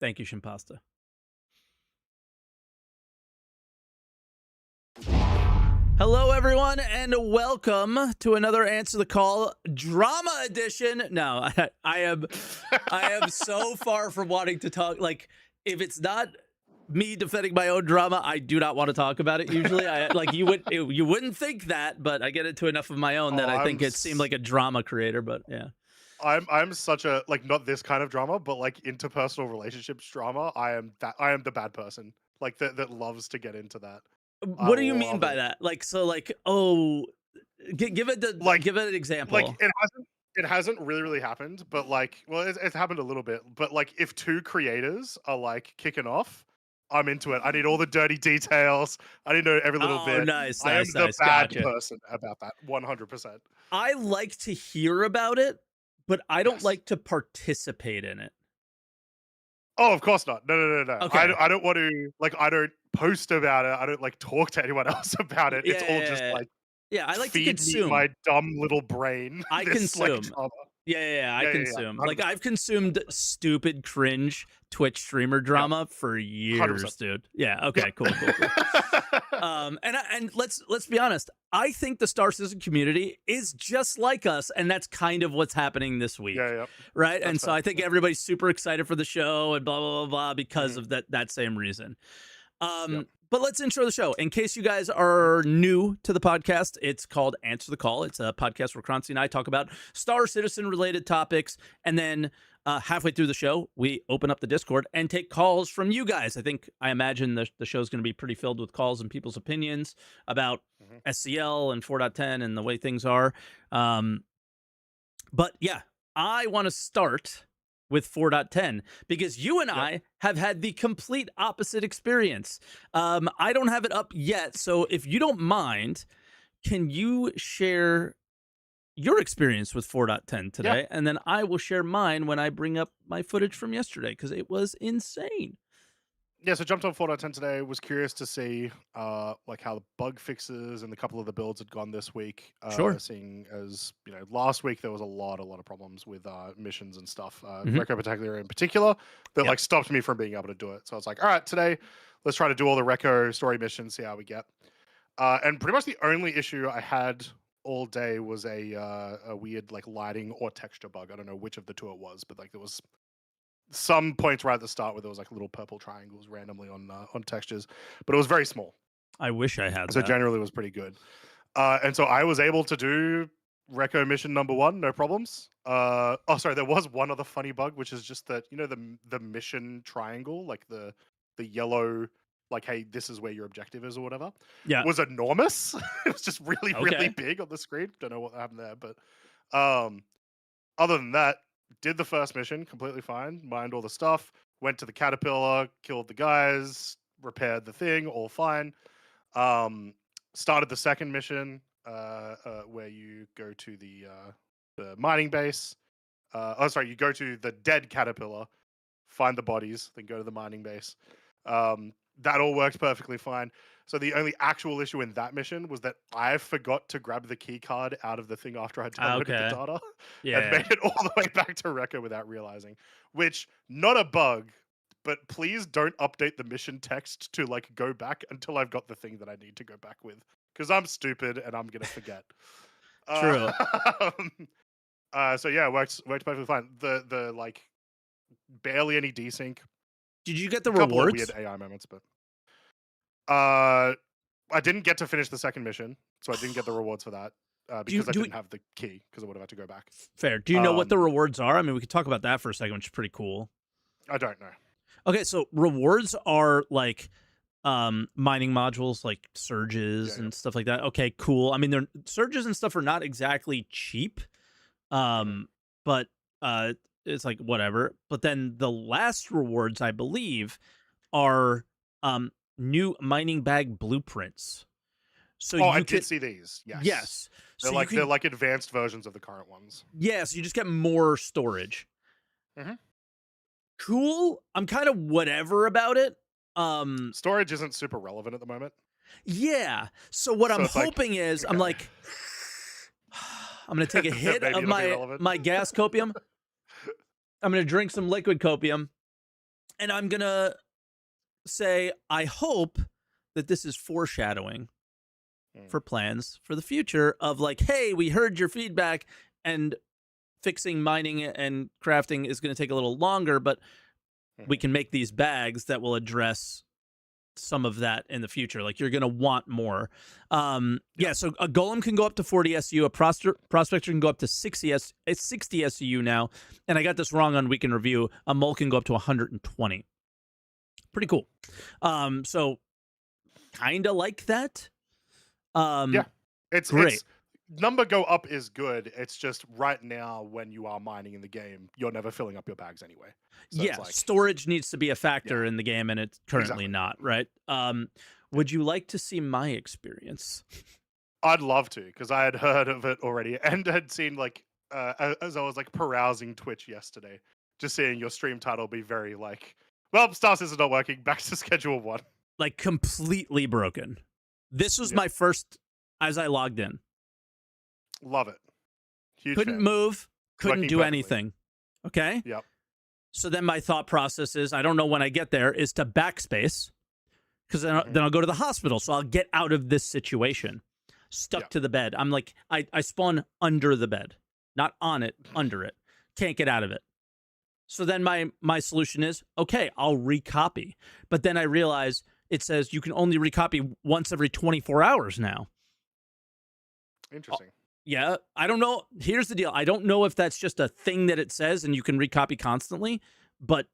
Thank you, Shimpasta. Hello, everyone, and welcome to another Answer the Call drama edition. No, I am so far from wanting to talk. Like, if it's not me defending my own drama, I do not want to talk about it. Usually, you wouldn't think that, but I get into enough of my own that I think it seemed like a drama creator. But yeah, I'm such a not this kind of drama, but like interpersonal relationships drama. I am the bad person that loves to get into that. What do you mean by that? Give it an example. Like it hasn't really happened, but it's happened a little bit. But like if two creators are like kicking off, I'm into it. I need all the dirty details. I need to know every little bit. Nice. I am the bad person about that. 100%. I like to hear about it, but I don't like to participate in it. Oh, of course not. No. Okay. I don't want to I don't post about it. I don't talk to anyone else about it. It's all just I like to feed consume. Me my dumb little brain. I consume. I consume. I've consumed stupid, cringe Twitch streamer drama for years, 100%. Dude. Yeah. Okay. Cool. And let's be honest. I think the Star Citizen community is just like us, and that's kind of what's happening this week. Yeah. Right. That's and so I think everybody's super excited for the show and blah blah blah because of that same reason. But let's intro the show. In case you guys are new to the podcast, it's called Answer the Call. It's a podcast where Croncy and I talk about Star Citizen related topics. And then halfway through the show, we open up the Discord and take calls from you guys. I imagine the show's going to be pretty filled with calls and people's opinions about SCL and 4.10 and the way things are. But yeah, I want to start with 4.10 because you and I have had the complete opposite experience. I don't have it up yet, so if you don't mind, can you share your experience with 4.10 today? And then I will share mine when I bring up my footage from yesterday because it was insane. Yeah, so jumped on 4.10 today. Was curious to see how the bug fixes and a couple of the builds had gone this week. Sure. Seeing as last week there was a lot of problems with missions and stuff. Reco Particular in particular that stopped me from being able to do it. So I was like, all right, today let's try to do all the Reco story missions, see how we get. And pretty much the only issue I had all day was a weird lighting or texture bug. I don't know which of the two it was, but there was some points right at the start where there was little purple triangles randomly on textures, but it was very small. I wish I had so that. Generally it was pretty good. And so I was able to do Reco mission number 1, no problems. Sorry, there was one other funny bug, which is just that, the mission triangle, the yellow, hey, this is where your objective is or whatever, was enormous. It was just really big on the screen. Don't know what happened there, but other than that, did the first mission completely fine, mined all the stuff, went to the caterpillar, killed the guys, repaired the thing, all fine. Started the second mission where you go to the mining base. You go to the dead caterpillar, find the bodies, then go to the mining base. That all worked perfectly fine. So the only actual issue in that mission was that I forgot to grab the key card out of the thing after I downloaded the data and made it all the way back to Reco without realizing, which not a bug, but please don't update the mission text to go back until I've got the thing that I need to go back with, because I'm stupid and I'm going to forget. True. So yeah, worked perfectly fine. The barely any desync. Did you get the rewards? A couple of weird AI moments, but I didn't get to finish the second mission, so I didn't get the rewards for that because I didn't have the key, because I would have had to go back. Fair. Do you know what the rewards are? I mean, we could talk about that for a second, which is pretty cool. I don't know. Okay, so rewards are mining modules like surges and stuff like that. Okay, cool. I mean, surges and stuff are not exactly cheap, but it's whatever. But then the last rewards, I believe, are new mining bag blueprints. So I did see these. Yes. They're they're like advanced versions of the current ones. Yes, you just get more storage. Cool. I'm kind of whatever about it. Storage isn't super relevant at the moment. Yeah. So what I'm hoping is I'm going to take a hit of my gas copium. I'm going to drink some liquid copium. And I'm going to say, I hope that this is foreshadowing for plans for the future of like, hey, we heard your feedback, and fixing mining and crafting is going to take a little longer, but we can make these bags that will address some of that in the future. Like, you're going to want more. So a golem can go up to 40 SU, a prospector can go up to 60 SU now, and I got this wrong on weekend review. A mole can go up to 120. Pretty cool. So kind of like that. It's great. It's, number go up is good. It's just right now when you are mining in the game, you're never filling up your bags anyway. So it's like, storage needs to be a factor in the game, and it's currently not, right? Would you like to see my experience? I'd love to, because I had heard of it already and had seen, like, as I was like perusing Twitch yesterday, just seeing your stream title be very like, well, Star System's not working, back to schedule 1. Like, completely broken. This was my first as I logged in. Love it. Huge couldn't fan. move, couldn't Working do perfectly. anything. Okay? Yep. So then my thought process is, I don't know when I get there, is to backspace, because then I'll go to the hospital. So I'll get out of this situation. Stuck to the bed. I'm like, I spawn under the bed, not on it, under it. Can't get out of it. So then my solution is, okay, I'll recopy. But then I realize it says you can only recopy once every 24 hours now. Interesting. Yeah, I don't know. Here's the deal. I don't know if that's just a thing that it says and you can recopy constantly, but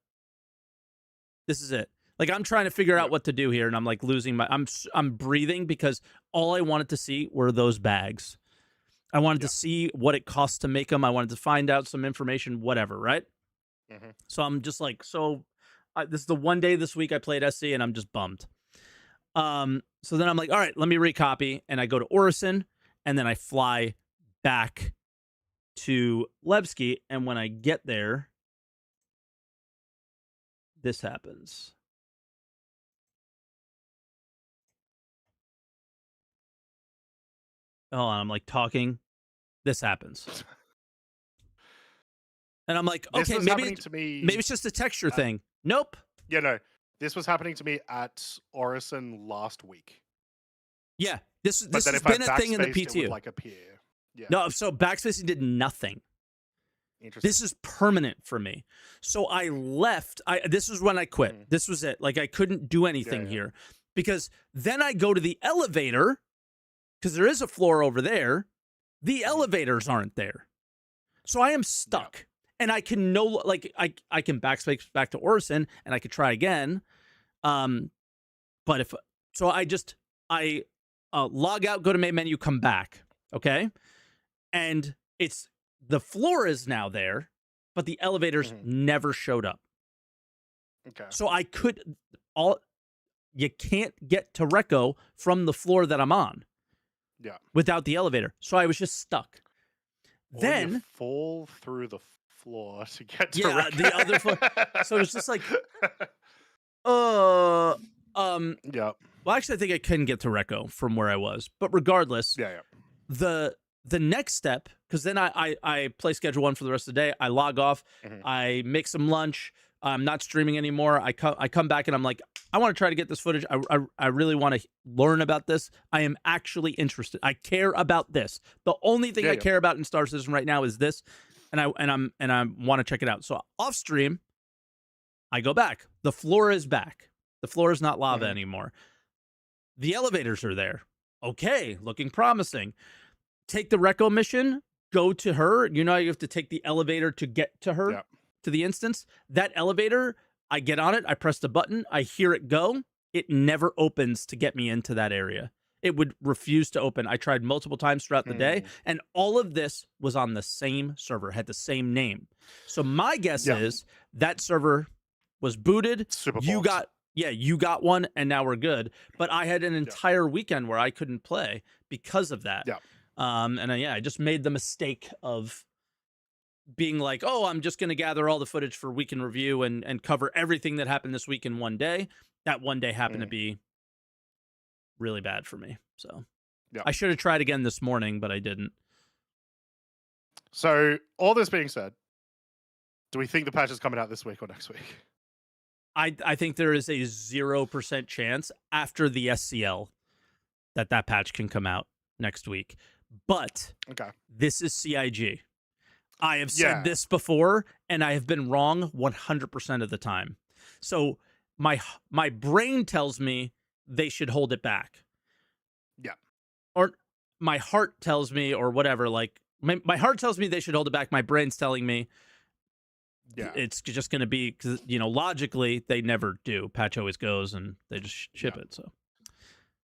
this is it. Like, I'm trying to figure out what to do here, and I'm like losing my. I'm breathing, because all I wanted to see were those bags. I wanted to see what it costs to make them. I wanted to find out some information, whatever, right? So I'm just like, this is the one day this week I played SC, and I'm just bummed. So then I'm like, all right, let me recopy, and I go to Orison, and then I fly back to Levski, and when I get there, this happens. Oh, I'm like talking. This happens. And I'm like, okay, maybe it's just a texture thing. Nope. Yeah, no. This was happening to me at Orison last week. Yeah, this has been a thing in the PTU. It would, like, appear. Yeah. No, so backspacing did nothing. Interesting. This is permanent for me. So I left. This was when I quit. This was it. Like, I couldn't do anything here, because then I go to the elevator, because there is a floor over there. The elevators aren't there. So I am stuck. And I can I can backspace back to Orison, and I could try again. But I log out, go to main menu, come back. Okay. And the floor is now there, but the elevators never showed up. Okay. So you can't get to Recco from the floor that I'm on. Yeah. Without the elevator. So I was just stuck. Or then you fall through the floor to get to Recco. The other floor. So it's just like, yeah. Well, actually, I think I can get to Recco from where I was, but regardless, the next step, because then I play schedule 1 for the rest of the day. I log off. I make some lunch. I'm not streaming anymore. I come back, and I'm like, I want to try to get this footage. I really want to learn about this. I am actually interested. I care about this. The only thing I care about in Star Citizen right now is this, and I want to check it out. So off stream, I go back. The floor is back. The floor is not lava anymore. The elevators are there. Okay, looking promising. Take the Recco mission. Go to her. You know, you have to take the elevator to get to her. To the instance. That elevator, I get on it, I press the button, I hear it go. It never opens to get me into that area. It would refuse to open. I tried multiple times throughout the day, and all of this was on the same server, had the same name. So my guess is that server was booted. You got one, and now we're good. But I had an entire weekend where I couldn't play because of that. I just made the mistake of being like, oh, I'm just going to gather all the footage for week in review and cover everything that happened this week in one day. That one day happened to be really bad for me. So I should have tried again this morning, but I didn't. So all this being said, do we think the patch is coming out this week or next week? I think there is a 0% chance after the SCL that patch can come out next week. But Okay. this is CIG. I have said Yeah. this before, and I have been wrong 100% of the time. So my brain tells me they should hold it back, Yeah. or my heart tells me, or whatever. Like my heart tells me they should hold it back. My brain's telling me Yeah. it's just going to be, because logically they never do. Patch always goes and they just ship Yeah. it. So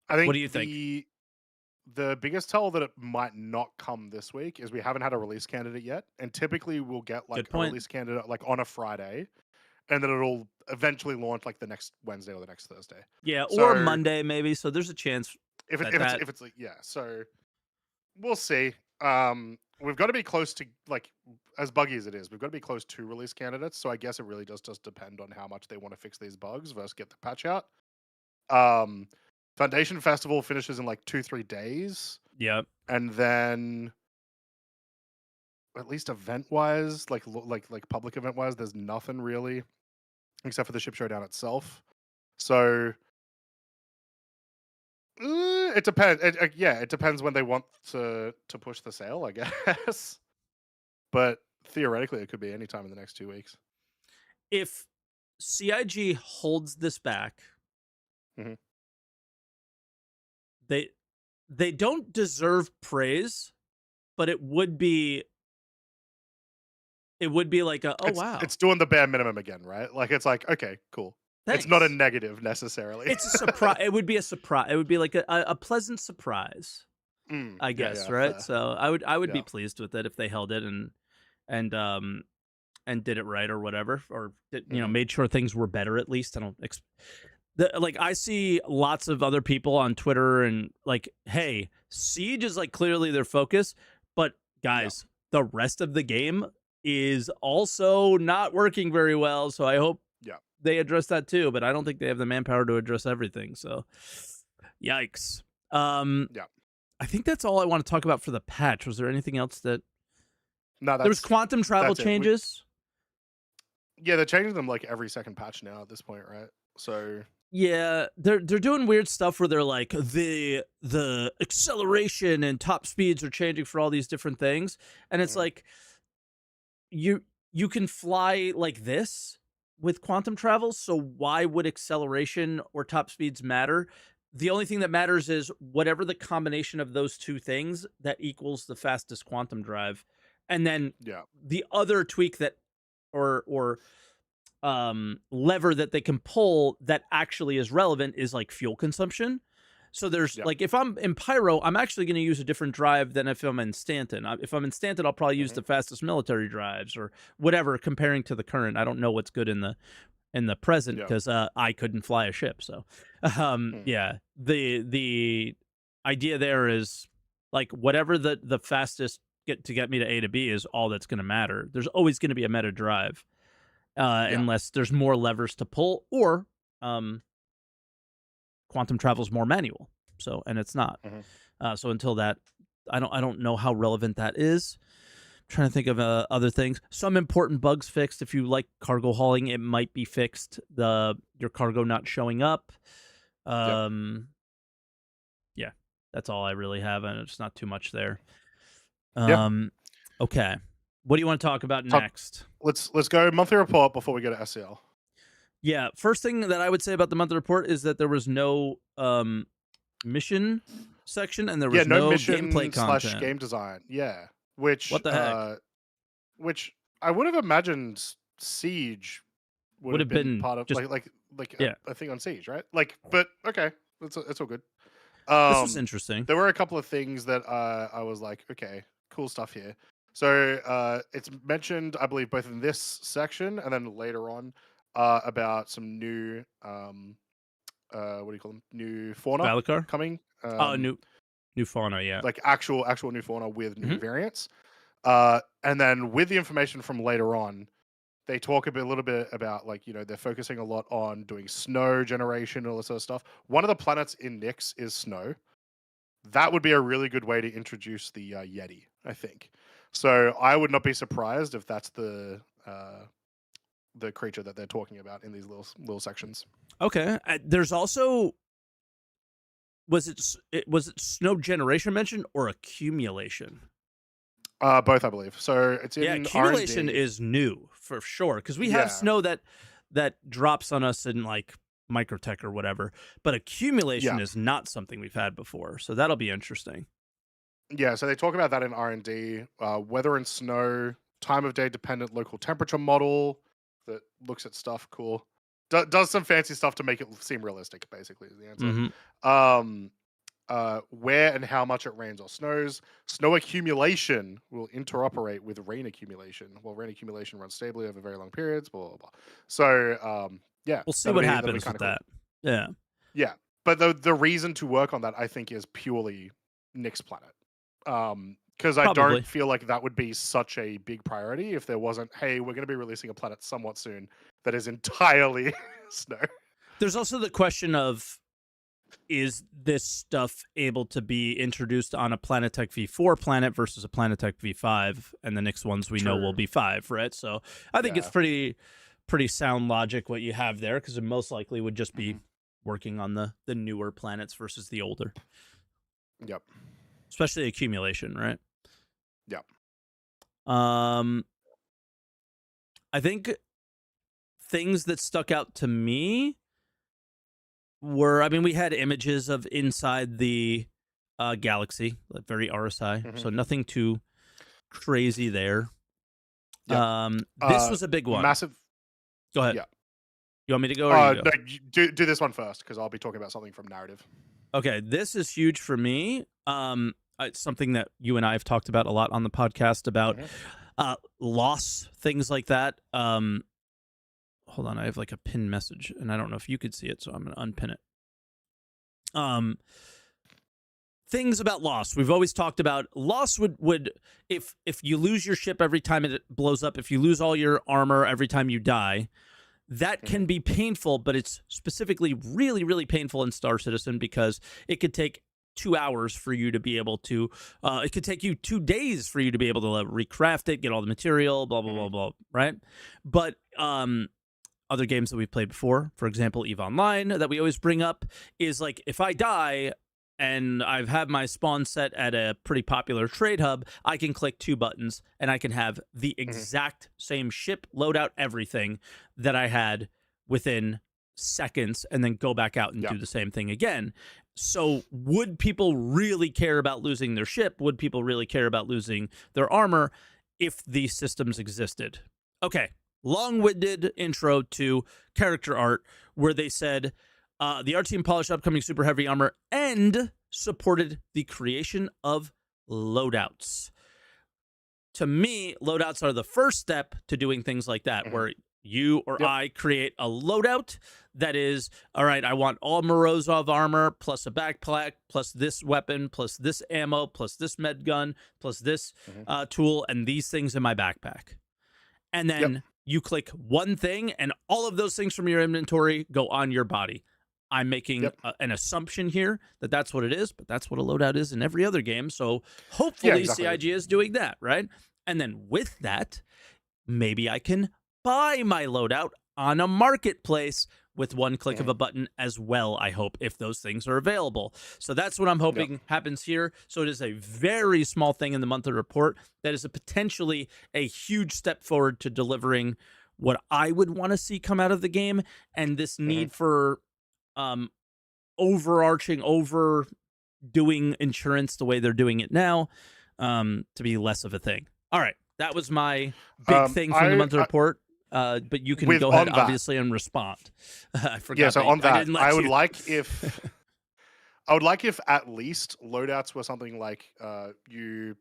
I what think do you think? the biggest tell that it might not come this week is we haven't had a release candidate yet, and typically we'll get like Good a point. release candidate like on a Friday, and then it'll eventually launch like the next Wednesday or the next Thursday. Yeah, or So Monday maybe. So there's a chance if it, that if it's that if it's like, yeah, so we'll see. We've got to be close to, like, as buggy as it is, we've got to be close to release candidates. So I guess it really just does depend on how much they want to fix these bugs versus get the patch out. Um, Foundation Festival finishes in like 2-3 days, yeah. and then at least event wise, like public event wise, there's nothing really except for the ship showdown itself. So it depends. Yeah, it depends when they want to push the sale, I guess. But theoretically, it could be any time in the next 2 weeks. If CIG holds this back, Mhm. they they don't deserve praise, but it would be like a, oh wow, It's doing the bare minimum again, right? Like, it's like, okay, cool. It's not a thanks. negative necessarily. It's a surprise. It would be a surprise. It would be like a pleasant surprise, I Yeah, guess, yeah, right? fair. So I would be Yeah. pleased with it if they held it and and did it right or whatever, or Mhm. made sure things were better at least. I don't like I see lots of other people on Twitter and like, hey, Siege is like clearly their focus, but Yeah. guys, the rest of the game is also not working very well. So I hope Yeah. they address that too, but I don't think they have the manpower to address everything. So yikes. Um Yeah. I think that's all I want to talk about for the patch. Was there anything else that No, there was quantum travel that's it. changes? Yeah, they're changing them like every second patch now at this point, right? So Yeah, they're doing weird stuff where they're like the acceleration and top speeds are changing for all these different things, and it's mhm. like you you can fly like this with quantum travel, so why would acceleration or top speeds matter? The only thing that matters is whatever the combination of those two things that equals the fastest quantum drive, and then Yeah. the other tweak that or lever that they can pull that actually is relevant is like fuel consumption. So there's Yeah. like, if I'm in Pyro, I'm actually going to use a different drive than if I'm in Stanton. If I'm in Stanton, I'll probably use Mhm. the fastest military drives or whatever, comparing to the current. I don't know what's good in the present Yeah. because I couldn't fly a ship. So Mhm. yeah, the idea there is like whatever the fastest get me to A to B is all that's going to matter. There's always going to be a meta drive, Yeah. unless there's more levers to pull, or um, quantum travel's more manual. So, and it's not. Mhm. So until that, I don't know how relevant that is. I'm trying to think of other things. Some important bugs fixed. If you like cargo hauling, it might be fixed. Your cargo not showing up. Yep. Um, yeah, that's all I really have, and it's not too much there. Yeah. Okay, what do you want to talk about So next? let's go monthly report before we go to SEL. Yeah, first thing that I would say about the monthly report is that there was no mission section and there Yeah, was no no gameplay mission slash content. game design. Yeah. What the heck? Which I would have imagined Siege would Would have have been been part of just, like yeah. a thing on Siege, right? Like, but okay, it's all good. This was Um, interesting. there were a couple of things that I was like, okay, cool stuff here. So it's mentioned, I believe, both in this section and then later on about some new what do you call them? New fauna Valakar? coming. Oh, new fauna, yeah. Like actual new fauna with new Hmm. variants. And then with the information from later on, they talk a little bit about, like, they're focusing a lot on doing snow generation and all this sort of stuff. One of the planets in Nyx is snow. That would be a really good way to introduce the Yeti, I think. So I would not be surprised if that's the creature that they're talking about in these little sections. Okay. There's also was it snow generation mentioned or accumulation? Both, I believe. So it's Yeah, in accumulation R&D. is new for sure because we have Yeah, snow that drops on us in like microtech or whatever, but accumulation yeah, is not something we've had before. So that'll be interesting. yeah. So they talk about that in R&D. Weather and snow, time of day dependent local temperature model that looks at stuff. Cool. Does some fancy stuff to make it seem realistic. Basically, is the answer. Hmm. Um, where and how much it rains or snows. Snow accumulation will interoperate with rain accumulation, while rain accumulation runs stably over very long periods. Blah blah blah. So yeah, We'll see that'll what be happens kind with of cool. that. Yeah. Yeah, but the reason to work on that, I think, is purely Nick's planet. Because I don't Probably. feel like that would be such a big priority if there wasn't. Hey, we're going to be releasing a planet somewhat soon that is entirely snow. There's also the question of is this stuff able to be introduced on a Planetech V4 planet versus a Planetech V5, and the next ones we know will True. be 5, right? So I think it's Yeah. pretty sound logic what you have there because it most likely would just be Mhm. working on the newer planets versus the older, Yep. especially accumulation, right? Yep. Um, I think things that stuck out to me were, I mean, we had images of inside the galaxy, like very RSI, Hmm. so nothing too crazy there. Yep. This was a big one. Massive. Go ahead. Yeah. You want me to go or you go? No, do this one first because I'll be talking about something from narrative. Okay, this is huge for me. It's something that you and I have talked about a lot on the podcast about Hmm. loss, things like that. Hold on, I have like a pin message, and I don't know if you could see it, so I'm going to unpin it. Things about loss. We've always talked about loss would if you lose your ship every time it blows up, if you lose all your armor every time you die, that Hmm. can be painful, but it's specifically really, really painful in Star Citizen because it could take 2 hours for you to be able to, it could take you 2 days for you to be able to recraft it, get all the material, blah, blah, Hmm. blah, blah, right? But other games that we've played before, for example, EVE Online, that we always bring up, is like if I die and I've had my spawn set at a pretty popular trade hub, I can click 2 buttons and I can have the Hmm. exact same ship, loadout, everything that I had within seconds, and then go back out and Yeah. do the same thing again. So, would people really care about losing their ship? Would people really care about losing their armor if these systems existed? Okay, long-winded intro to character art where they said the art team polished upcoming super heavy armor and supported the creation of loadouts. To me, loadouts are the first step to doing things like that, Hmm. where you or Yep. I create a loadout that is, all right, I want all Morozov armor plus a backpack plus this weapon plus this ammo plus this med gun plus this Hmm. tool and these things in my backpack. And Yep. then you click one thing and all of those things from your inventory go on your body. I'm making Yep. an assumption here that that's what it is, but that's what a loadout is in every other game. So Yeah. hopefully Exactly. CIG is doing that, right? And then with that, maybe I can buy my loadout on a marketplace with one click of Hmm. a button as well, I hope, if those things are available. So that's what I'm Yep. hoping happens here. So it is a very small thing in the monthly report that is potentially a huge step forward to delivering what I would want to see come out of the game, and this Hmm. need for um overarching overdoing insurance the way they're doing it now to be less of a thing. All right, that was my big thing from the monthly I report. But you can with go ahead, on that. obviously, and respond. I Yeah. forgot So that on I that, didn't let you. I would like if at least loadouts were something like you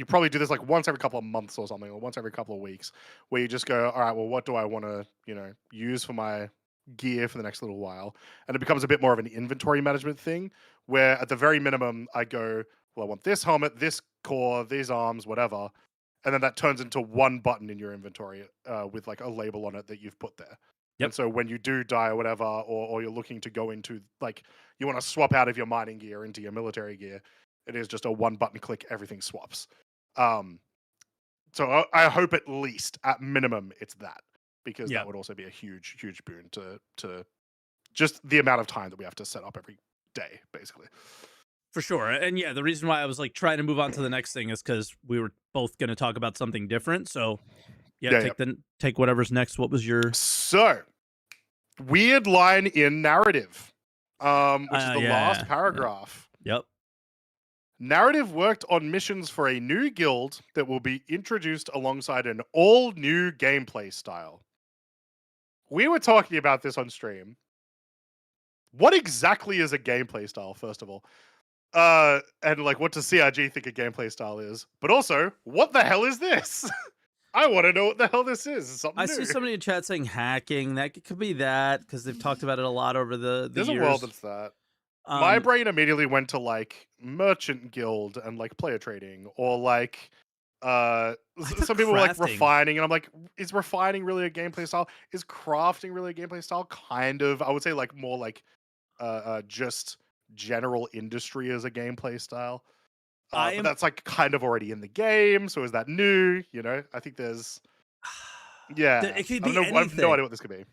probably do this like once every couple of months or something, or once every couple of weeks, where you just go, all right, well, what do I want to, use for my gear for the next little while? And it becomes a bit more of an inventory management thing, where at the very minimum, I go, well, I want this helmet, this core, these arms, whatever. And then that turns into one button in your inventory with like a label on it that you've put there. Yep. And so when you do die or whatever, or you're looking to go into like, you want to swap out of your mining gear into your military gear, it is just a one button click, everything swaps. Um, so I hope at least, at minimum, it's that. because Yeah, that would also be a huge boon to just the amount of time that we have to set up every day, basically. for sure. And yeah, the reason why I was like trying to move on to the next thing is because we were both going to talk about something different. So yeah, Yeah, take whatever's next. What was your? So, weird line in narrative, which is the last Yeah. paragraph. Yep. Narrative worked on missions for a new guild that will be introduced alongside an all new gameplay style. We were talking about this on stream. What exactly is a gameplay style, first of all? And like, what does CRG think a gameplay style is? But also, what the hell is this? I want to know what the hell this is. It's something I new. see somebody in chat saying hacking. That could be that because they've talked about it a lot over the There's a world years. that's that. My Um, brain immediately went to like merchant guild and like player trading, or like I thought some people were like crafting. refining, and I'm like, is refining really a gameplay style? Is crafting really a gameplay style? Kind of. I would say like more like just general industry as a gameplay style. I But am. that's like kind of already in the game. So is that new? You know, I think there's yeah. It could I don't be know. I have no anything. idea what this could be.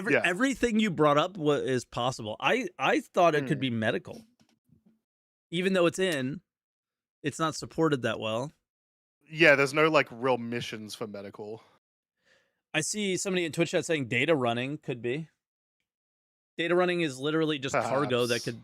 Yeah. Everything you brought up is possible. I thought it could Mm. be medical, even though it's not supported that well. Yeah, there's no like real missions for medical. I see somebody in Twitch chat saying data running could be. Data running is literally just cargo that Perhaps. could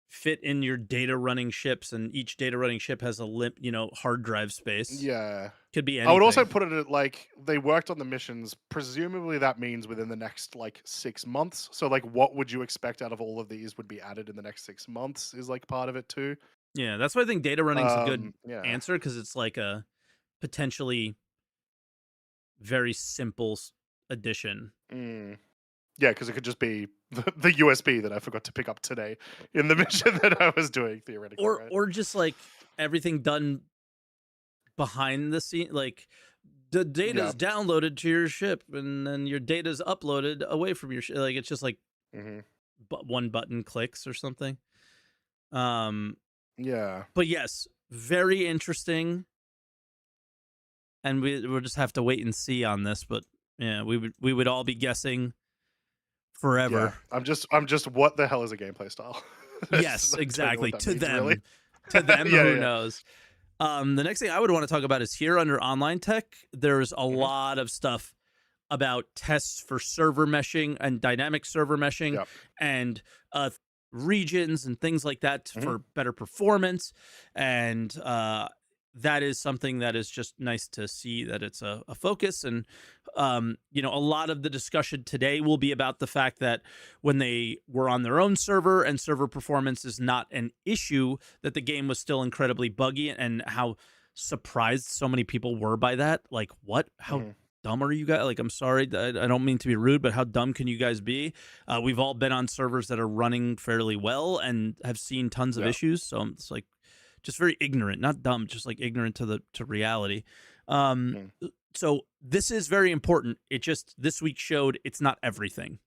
fit in your data running ships, and each data running ship has a hard drive space. Yeah. Could be I would also anything. put it at like they worked on the missions. Presumably that means within the next like 6 months. So like what would you expect out of all of these would be added in the next 6 months is like part of it too. Yeah, that's why I think data running's a good Yeah. answer because it's like a potentially very simple addition. Mm. Yeah, because it could just be the USB that I forgot to pick up today in the mission that I was doing theoretically, right? Or just like everything done behind the scene, like the Yeah. data's downloaded to your ship and then your data's uploaded away from your ship. Like it's just like Hmm. one button clicks or something. Um, Yeah. but yes, very interesting, and we'll just have to wait and see on this. But yeah, we would all be guessing Yeah. forever. I'm just what the hell is a gameplay style? Yes, I don't know what exactly. that To means, really. them, to them, Yeah, who yeah. knows? The next thing I would want to talk about is here under online tech. There's a Hmm. lot of stuff about tests for server meshing and dynamic server meshing Yep. and regions and things like that Hmm. for better performance. And that is something that is just nice to see that it's a focus. And, a lot of the discussion today will be about the fact that when they were on their own server and server performance is not an issue, that the game was still incredibly buggy, and how surprised so many people were by that. Like, what? How Hmm. dumb are you guys? Like, I'm sorry, I don't mean to be rude, but how dumb can you guys be? We've all been on servers that are running fairly well and have seen tons of Yeah. issues. So it's like just very ignorant, not dumb, just like ignorant to reality. Mm. So this is very important. It just this week showed it's not everything.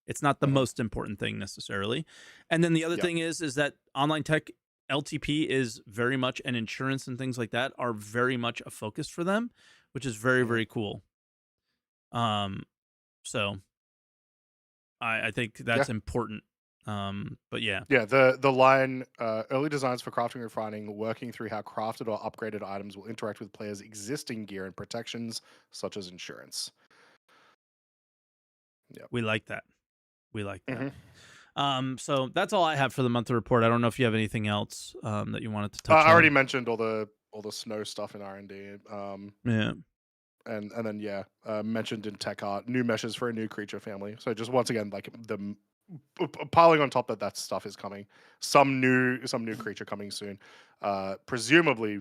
It's not the Hmm. most important thing necessarily. And then the other Yep. thing is that online tech LTP is very much, and insurance and things like that are very much a focus for them, which is very, Hmm. very cool. So I think Yeah. that's important. But yeah, Yeah, the line early designs for crafting and refining, working through how crafted or upgraded items will interact with players' existing gear and protections, such as insurance. Yep. we like that. We like that. Hmm. So that's all I have for the monthly report. I don't know if you have anything else that you wanted to touch I already on. mentioned all the snow stuff in R&D. Yeah. And then yeah, mentioned in tech art, new meshes for a new creature family. So just once again, like the piling on top that stuff is coming. Some new creature coming soon. Presumably,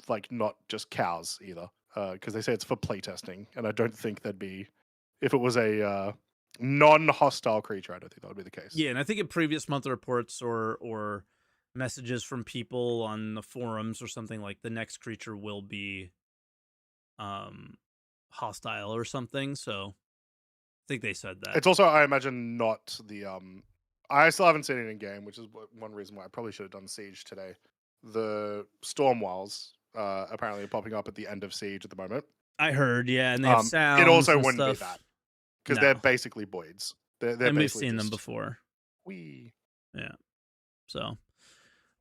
like not just cows either, because they say it's for playtesting, and I don't think that'd be if it was a non-hostile creature. I don't think that would be the case. Yeah, and I think in previous monthly reports or messages from people on the forums or something, like the next creature will be hostile or something. So I think they said that. It's also, I imagine, not the I still haven't seen it in game, which is one reason why I probably should have done Siege today. The Storm Wilds apparently are popping up at the end of Siege at the moment. I heard, yeah, and they have It sounds also and wouldn't be that stuff. because they're No, basically Boyds. They're and we've basically seen them just before. we. Yeah, so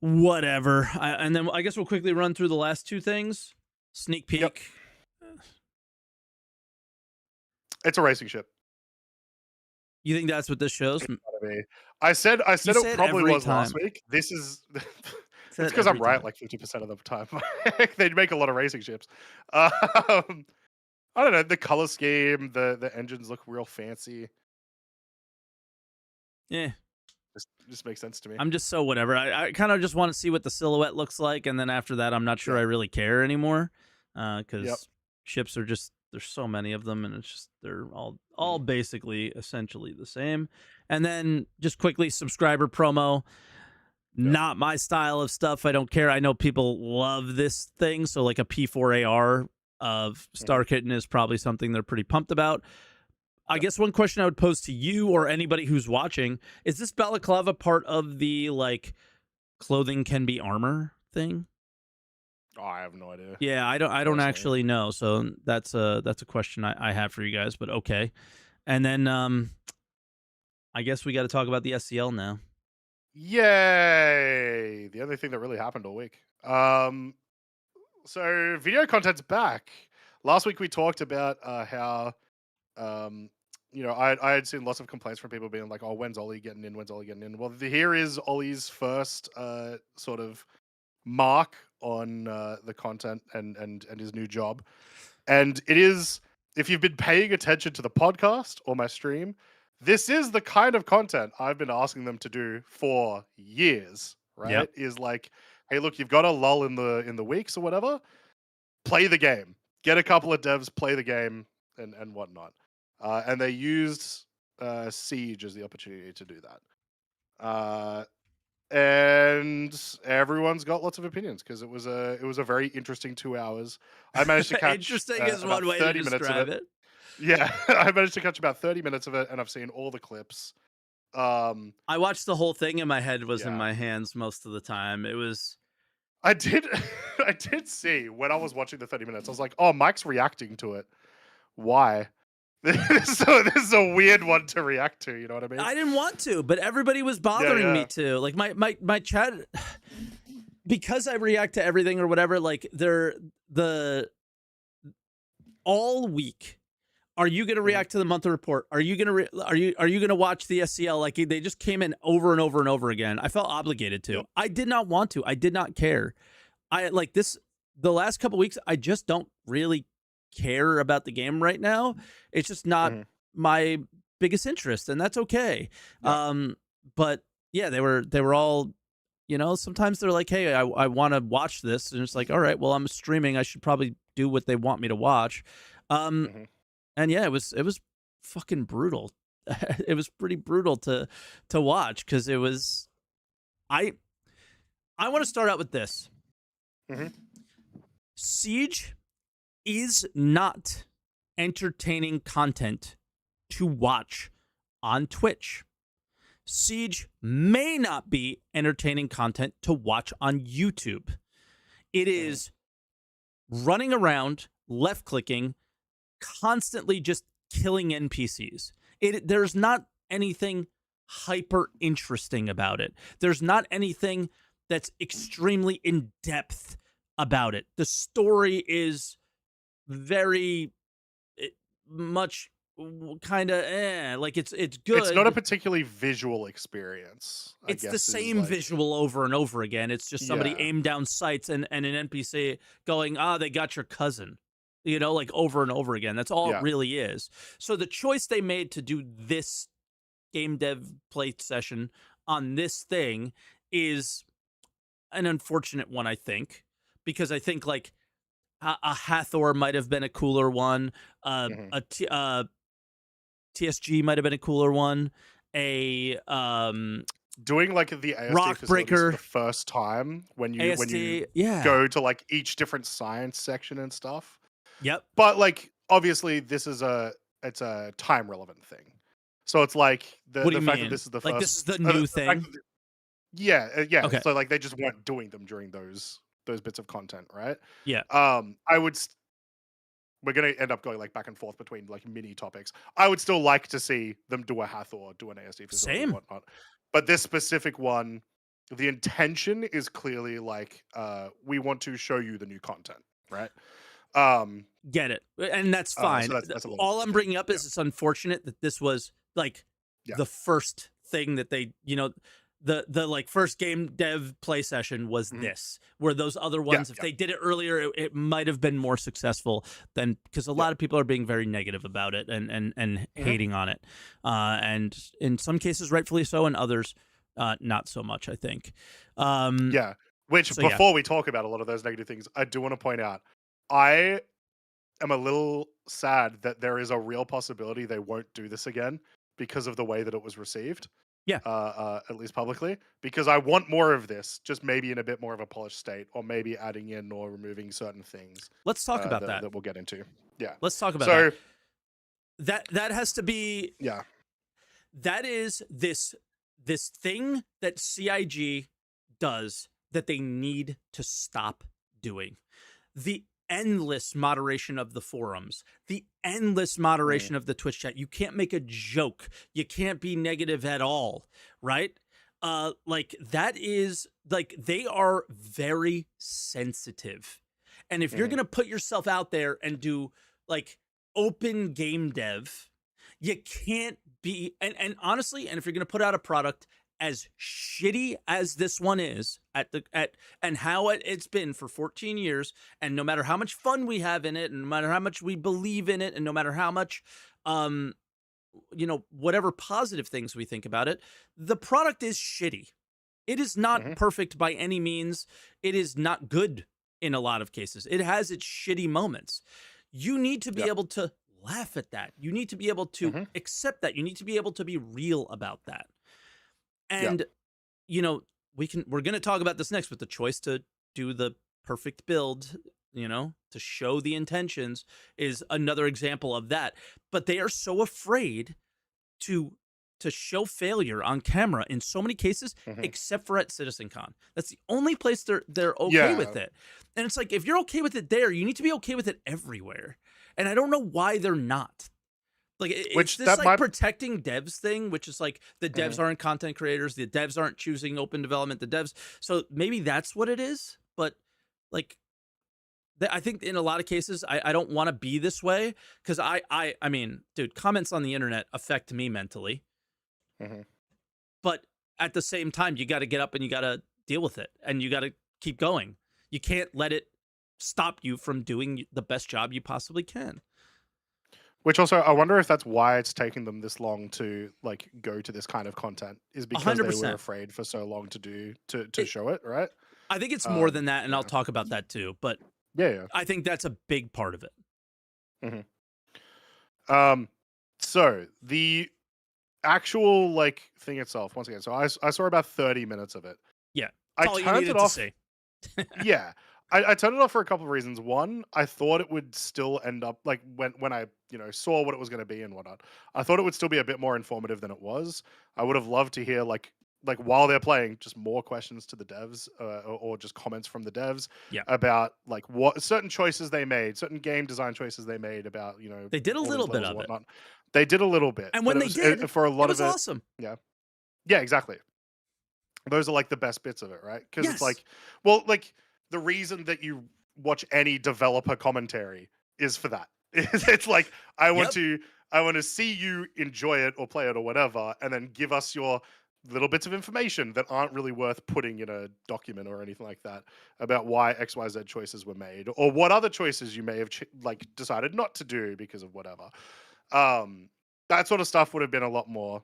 whatever. And then I guess we'll quickly run through the last two things. Sneak Yep, peek. it's a racing ship. You think that's what this shows? It's gotta be. I You said it say it probably every was last time. week. This is Say it's it because I'm every right time. like 50% of the time. They make a lot of racing ships. Um, I don't know, the color scheme, the engines look real fancy. Yeah, Just makes sense to me. I'm just so whatever. I kind of just want to see what the silhouette looks like, and then after that, I'm not sure Yeah. I really care anymore, Yep. because ships are just there's so many of them, and it's just they're all Mhm. basically essentially the same. And then just quickly, subscriber promo. Yep. Not my style of stuff. I don't care. I know people love this thing, so like a P4AR of Mhm. Star Kitten is probably something they're pretty pumped about. I Yep. guess one question I would pose to you or anybody who's watching is this balaclava part of the like clothing can be armor thing? Oh, I have no idea, Yeah, I don't personally. actually know. So that's a question I have for you guys, but okay. And then I guess we got to talk about the SCL now. Yay! The only thing that really happened all week. So video content's back. Last week we talked about how um I had seen lots of complaints from people being like, "Oh, when's Ollie getting in? When's Ollie getting in?" Well, here is Ollie's first sort of mark on the content and his new job. And it is, if you've been paying attention to the podcast or my stream, this is the kind of content I've been asking them to do for years, right? Yep. Is like, hey, look, you've got a lull in the weeks or whatever, play the game. Get a couple of devs, play the game and whatnot. And they used Siege as the opportunity to do that. And everyone's got lots of opinions because it was a very interesting 2 hours. I managed to catch Interesting is about one way to 30 minutes of describe it. it. Yeah, I managed to catch about 30 minutes of it, and I've seen all the clips. I watched the whole thing and my head was in Yeah, my hands most of the time. It was I did. I did see when I was watching the 30 minutes. I was like, "Oh, Mike's reacting to it. Why?" This is a weird one to react to. You know what I mean? I didn't want to, but everybody was Yeah, bothering me yeah, to. Like my chat because I react to everything or whatever, like they're the all week. Are you going to hmm react to the monthly report? Are you going to are you going to watch the SCL? Like they just came in over and over and over again. I felt obligated to. yep, I did not want to. I did not care. I like this the last couple weeks I just don't really care about the game right now. It's just not hmm my biggest interest and that's okay. yeah, But yeah, they were all sometimes they're like, "Hey, I want to watch this." And it's like, "All right, well, I'm streaming. I should probably do what they want me to watch." Um hmm and yeah, it was fucking brutal. It was pretty brutal to watch cuz it was I I want to start out with this. hmm Siege is not entertaining content to watch on Twitch. Siege may not be entertaining content to watch on YouTube. It hmm is running around, left clicking, constantly just killing NPCs. There's not anything hyper interesting about it. There's not anything that's extremely in depth about it. The story is very much kind of like it's It's not a good. particularly visual experience, I It's the guess, is same like, visual over and over again. It's just somebody yeah. aimed down sights and an NPC going, they got your cousin, like over and over again. That's all it Yeah. really is. So the choice they made to do this game dev play session on this thing is an unfortunate one, I think, because I think like a Hathor might have been a cooler one. Mhm. TSG might have been a cooler one. A Doing, like, the ASD Rock facilities for Breaker the first time when you ASD. Yeah. go to, like, each different science section and stuff. Yep. But, like, obviously, it's a time relevant thing. So it's like What do the you fact that mean? this is the Like this first is the the new fact thing? that yeah, yeah, Okay. so, like, they just weren't doing them during those bits of content, right? Yeah. I would we're going to end up going like back and forth between like mini topics. I would still like to see them do a Hathor, do an ASD facility, Same. whatnot. But this specific one, the intention is clearly like we want to show you the new content, right? Get it, and that's fine. So that's a little All I'm bringing up yeah. is it's unfortunate that this was like Yeah. the first thing that they, the like first game dev play session was this, where those other ones, if they did it earlier, it might have been more successful than, because a lot of people are being very negative about it and hating on it, and in some cases rightfully so, and others not so much, I think. Which before we talk about a lot of those negative things, I do want to point out, I am a little sad that there is a real possibility they won't do this again because of the way that it was received. At least publicly, because I want more of this, just maybe in a bit more of a polished state, or maybe adding in or removing certain things. Let's talk about that. That we'll get into. Yeah. Let's talk about that. That has to be. Yeah. That is this thing that CIG does that they need to stop doing. The endless moderation of the forums, the endless moderation of the Twitch chat. You can't make a joke. You can't be negative at all, right? Like that is like, they are very sensitive. And if you're going to put yourself out there and do like open game dev, you can't be, and honestly, and if you're going to put out a product as shitty as this one is and how it's been for 14 years, and no matter how much fun we have in it, and no matter how much we believe in it, and no matter how much whatever positive things we think about it, the product is shitty. It is not perfect by any means. It is not good in a lot of cases. It has its shitty moments. You need to be able to laugh at that. You need to be able to accept that. You need to be able to be real about that. And, we're going to talk about this next, with the choice to do the perfect build, to show the intentions is another example of that. But they are so afraid to show failure on camera in so many cases, except for at CitizenCon. That's the only place they're okay with it. And it's like, if you're okay with it there, you need to be okay with it everywhere. And I don't know why they're not. Like, it's this like protecting devs thing, which is like the devs aren't content creators, the devs aren't choosing open development, the devs. So maybe that's what it is. But like, I think in a lot of cases, I don't want to be this way, because I mean, dude, comments on the internet affect me mentally. But at the same time, you got to get up and you got to deal with it, and you got to keep going. You can't let it stop you from doing the best job you possibly can. Which also, I wonder if that's why it's taking them this long to like go to this kind of content, is because 100%. They were afraid for so long to show it, right? I think it's more than that, and I'll talk about that too. But I think that's a big part of it. So the actual like thing itself, once again, so I saw about 30 minutes of it. Yeah, I turned it off. Yeah. I turned it off for a couple of reasons. One, I thought it would still end up like when I saw what it was going to be and whatnot. I thought it would still be a bit more informative than it was. I would have loved to hear like while they're playing, just more questions to the devs or just comments from the devs about like what certain choices they made, certain game design choices they made about they did a little bit of it. They did a little bit, and when they did, for a lot of it, awesome. Yeah, exactly. Those are like the best bits of it, right? Because it's like, well, like. The reason that you watch any developer commentary is for that. It's like, I want to see you enjoy it or play it or whatever, and then give us your little bits of information that aren't really worth putting in a document or anything like that about why XYZ choices were made, or what other choices you may have decided not to do because of whatever. That sort of stuff would have been a lot more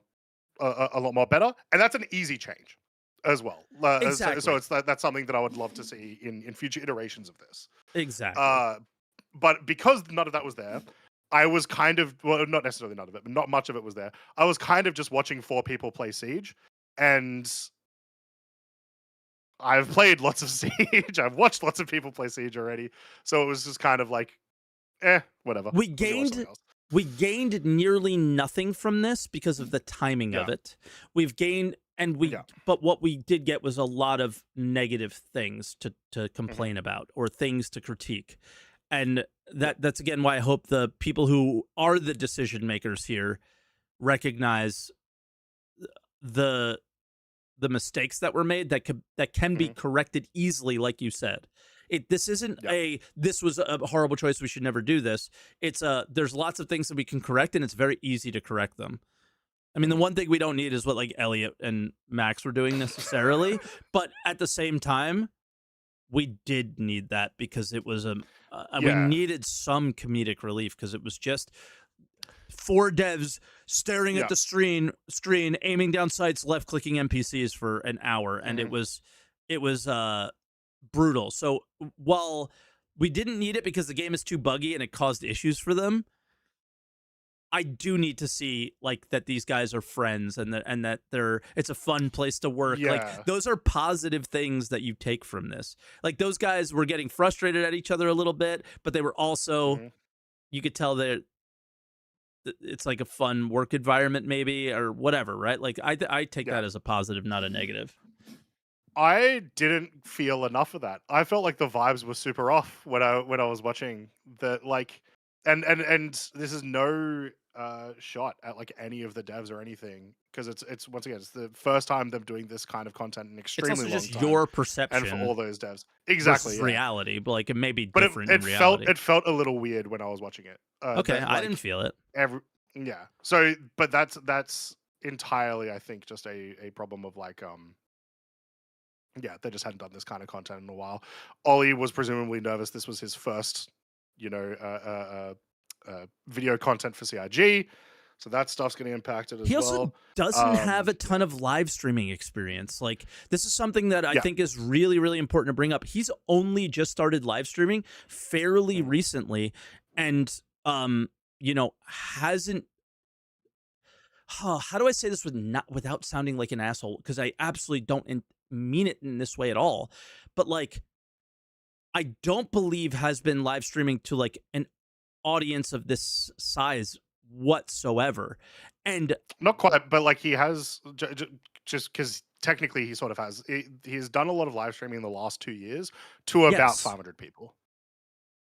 better, and that's an easy change as well. Exactly. So that's something that I would love to see in future iterations of this. Exactly. But because none of that was there, I was kind of, well, not necessarily none of it, but not much of it was there. I was kind of just watching 4 people play Siege, and I've played lots of Siege. I've watched lots of people play Siege already. So it was just kind of like, whatever. We gained nearly nothing from this because of the timing of it. We've gained, but what we did get was a lot of negative things to complain about, or things to critique. And that's again why I hope the people who are the decision makers here recognize the mistakes that were made that can be Mhm. corrected easily, like you said. This isn't Yep. this was a horrible choice, we should never do this. It's there's lots of things that we can correct, and it's very easy to correct them. I mean, the Mhm. one thing we don't need is what like Elliot and Max were doing necessarily, but at the same time, we did need that because it was we Yeah. needed some comedic relief because it was just four devs staring at Yeah. the screen, aiming down sights, left clicking NPCs for an hour, and Mhm. it was brutal. So while we didn't need it because the game is too buggy and it caused issues for them, I do need to see like that these guys are friends and that they're it's a fun place to work. Like Yeah. those are positive things that you take from this. Like those guys were getting frustrated at each other a little bit, but they were also Mhm. you could tell that it's like a fun work environment maybe or whatever, right? Like I take Yeah. that as a positive, not a negative. I didn't feel enough of that. I felt like the vibes were super off when I was watching the like, and this is no shot at like any of the devs or anything because it's once again it's the first time them doing this kind of content in an It's extremely also long just time, your and for all perception those devs, exactly, versus yeah. reality, but like it may be But different in reality. it felt a little weird when I was watching it. Okay, That I didn't like feel it. every yeah. So, but that's entirely I think just a problem of like yeah, they just hadn't done this kind of content in a while. Ollie was presumably nervous. This was his first, you know, video content for CIG, so that stuff's getting impacted He as also well. doesn't have a Yeah, ton of live streaming experience. Like this is something that I yeah, think is really, really important to bring up. He's only just started live streaming fairly mhm, recently, and hasn't. How do I say this without sounding like an asshole? Because I absolutely don't mean it in this way at all. But like, I don't believe has been live streaming to like an audience of this size whatsoever. And not quite, but like he has just because technically he sort of has. He's done a lot of live streaming in the last 2 years to about yes, 500 people.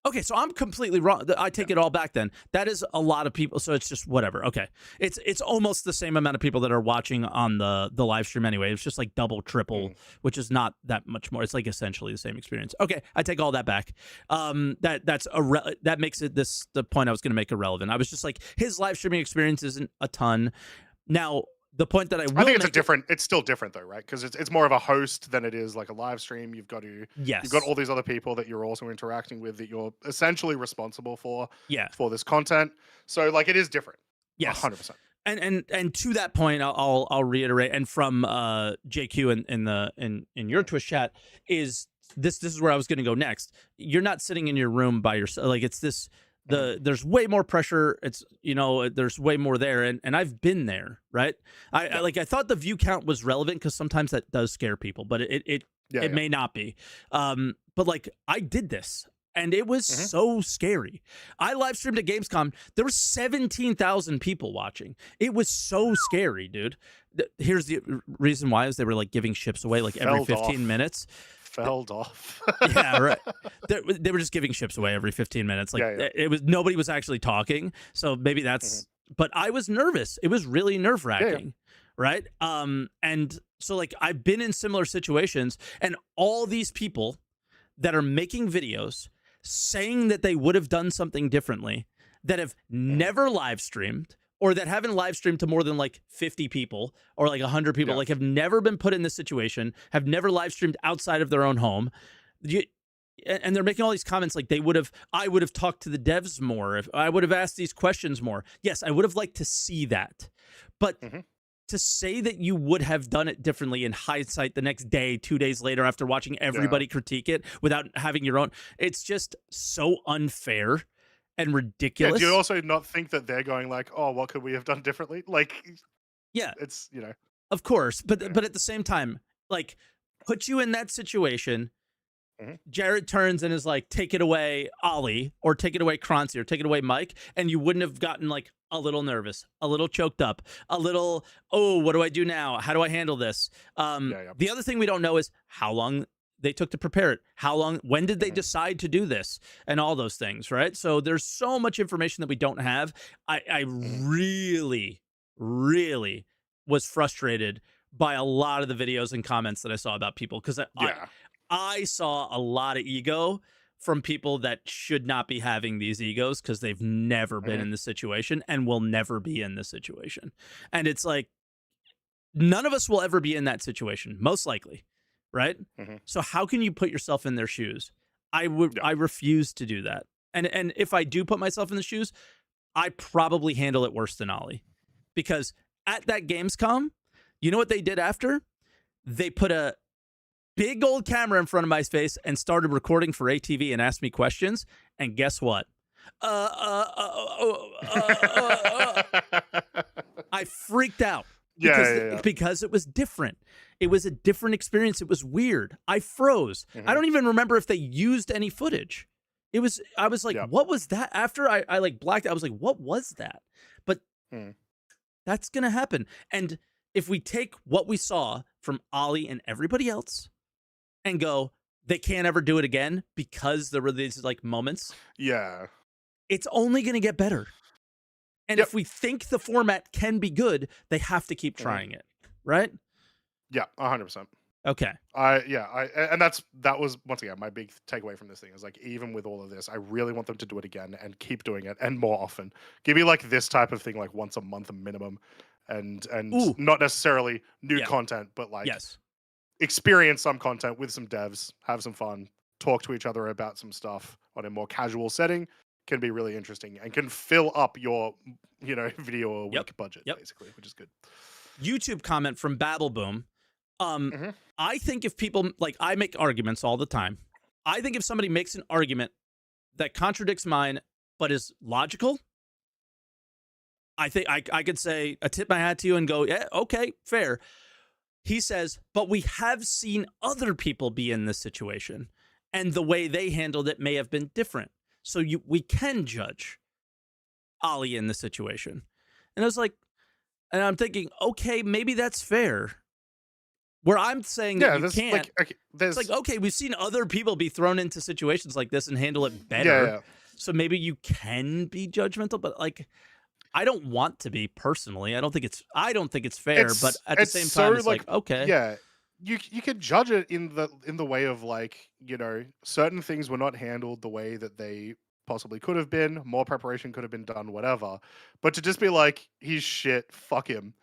okay, so I'm completely wrong. I Yeah, take it all back then. That is a lot of people, so it's just whatever. Okay. It's almost the same amount of people that are watching on the live stream anyway. It's just like double, triple, mm, which is not that much more. It's like essentially the same experience. Okay, I take all that back. That makes it the point I was going to make irrelevant. I was just like his live streaming experience isn't a ton. Now, the point that I I will think it's a make it different. It's still different though, right? Because it's more of a host than it is like a live stream. You've got yes. all these other people that you're also interacting with that you're essentially responsible Yeah. for this content. So like it is different, Yes. 100%. And to that point, I'll reiterate, and from JQ in your Twitch chat is this is where I was going to go next. You're not sitting in your room by yourself. Like it's this Mhm. there's way more pressure. It's there's way more there, and I've been there, right? I Yeah, like I thought the view count was relevant because sometimes that does scare people, but yeah, it yeah. may not be. But like I did this. And it was Hmm. so scary. I live streamed at Gamescom. There were 17,000 people watching. It was so scary, dude. Here's the reason why is they were like giving ships away like every Felled 15 off, minutes. felled off. Yeah, right. They were just giving ships away every 15 minutes. Like Yeah, yeah. it was nobody was actually talking. So maybe Hmm. that's but I was nervous. It was really Yeah, yeah. nerve-wracking. Right? And so like I've been in similar situations and all these people that are making videos saying that they would have done something differently that have Hmm. never live streamed or that haven't live streamed to more than like 50 people or like 100 people, Yeah, like have never been put in this situation, have never live streamed outside of their own home. And they're making all these comments like I would have talked to the devs more if I would have asked these questions more. Yes, I would have liked to see that. But hmm, to say that you would have done it differently in hindsight the next day, 2 days later, after watching yeah, everybody critique it without having your own, it's just so unfair and yeah. Do you ridiculous. also not think that they're going like, oh, what could we have done differently? Like, Yeah, it's of course. But yeah. but at the same time, like, put you in that situation. Hmm. Jared turns and is like, take it away, Ollie, or take it away, Croncy, or take it away, Mike. And you wouldn't have gotten like a little nervous, a little choked up, a little, oh, what do I do now? How do I handle this? Yeah, yeah. The other thing we don't know is how long they took to prepare it, how long, when did they decide to do this, and all those things, right? So there's so much information that we don't have. I really, really was frustrated by a lot of the videos and comments that I saw about people, because I saw a lot of ego from people that should not be having these egos, because they've never been in this situation and will never be in this situation. And it's like, none of us will ever be in that situation, most likely, right? So how can you put yourself in their shoes? I refuse to do that. And if I do put myself in the shoes, I probably handle it worse than Ollie, because at that Gamescom, you know what they did after? They put a big old camera in front of my face and started recording for ATV and asked me questions. And guess what? I freaked out. Because it was different. It was a different experience. It was weird. I froze. I don't even remember if they used any footage. I was like, what was that? After I like blacked out, I was like, what was that? But that's going to happen. And if we take what we saw from Ollie and everybody else and go, they can't ever do it again because there were these like moments. Yeah. It's only going to get better. And if we think the format can be good, they have to keep trying it, right? Yeah, 100%. Okay. And that was, once again, my big takeaway from this thing is like, even with all of this, I really want them to do it again and keep doing it and more often. Give me like this type of thing like once a month minimum, and not necessarily new content, but like experience some content with some devs, have some fun, talk to each other about some stuff on a more casual setting. Can be really interesting and can fill up your, video a week budget, basically, which is good. YouTube comment from Babble Boom. I think if people, like, I make arguments all the time. I think if somebody makes an argument that contradicts mine but is logical, I think I could say, I tip my hat to you and go, yeah, okay, fair. He says, but we have seen other people be in this situation, and the way they handled it may have been different. So we can judge Ollie in this situation. And I was like, and I'm thinking, okay, maybe that's fair. Where I'm saying that you can't. Like, okay, it's like, okay, we've seen other people be thrown into situations like this and handle it better. Yeah. So maybe you can be judgmental, but like, I don't want to be personally. I don't think it's fair. But at the same time, it's like, okay, yeah. You could judge it in the way of like, certain things were not handled the way that they possibly could have been. More preparation could have been done, whatever. But to just be like, he's shit, fuck him.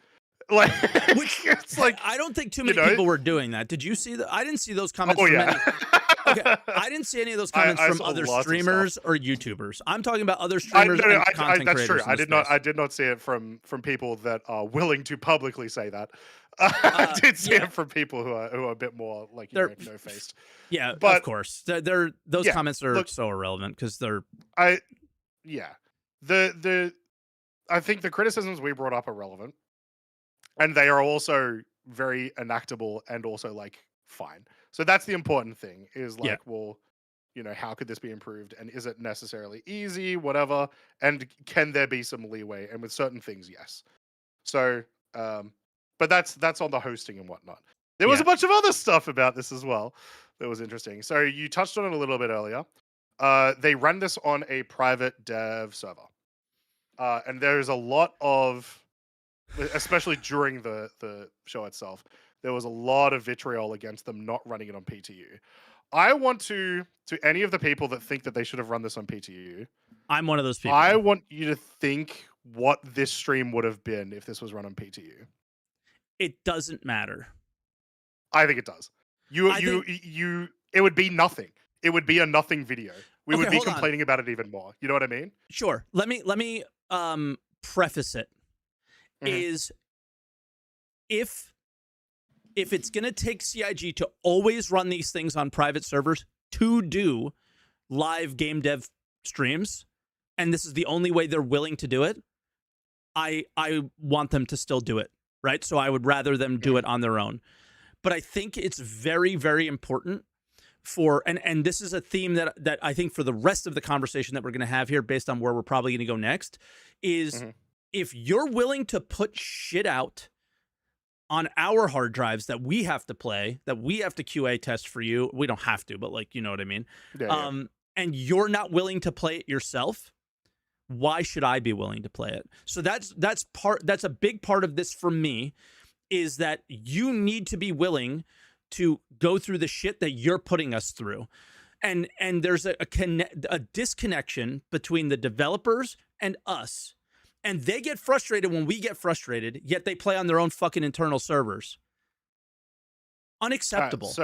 Like, it's like, I don't think too many people were doing that. Did you see that? I didn't see those comments from any. Okay, I didn't see any of those comments from other streamers or YouTubers. I'm talking about other streamers and content creators. That's true. I did not see it from people that are willing to publicly say that. I did see it from people who are a bit more like no faced. Yeah, but of course, those comments are so irrelevant because they're. I think the criticisms we brought up are relevant, and they are also very enactable and also like fine. So that's the important thing is like, well, how could this be improved? And is it necessarily easy? Whatever. And can there be some leeway? And with certain things, yes. So, but that's on the hosting and whatnot. There was a bunch of other stuff about this as well that was interesting. So you touched on it a little bit earlier. They run this on a private dev server. And there's a lot of, especially during the show itself, there was a lot of vitriol against them not running it on PTU. I want to any of the people that think that they should have run this on PTU. I'm one of those people. I want you to think what this stream would have been if this was run on PTU. It doesn't matter. I think it does. It would be nothing. It would be a nothing video. We would be complaining about it even more. You know what I mean? Sure. Let me preface it. Is if it's going to take CIG to always run these things on private servers to do live game dev streams, and this is the only way they're willing to do it, I want them to still do it, right? So I would rather them do it on their own. But I think it's very, very important for, and this is a theme that I think for the rest of the conversation that we're going to have here based on where we're probably going to go next, is if you're willing to put shit out on our hard drives that we have to play, that we have to QA test for you. We don't have to, but like, you know what I mean? Yeah. And you're not willing to play it yourself. Why should I be willing to play it? So that's a big part of this for me, is that you need to be willing to go through the shit that you're putting us through. And there's a disconnection between the developers and us. And they get frustrated when we get frustrated, yet they play on their own fucking internal servers. Unacceptable.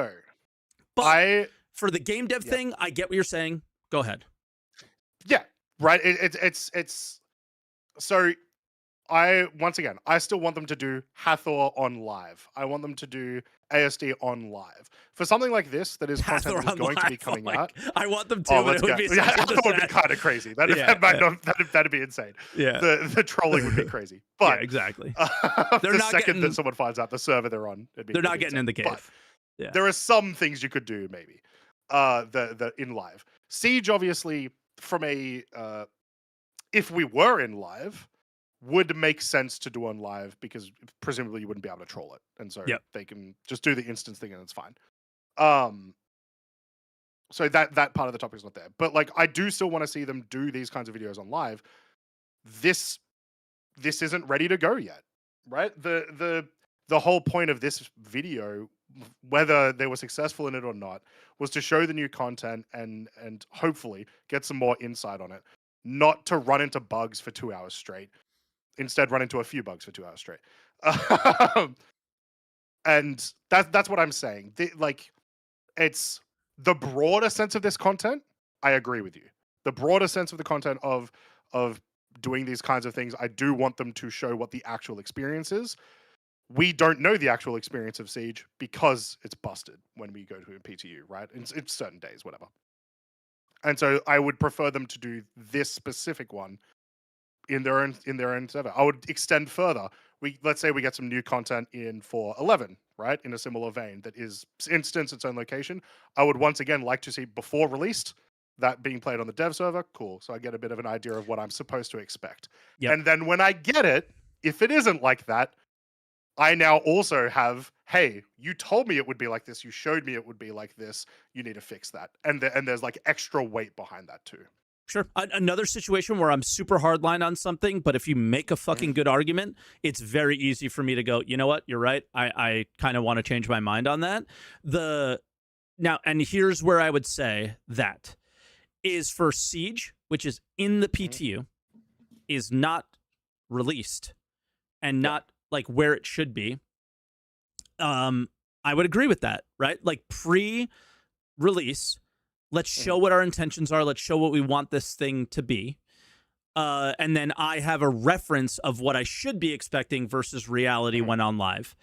But for the game dev thing, I get what you're saying. Go ahead. Yeah, right. It's so once again, I still want them to do Hathor on live. I want them to do ASD on live. For something like this that is content that is going to be coming out. I want them to, but it would be Hathor would be kind of crazy. That'd be insane. Yeah. The trolling would be crazy. But exactly. The second that someone finds out the server they're on, they're not getting in the cave. But there are some things you could do maybe. The in live. Siege, obviously, from a if we were in live, would make sense to do on live, because presumably you wouldn't be able to troll it, and so they can just do the instance thing and it's fine. So that part of the topic is not there, but like I do still want to see them do these kinds of videos on live. This isn't ready to go yet, right? The whole point of this video, whether they were successful in it or not, was to show the new content and hopefully get some more insight on it, not to run into bugs for 2 hours straight. Instead, run into a few bugs for 2 hours straight. And that's what I'm saying. It's the broader sense of this content. I agree with you. The broader sense of the content of doing these kinds of things, I do want them to show what the actual experience is. We don't know the actual experience of Siege because it's busted when we go to a PTU, right? It's certain days, whatever. And so I would prefer them to do this specific one in their own server. I would extend further. Let's say we get some new content in for 11, right? In a similar vein that is instance its own location. I would once again like to see before released that being played on the dev server. Cool. So I get a bit of an idea of what I'm supposed to expect. Yep. And then when I get it, if it isn't like that, I now also have, hey, you told me it would be like this. You showed me it would be like this. You need to fix that. And there's like extra weight behind that too. Sure. Another situation where I'm super hardline on something, but if you make a fucking good argument, it's very easy for me to go, you know what, you're right. I kind of want to change my mind on that. Now, and here's where I would say that is for Siege, which is in the PTU, is not released and not like where it should be. I would agree with that, right? Like pre-release, let's show what our intentions are. Let's show what we want this thing to be. And then I have a reference of what I should be expecting versus reality when on live.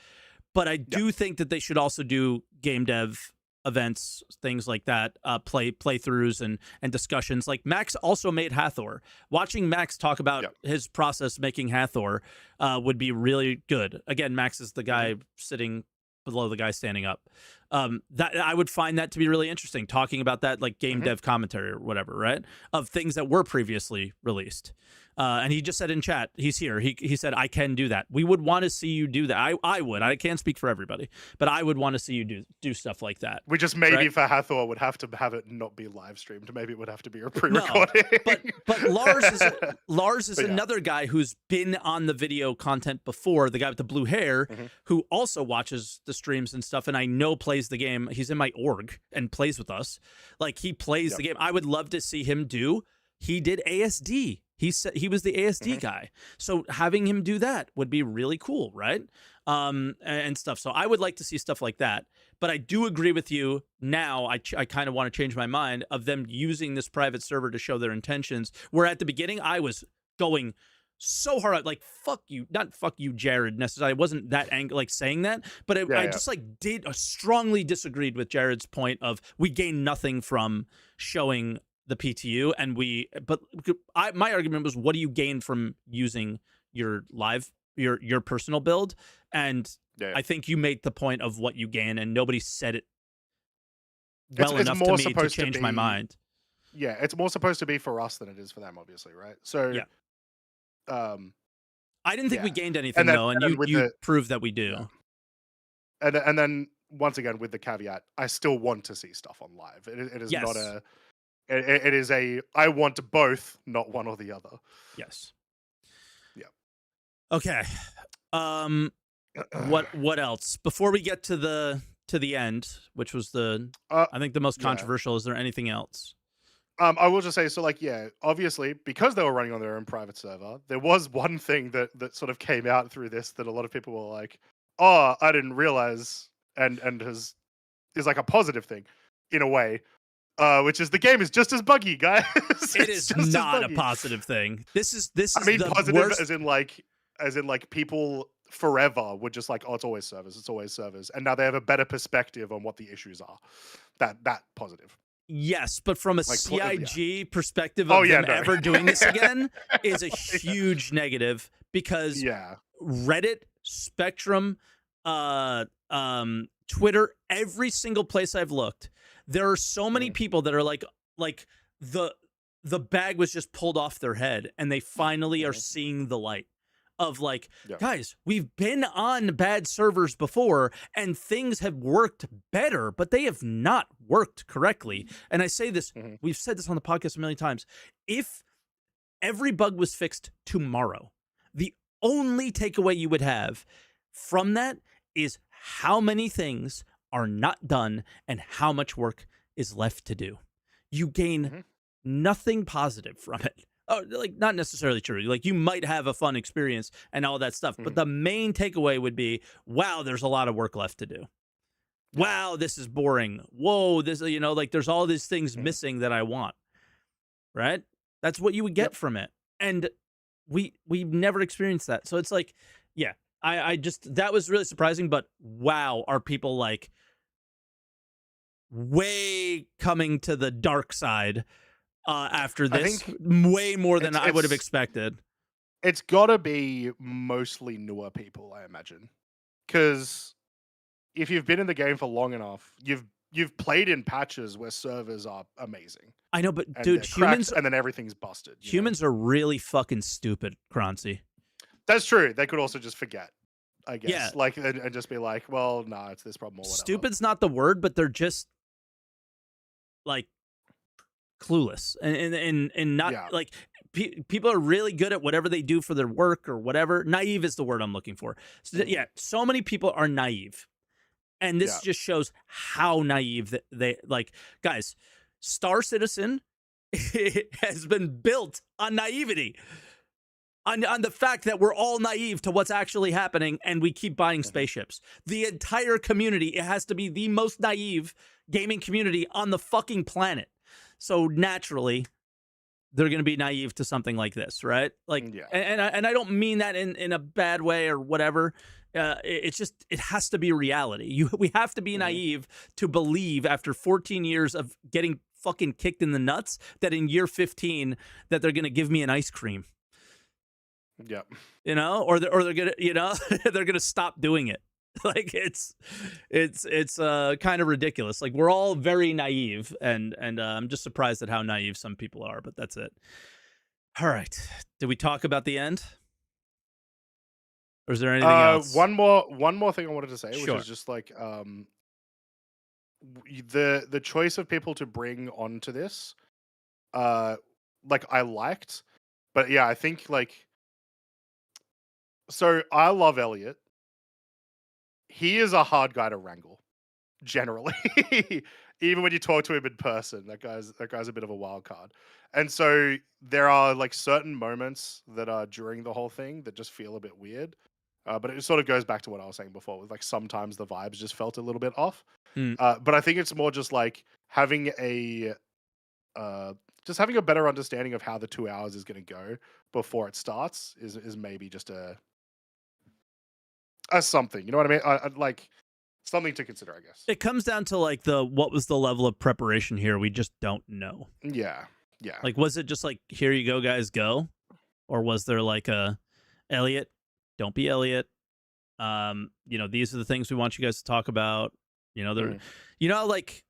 But I do think that they should also do game dev events, things like that, playthroughs and discussions. Like Max also made Hathor. Watching Max talk about his process making Hathor would be really good. Again, Max is the guy sitting below the guy standing up. That I would find that to be really interesting, talking about that, like game dev commentary or whatever, right? Of things that were previously released. And he just said in chat, he's here. He said, I can do that. We would want to see you do that. I would. I can't speak for everybody, but I would want to see you do stuff like that. We just maybe for Hathor would have to have it not be live streamed. Maybe it would have to be a pre-recording. No, but Lars is another guy who's been on the video content before, the guy with the blue hair, who also watches the streams and stuff, and I know plays the game. He's in my org and plays with us. Like he plays the game. I would love to see him do. He did ASD. He said he was the ASD guy. So having him do that would be really cool, right? And stuff. So I would like to see stuff like that. But I do agree with you now. I kind of want to change my mind of them using this private server to show their intentions. Where at the beginning I was going so hard, like fuck you, not fuck you, Jared. Necessarily, I wasn't that angry, like saying that, but I just like strongly disagreed with Jared's point of we gain nothing from showing the PTU, and my argument was, what do you gain from using your your personal build? And I think you made the point of what you gain, and nobody said it well enough to me to change my mind. Yeah, it's more supposed to be for us than it is for them, obviously, right? So I didn't think we gained anything though, and you proved that we do. and then once again with the caveat, I still want to see stuff on live. It is not Yes. a. It is a. I want both, not one or the other. Yes. Yeah. Okay. What else? Before we get to the end, which was I think the most Yeah. controversial, is there anything else? I will just say, so like, yeah, obviously, because they were running on their own private server, there was one thing that sort of came out through this that a lot of people were like, "Oh, I didn't realize," and is like a positive thing, in a way, which is the game is just as buggy, guys. It It's is just as not a buggy. positive thing. This is I mean, the positive worst. as in like people forever were just like, "Oh, it's always servers, it's always servers," and now they have a better perspective on what the issues are. That positive. Yes, but from a Like, yeah. CIG perspective Oh of yeah, them no. ever doing this again is a huge negative, because Yeah. Reddit, Spectrum, Twitter, every single place I've looked, there are so many people that are like the the bag was just pulled off their head, and they finally are seeing the light of like, Yeah. guys, we've been on bad servers before and things have worked better, but they have not worked correctly. And I say this, we've said this on the podcast a million times. If every bug was fixed tomorrow, the only takeaway you would have from that is how many things are not done and how much work is left to do. You gain nothing positive from it. Oh, like, not necessarily true. Like, you might have a fun experience and all that stuff, but the main takeaway would be, wow, there's a lot of work left to do. Wow, this is boring. Whoa, this, like, there's all these things missing that I want. Right? That's what you would get from it. And we've never experienced that. So it's like, yeah, I just, that was really surprising, but wow, are people like way coming to the dark side after this? I think way more than I would have expected. It's got to be mostly newer people, I imagine, because if you've been in the game for long enough, you've played in patches where servers are amazing. I know, but And dude, humans, and then everything's busted. Humans are really fucking stupid, Croncy. That's true. They could also just forget, I guess. Yeah. Like, and just be like, well, no, it's this problem or whatever. Stupid's not the word, but they're just like clueless and not like people are really good at whatever they do for their work or whatever. Naive is the word I'm looking for. So yeah, so many people are naive, and this just shows how naive they like. Guys, Star Citizen has been built on naivety, on the fact that we're all naive to what's actually happening, and we keep buying spaceships. The entire community, it has to be the most naive gaming community on the fucking planet. So naturally, they're going to be naive to something like this, right? Like, and I don't mean that in a bad way or whatever. It's just, it has to be reality. We have to be naive to believe, after 14 years of getting fucking kicked in the nuts, that in year 15 that they're going to give me an ice cream. Yep. Or they're gonna, they're gonna stop doing it. Like, it's kind of ridiculous. Like, we're all very naive, and I'm just surprised at how naive some people are. But that's it. All right, did we talk about the end, or is there anything else? One more thing I wanted to say, which is just like the choice of people to bring onto this, like, I liked, but yeah, I think like. So I love Elliot. He is a hard guy to wrangle, generally. Even when you talk to him in person, that guy's a bit of a wild card. And so there are like certain moments that are during the whole thing that just feel a bit weird. But it sort of goes back to what I was saying before, with like sometimes the vibes just felt a little bit off. But I think it's more just like having a better understanding of how the 2 hours is going to go before it starts is maybe just a something, you know what I mean? I'd like something to consider, I guess. It comes down to like what was the level of preparation here? We just don't know. Yeah. Like, was it just like, here you go, guys, go? Or was there like Elliot, don't be Elliot. These are the things we want you guys to talk about. Like,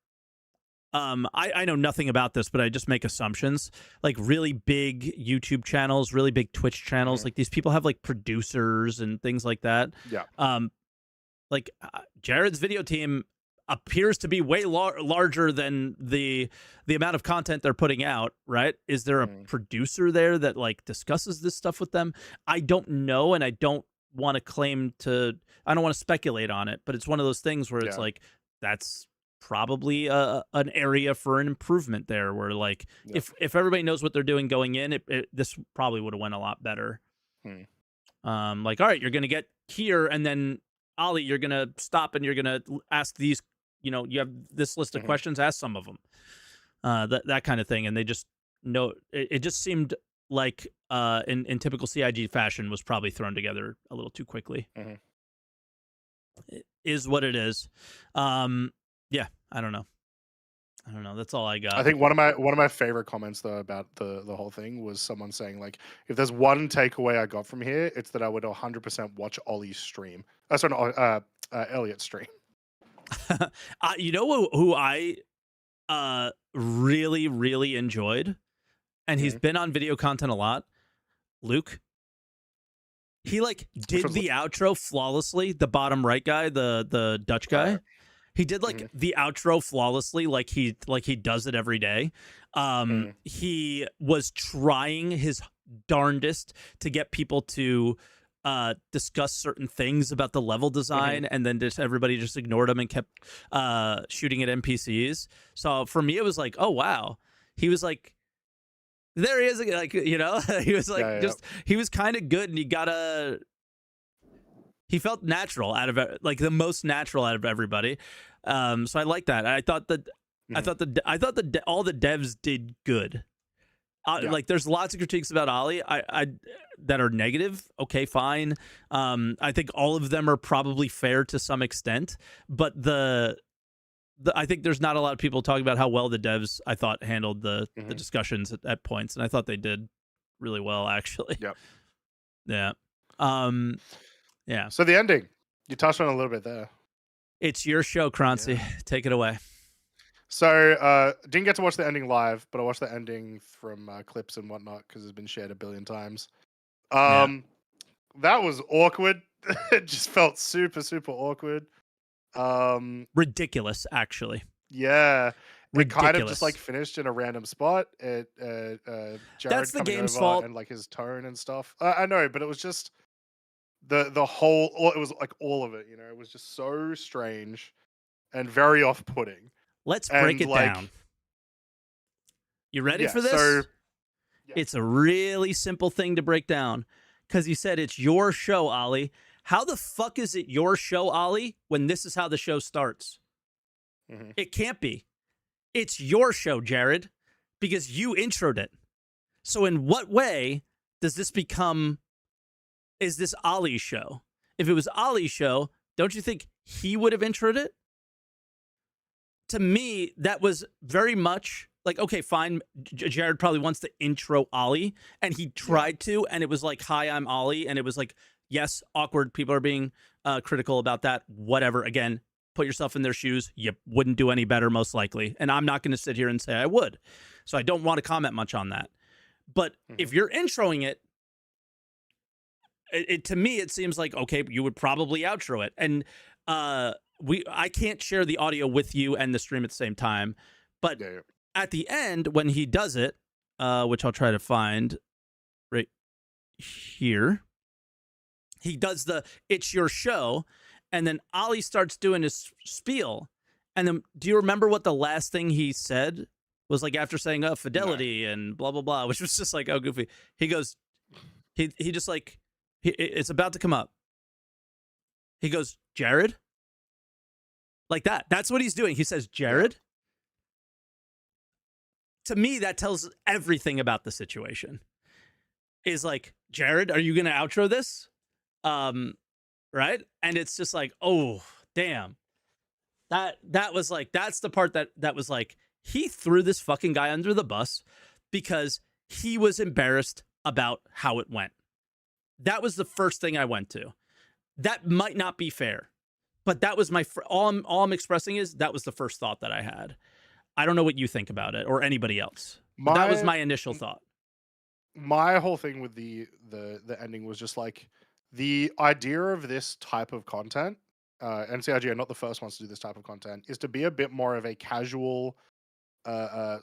I know nothing about this, but I just make assumptions. Like, really big YouTube channels, really big Twitch channels, like, these people have like producers and things like that. Yeah. like Jared's video team appears to be way larger than the amount of content they're putting out, right? Is there a producer there that like discusses this stuff with them? I don't know, and I don't want to I don't want to speculate on it, but it's one of those things where it's like that's probably an area for an improvement there, where like if everybody knows what they're doing going in, this probably would have went a lot better. Like, all right, you're gonna get here, and then Ollie, you're gonna stop and you're gonna ask these, you have this list of questions, ask some of them, that kind of thing. And they just know it just seemed like in typical CIG fashion was probably thrown together a little too quickly. It is what it is. Yeah, I don't know. That's all I got. I think one of my favorite comments though about the whole thing was someone saying like, if there's one takeaway I got from here, it's that I would 100% watch Ollie's stream. Sorry, not Elliot's stream. You know who I really, really enjoyed, and he's been on video content a lot, Luke. He like did the outro flawlessly. The bottom right guy, the Dutch guy, he did like the outro flawlessly, like he does it every day. He was trying his darndest to get people to discuss certain things about the level design, and then everybody just ignored him and kept shooting at NPCs. So for me, it was like, oh wow, he was like, there he is, like, he was like, he was kind of good, and he felt natural out of like the most natural out of everybody. So I like that. I thought that all the devs did good. Like there's lots of critiques about Ollie that are negative. Okay, fine. I think all of them are probably fair to some extent, but I think there's not a lot of people talking about how well the devs, I thought, handled the discussions at points, and I thought they did really well, actually. Yep. Yeah. Yeah. So the ending, you touched on a little bit there. It's your show, Croncy. Yeah. Take it away. So didn't get to watch the ending live, but I watched the ending from clips and whatnot because it's been shared a billion times. That was awkward. It just felt super, super awkward. Ridiculous, actually. Yeah. It kind of just like finished in a random spot. Jared That's the game's fault, and like his tone and stuff. I know, but it was just the whole. It was like all of it. It was just so strange and very off-putting. Let's break it down. You ready for this? So, it's a really simple thing to break down, because you said it's your show, Ollie. How the fuck is it your show, Ollie, when this is how the show starts? It can't be. It's your show, Jared, because you introed it. So in what way does this is this Ollie's show? If it was Ollie's show, don't you think he would have introed it? To me, that was very much like, okay, fine. Jared probably wants to intro Ollie, and he tried to, and it was like, hi, I'm Ollie, and it was like, yes, awkward. People are being critical about that. Whatever. Again, put yourself in their shoes. You wouldn't do any better, most likely. And I'm not going to sit here and say I would. So I don't want to comment much on that. But if you're introing it, to me, it seems like, okay, you would probably outro it. And I can't share the audio with you and the stream at the same time. But at the end, when he does it, which I'll try to find right here, he does it's your show, and then Ollie starts doing his spiel. And then, do you remember what the last thing he said was, like, after saying fidelity and blah, blah, blah, which was just like, oh, goofy. He goes, he just like, it's about to come up. He goes, Jared? Like that. That's what he's doing. He says, Jared? To me, that tells everything about the situation. Is like, Jared, are you going to outro this? Right? And it's just like, oh, damn. That was like, that's the part that was like, he threw this fucking guy under the bus because he was embarrassed about how it went. That was the first thing I went to. That might not be fair, but that was all I'm expressing is that was the first thought that I had. I don't know what you think about it or anybody else. That was my initial thought. My whole thing with the ending was just like, the idea of this type of content NCIG are not the first ones to do this type of content, is to be a bit more of a casual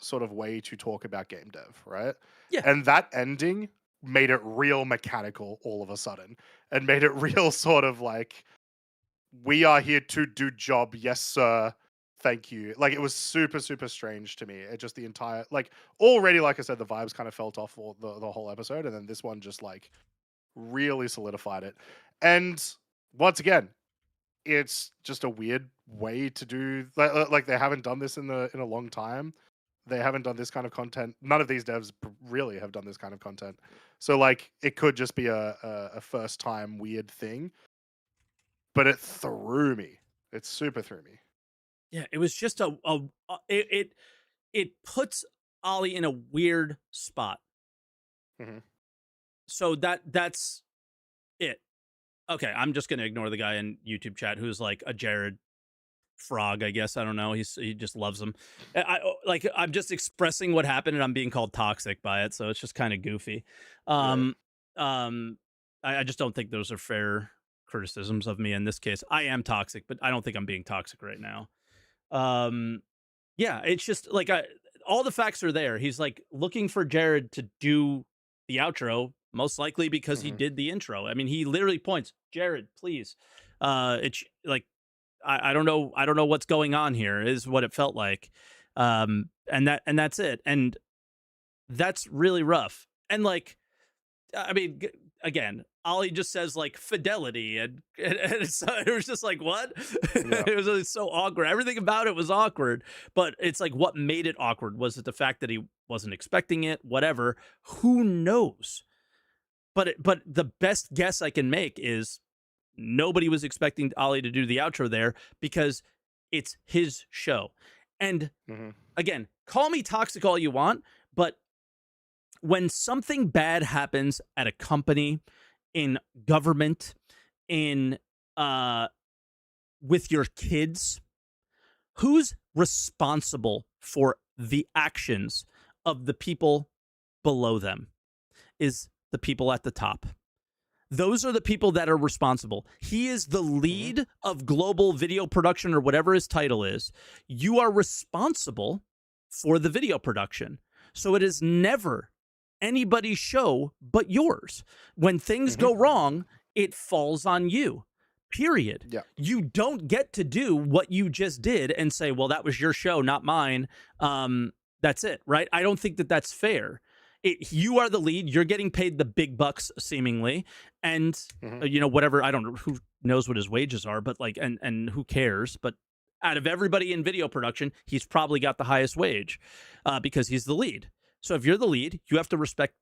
sort of way to talk about game dev, right? Yeah. And that ending made it real mechanical all of a sudden, and made it real sort of like, we are here to do job, yes sir, thank you. Like, it was super super strange to me. It just, the entire, like, already, like I said, the vibes kind of felt off all the whole episode, and then this one just like really solidified it. And once again, it's just a weird way to do, like they haven't done this in a long time. They haven't done this kind of content. None of these devs really have done this kind of content. So like, it could just be a first time weird thing, but it threw me. It super threw me. Yeah, it was just it puts Ollie in a weird spot. Hmm. So that's it. Okay, I'm just gonna ignore the guy in YouTube chat who's like a Jared frog, I guess. I don't know. He just loves him. I'm just expressing what happened, and I'm being called toxic by it, so it's just kind of goofy. Yeah. Um, um, I just don't think those are fair criticisms of me in this case. I am toxic, but I don't think I'm being toxic right now. Um, yeah, it's just like all the facts are there. He's like looking for Jared to do the outro, most likely because he Hmm. did the intro. I mean, he literally points, Jared, please. It's like I don't know. I don't know what's going on here. Is what it felt like, and that's it. And that's really rough. And like, I mean, again, Ollie just says like fidelity, and it was just like what? Yeah. It was really so awkward. Everything about it was awkward, but it's like what made it awkward was it the fact that he wasn't expecting it. Whatever, who knows? But the best guess I can make is nobody was expecting Ollie to do the outro there because it's his show. And Hmm. again, call me toxic all you want, but when something bad happens at a company, in government, in with your kids, who's responsible for the actions of the people below them? Is the people at the top. Those are the people that are responsible. He is the Hmm. lead of global video production or whatever his title is. You are responsible for the video production. So it is never anybody's show but yours. When things Hmm. go wrong, it falls on you. Period. Yeah. You don't get to do what you just did and say, well, that was your show, not mine. That's it, right? I don't think that that's fair. You are the lead. You're getting paid the big bucks, seemingly, and Hmm. whatever. I don't know who knows what his wages are, but like, and who cares? But out of everybody in video production, he's probably got the highest wage because he's the lead. So if you're the lead, you have to respect.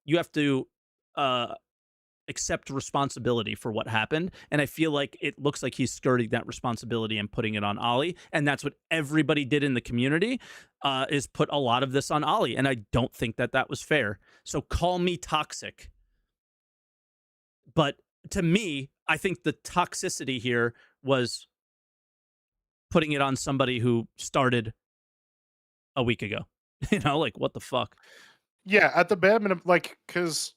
You have to uh, accept responsibility for what happened. And I feel like it looks like he's skirting that responsibility and putting it on Ollie. And that's what everybody did in the community is put a lot of this on Ollie. And I don't think that that was fair. So call me toxic. But to me, I think the toxicity here was putting it on somebody who started a week ago. Like what the fuck? Yeah, at the bare minimum, like, because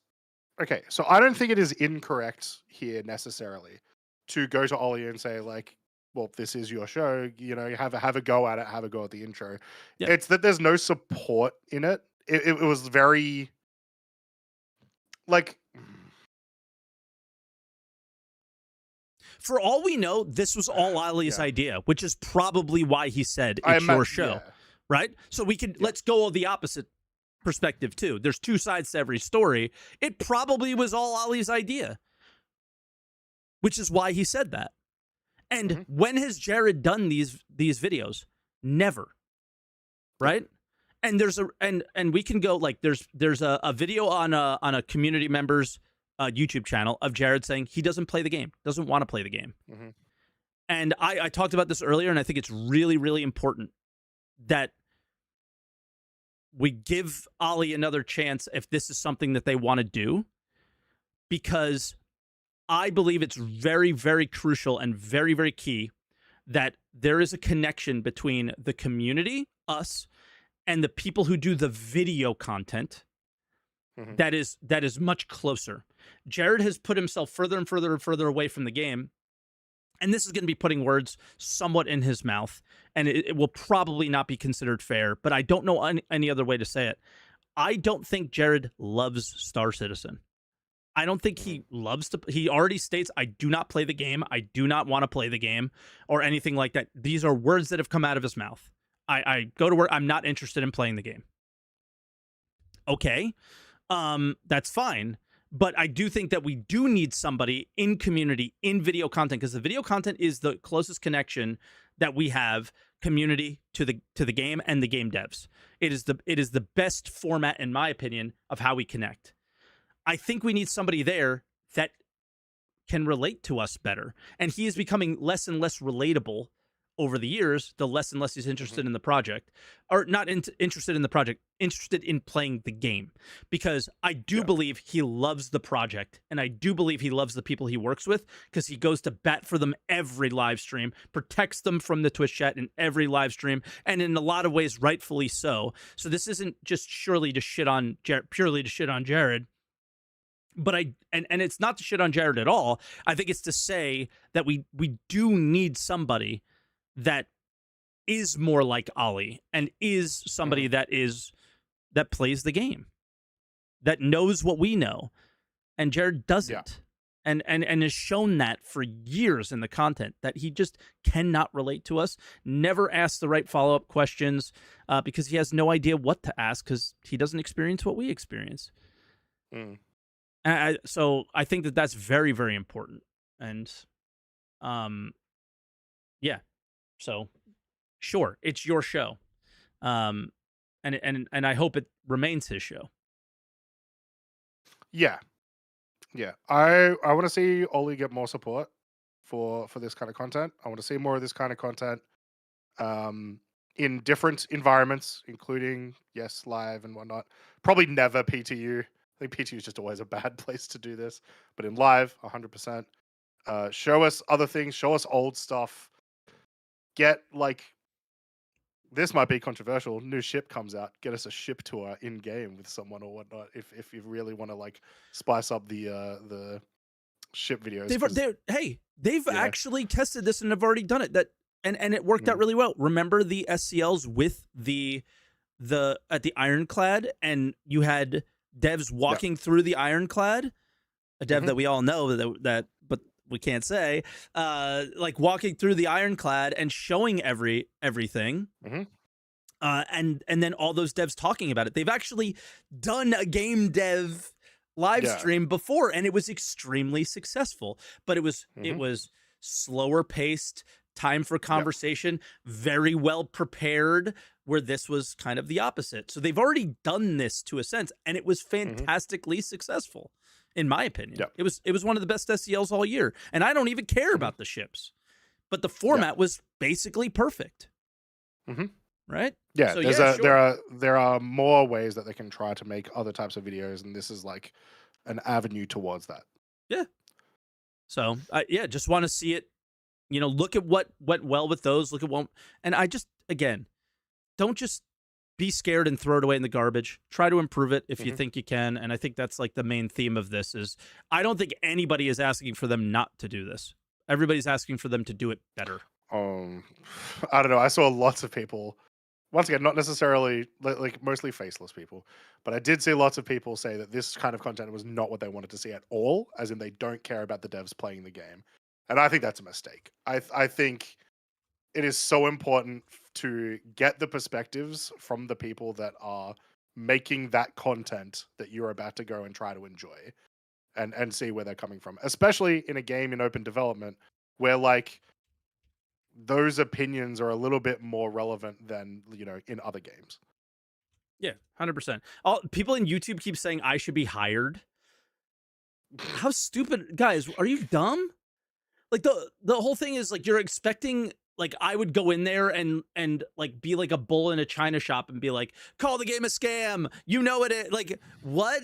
okay, so I don't think it is incorrect here necessarily to go to Ollie and say like, "Well, this is your show. Have a go at it. Have a go at the intro." Yeah. It's that there's no support in it. It was very like, For all we know, this was all Ollie's yeah, idea, which is probably why he said I it's your yeah, show, right? So we can let's go the opposite perspective too. There's two sides to every story. It probably was all Ollie's idea, which is why he said that. And hmm, when has Jared done these videos? Never, yep, right? And there's and we can go like there's a video on a community member's YouTube channel of Jared saying he doesn't play the game, doesn't want to play the game. hmm, And I talked about this earlier, and I think it's really, really important that we give Ollie another chance if this is something that they want to do, because I believe it's very, very crucial and very, very key that there is a connection between the community, us, and the people who do the video content hmm, that is much closer. Jared has put himself further and further and further away from the game. and this is going to be putting words somewhat in his mouth, and it will probably not be considered fair, but I don't know any other way to say it. I don't think Jared loves Star Citizen. I don't think he loves to. He already states, I do not play the game. I do not want to play the game or anything like that. These are words that have come out of his mouth. I go to work. I'm not interested in playing the game. Okay. That's fine. But I do think that we do need somebody in community, in video content, because the video content is the closest connection that we have, community to the game and the game devs. It is the best format, in my opinion, of how we connect. I think we need somebody there that can relate to us better. And he is becoming less and less relatable over the years, the less and less he's interested in the project, or not interested in the project, interested in playing the game. Because I do believe he loves the project, and I do believe he loves the people he works with, because he goes to bat for them every live stream, protects them from the Twitch chat in every live stream, and in a lot of ways, rightfully so. So this isn't just surely to shit on purely to shit on Jared. But and it's not to shit on Jared at all. I think it's to say that we do need somebody that is more like Ollie and is somebody that plays the game, that knows what we know, and Jared doesn't. And has shown that for years in the content, that he just cannot relate to us, never asks the right follow-up questions, because he has no idea what to ask, because he doesn't experience what we experience. So I think that that's very, very important. And yeah. So sure, it's your show. And I hope it remains his show. Yeah. I want to see Ollie get more support for this kind of content. I want to see more of this kind of content in different environments, including live and whatnot. Probably never PTU. I think PTU is just always a bad place to do this. But in live, 100%. Show us other things. Show us old stuff. Get, like, this might be controversial. New ship comes out. Get us a ship tour in game with someone or whatnot. If you really want to, like, spice up the ship videos. They've actually tested this and have already done it. And it worked out really well. Remember the SCLs with the at the Ironclad, and you had devs walking through the Ironclad, a dev that we all know that but we can't say, like walking through the Ironclad and showing everything. And then all those devs talking about it. They've actually done a game dev live stream before, and it was extremely successful. But it was slower paced, time for conversation, very well prepared, where this was kind of the opposite. So they've already done this to a sense, and it was fantastically successful, in my opinion. It was one of the best SCLs all year, and I don't even care about the ships, but the format was basically perfect. Right? Yeah, so there are more ways that they can try to make other types of videos, and this is like an avenue towards that. Yeah. So just want to see it. You know, look at what went well with those. Look at what, and I just, again, don't just be scared and throw it away in the garbage. Try to improve it if you think you can. And I think that's like the main theme of this is, I don't think anybody is asking for them not to do this. Everybody's asking for them to do it better. I don't know. I saw lots of people, once again, not necessarily like mostly faceless people, but I did see lots of people say that this kind of content was not what they wanted to see at all, as in they don't care about the devs playing the game. And I think that's a mistake. I think it is so important to get the perspectives from the people that are making that content that you're about to go and try to enjoy, and see where they're coming from, especially in a game in open development where, like, those opinions are a little bit more relevant than, you know, in other games. Yeah, 100%. People in YouTube keep saying I should be hired. How stupid, guys, are you dumb? Like, the whole thing is, like, you're expecting, like, I would go in there and like be like a bull in a china shop and be like, call the game a scam, you know it. Like, what?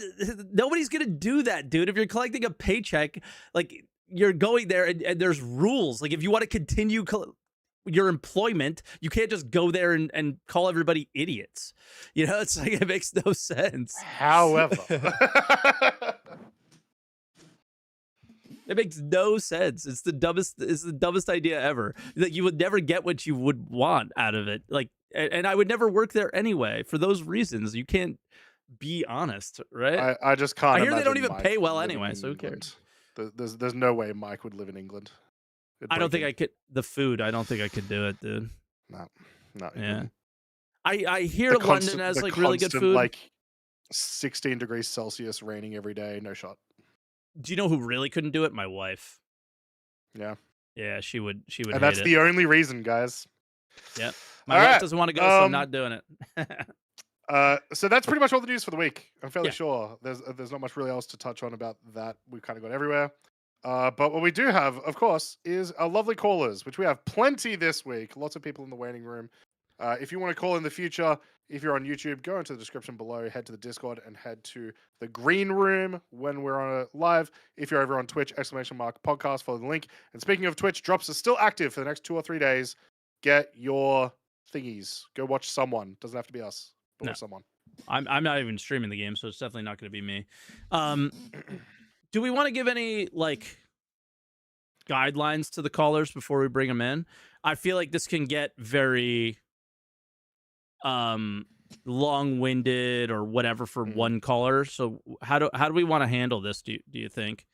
Nobody's gonna do that, dude. If you're collecting a paycheck, like, you're going there and there's rules. Like, if you want to continue your employment, you can't just go there and call everybody idiots. You know, it's like, it makes no sense. However, It makes no sense. It's the dumbest idea ever. Like, you would never get what you would want out of it. Like, and I would never work there anyway for those reasons. You can't be honest, right? I just can't. I hear they don't imagine even Mike pay well living anyway, in so who England. cares? There's no way Mike would live in England. I don't think I could. The food, I don't think I could do it, dude. No, you Yeah. couldn't. I hear London has like really good food. Like 16 degrees Celsius, raining every day. No shot. Do you know who really couldn't do it? My wife. Yeah. Yeah, she would. And hate that's it. the only reason, guys. Yeah. My wife doesn't want to go, so I'm not doing it. So that's pretty much all the news for the week. I'm fairly Yeah. sure there's not much really else to touch on about that. We've kind of gone everywhere. But what we do have, of course, is our lovely callers, which we have plenty this week. Lots of people in the waiting room. If you want to call in the future, if you're on YouTube, go into the description below, head to the Discord, and head to the green room when we're on a live. If you're over on Twitch, !podcast, follow the link. And speaking of Twitch, drops are still active for the next 2 or 3 days. Get your thingies. Go watch someone. Doesn't have to be us, but watch someone. I'm not even streaming the game, so it's definitely not going to be me. Do we want to give any like guidelines to the callers before we bring them in? I feel like this can get very long-winded or whatever for one caller. So how do we want to handle this? Do you think?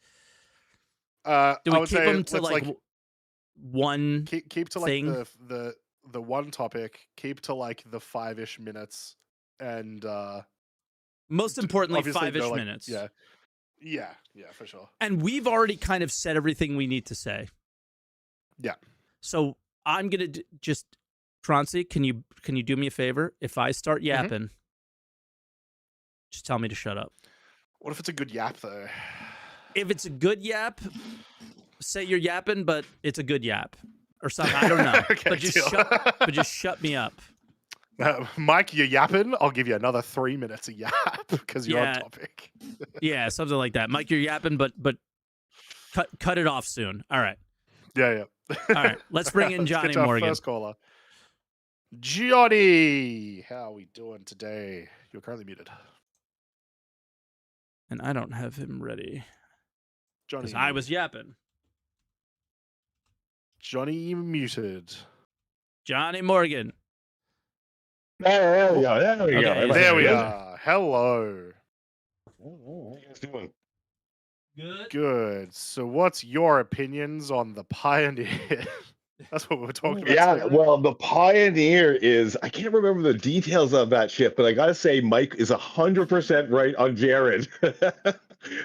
Do we keep them to like one keep to thing? Like the one topic, keep to like the 5-ish minutes, and most importantly, obviously 5-ish like, minutes. Yeah, for sure. And we've already kind of said everything we need to say. Yeah. So I'm gonna just, Croncy, can you do me a favor? If I start yapping, just tell me to shut up. What if it's a good yap though? If it's a good yap, say you're yapping, but it's a good yap or something. I don't know. Okay, but just shut me up. Mike, you're yapping. I'll give you another 3 minutes of yap because you're on topic. Yeah, something like that. Mike, you're yapping, but cut it off soon. All right. Yeah. All right. Let's bring in Johnny Morgan. First caller. Johnny, how are we doing today? You're currently muted. And I don't have him ready. Johnny, I was yapping. Johnny muted. Johnny Morgan. There we go. Okay, there we are. Hello. How you guys doing? Good. So what's your opinions on the Pioneer? That's what we were talking about. Yeah, well, the Pioneer is, I can't remember the details of that ship, but I gotta say Mike is 100% right on Jared. Okay.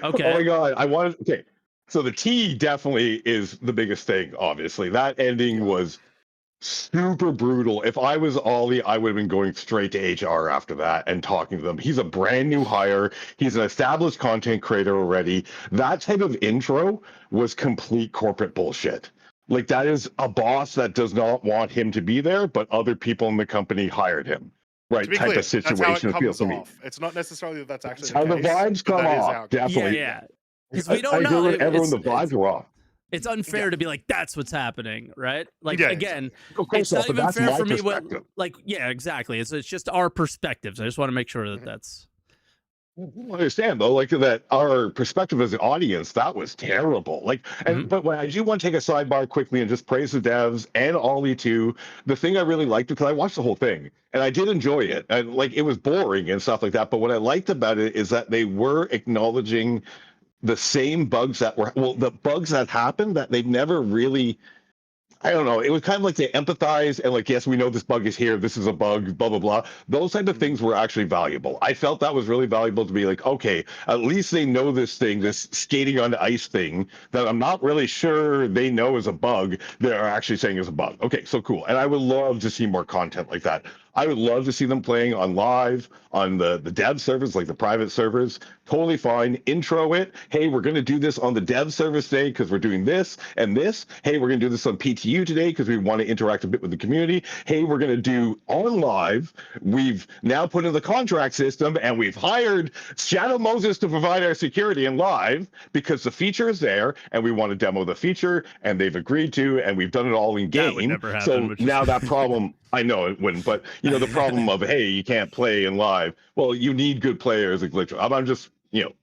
Oh my God. Okay. So the T definitely is the biggest thing, obviously. That ending was super brutal. If I was Ollie, I would have been going straight to HR after that and talking to them. He's a brand new hire. He's an established content creator already. That type of intro was complete corporate bullshit. Like, that is a boss that does not want him to be there, but other people in the company hired him. Right, type clear, of situation. It feels to me. It's not necessarily that's actually how the vibes come off. Definitely. Yeah. Because we don't know. I heard everyone the vibes were off. It's unfair to be like, that's what's happening, right? Like, again, of course it's not not, even fair for me. Yeah, exactly. It's just our perspectives. I just want to make sure that that's. I understand though, like that our perspective as an audience, that was terrible. Like, but when I do want to take a sidebar quickly and just praise the devs and Ollie too. The thing I really liked, because I watched the whole thing and I did enjoy it, and like it was boring and stuff like that. But what I liked about it is that they were acknowledging the same bugs that were, the bugs that happened that they've never really, I don't know. It was kind of like they empathize and like, yes, we know this bug is here. This is a bug, blah, blah, blah. Those type of things were actually valuable. I felt that was really valuable to be like, okay, at least they know this thing, this skating on the ice thing that I'm not really sure they know is a bug. They're actually saying is a bug. Okay, so cool. And I would love to see more content like that. I would love to see them playing on live, on the dev servers, like the private servers. Totally fine. Intro it. Hey, we're going to do this on the dev service today because we're doing this and this. Hey, we're going to do this on PTU today because we want to interact a bit with the community. Hey, we're going to do on live. We've now put in the contract system and we've hired Shadow Moses to provide our security in live because the feature is there and we want to demo the feature and they've agreed to, and we've done it all in game. That would never happen, so now that problem, I know it wouldn't, but you know, the problem of, hey, you can't play in live. Well, you need good players. I'm just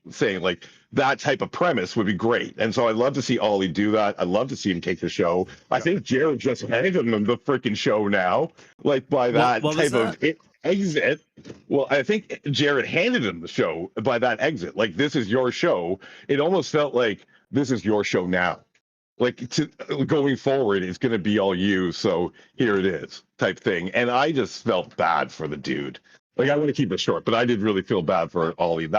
saying like that type of premise would be great. And so I'd love to see Ollie do that. I'd love to see him take the show. I think Jared just handed him the freaking show now, like by that what type was that? of exit. Well, I think Jared handed him the show by that exit. Like, this is your show. It almost felt like this is your show now. Like, going forward, it's going to be all you. So here it is, type thing. And I just felt bad for the dude. Like, I want to keep it short, but I did really feel bad for Ollie.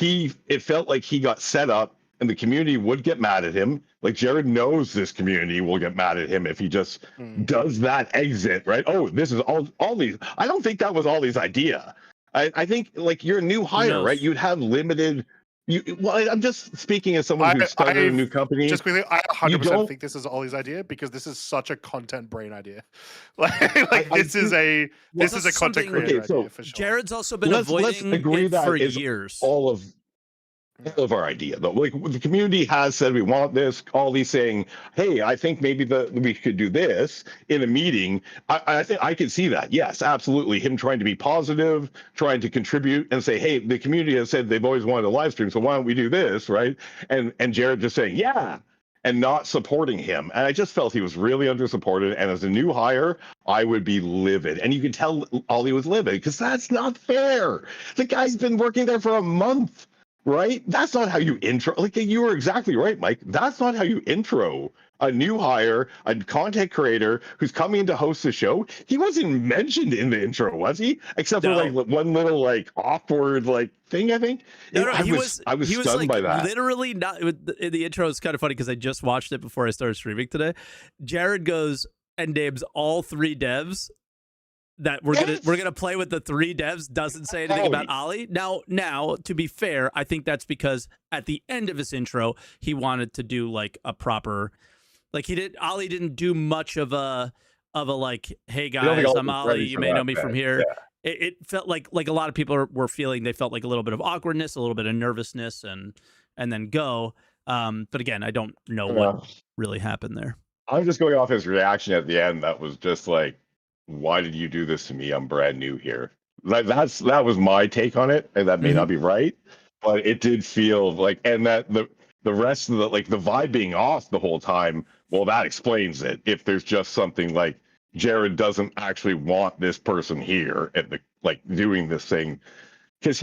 It felt like he got set up and the community would get mad at him. Like, Jared knows this community will get mad at him if he just does that exit, right? Oh, this is Ollie's. I don't think that was Ollie's idea. I think, like, you're a new hire, right? You'd have limited. I'm just speaking as someone who started a new company. Just quickly, I 100% think this is Ollie's idea because this is such a content brain idea. This is a content creator idea for sure. Jared's also been avoiding it for years. All of our idea, though. Like, the community has said we want this. Ollie's saying, "Hey, I think maybe we could do this in a meeting." I think I can see that. Yes, absolutely. Him trying to be positive, trying to contribute, and say, "Hey, the community has said they've always wanted a live stream, so why don't we do this?" Right? And Jared just saying, "Yeah," and not supporting him. And I just felt he was really under-supported. And as a new hire, I would be livid. And you can tell Ollie was livid because that's not fair. The guy's been working there for a month. Right? That's not how you intro. Like, you were exactly right, Mike. That's not how you intro a new hire, a content creator who's coming in to host the show. He wasn't mentioned in the intro, was he? Except for like one little like awkward like thing, I think. I was stunned by that. Literally not. The intro is kind of funny because I just watched it before I started streaming today. Jared goes and names all 3 devs that we're gonna play with. The 3 devs, doesn't say anything about Ollie. Now, to be fair, I think that's because at the end of his intro, he wanted to do like a proper, like Ollie didn't do much of a like, "Hey guys, I'm Ollie. You may know me from here." Yeah. It felt like a lot of people were feeling. They felt like a little bit of awkwardness, a little bit of nervousness, and then go. But again, I don't know what really happened there. I'm just going off his reaction at the end. That was just like, "Why did you do this to me? I'm brand new here." That was my take on it, and that may not be right, but it did feel like, and that the rest of the vibe being off the whole time. Well, that explains it. If there's just something like Jared doesn't actually want this person here at doing this thing. Because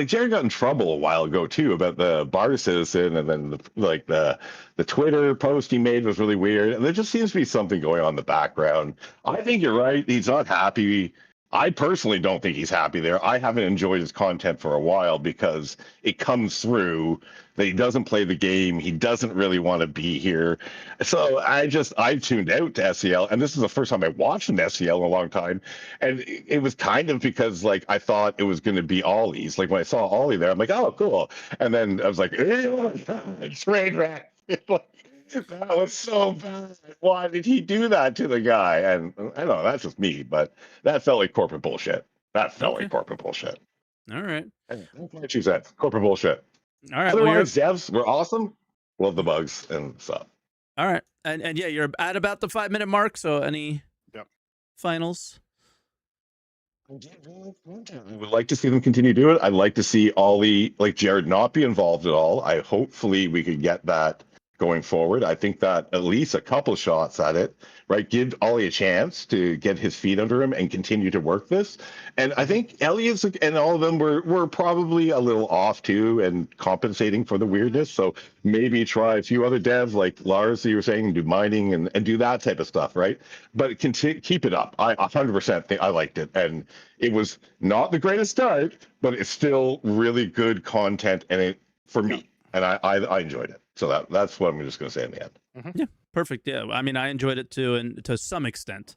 Jared got in trouble a while ago too about the bar citizen, and then the Twitter post he made was really weird. And there just seems to be something going on in the background. I think you're right. He's not happy. I personally don't think he's happy there. I haven't enjoyed his content for a while because it comes through that he doesn't play the game. He doesn't really want to be here. So I tuned out to SEL, and this is the first time I watched an SEL in a long time. And it was kind of because I thought it was going to be Ollie's. Like, when I saw Ollie there, I'm like, "Oh, cool." And then I was like, train wreck. That was so bad. Why did he do that to the guy? And I don't know, that's just me, but that felt like corporate bullshit. Like corporate bullshit. All right. And that's what you said. Corporate bullshit. All right. Otherwise, devs were awesome. Love the bugs and stuff. All right. And yeah, you're at about the 5-minute mark. So any finals? I would like to see them continue to do it. I'd like to see Ollie, Jared, not be involved at all. Hopefully we could get that going forward. I think that at least a couple shots at it, right? Give Ollie a chance to get his feet under him and continue to work this. And I think Elliot's and all of them were probably a little off too and compensating for the weirdness. So maybe try a few other devs like Lars, you were saying, do mining and do that type of stuff, right? But keep it up. I 100% think I liked it. And it was not the greatest start, but it's still really good content for me. And I enjoyed it. So that's what I'm just going to say in the end. Yeah, perfect. Yeah, I mean, I enjoyed it too, and to some extent.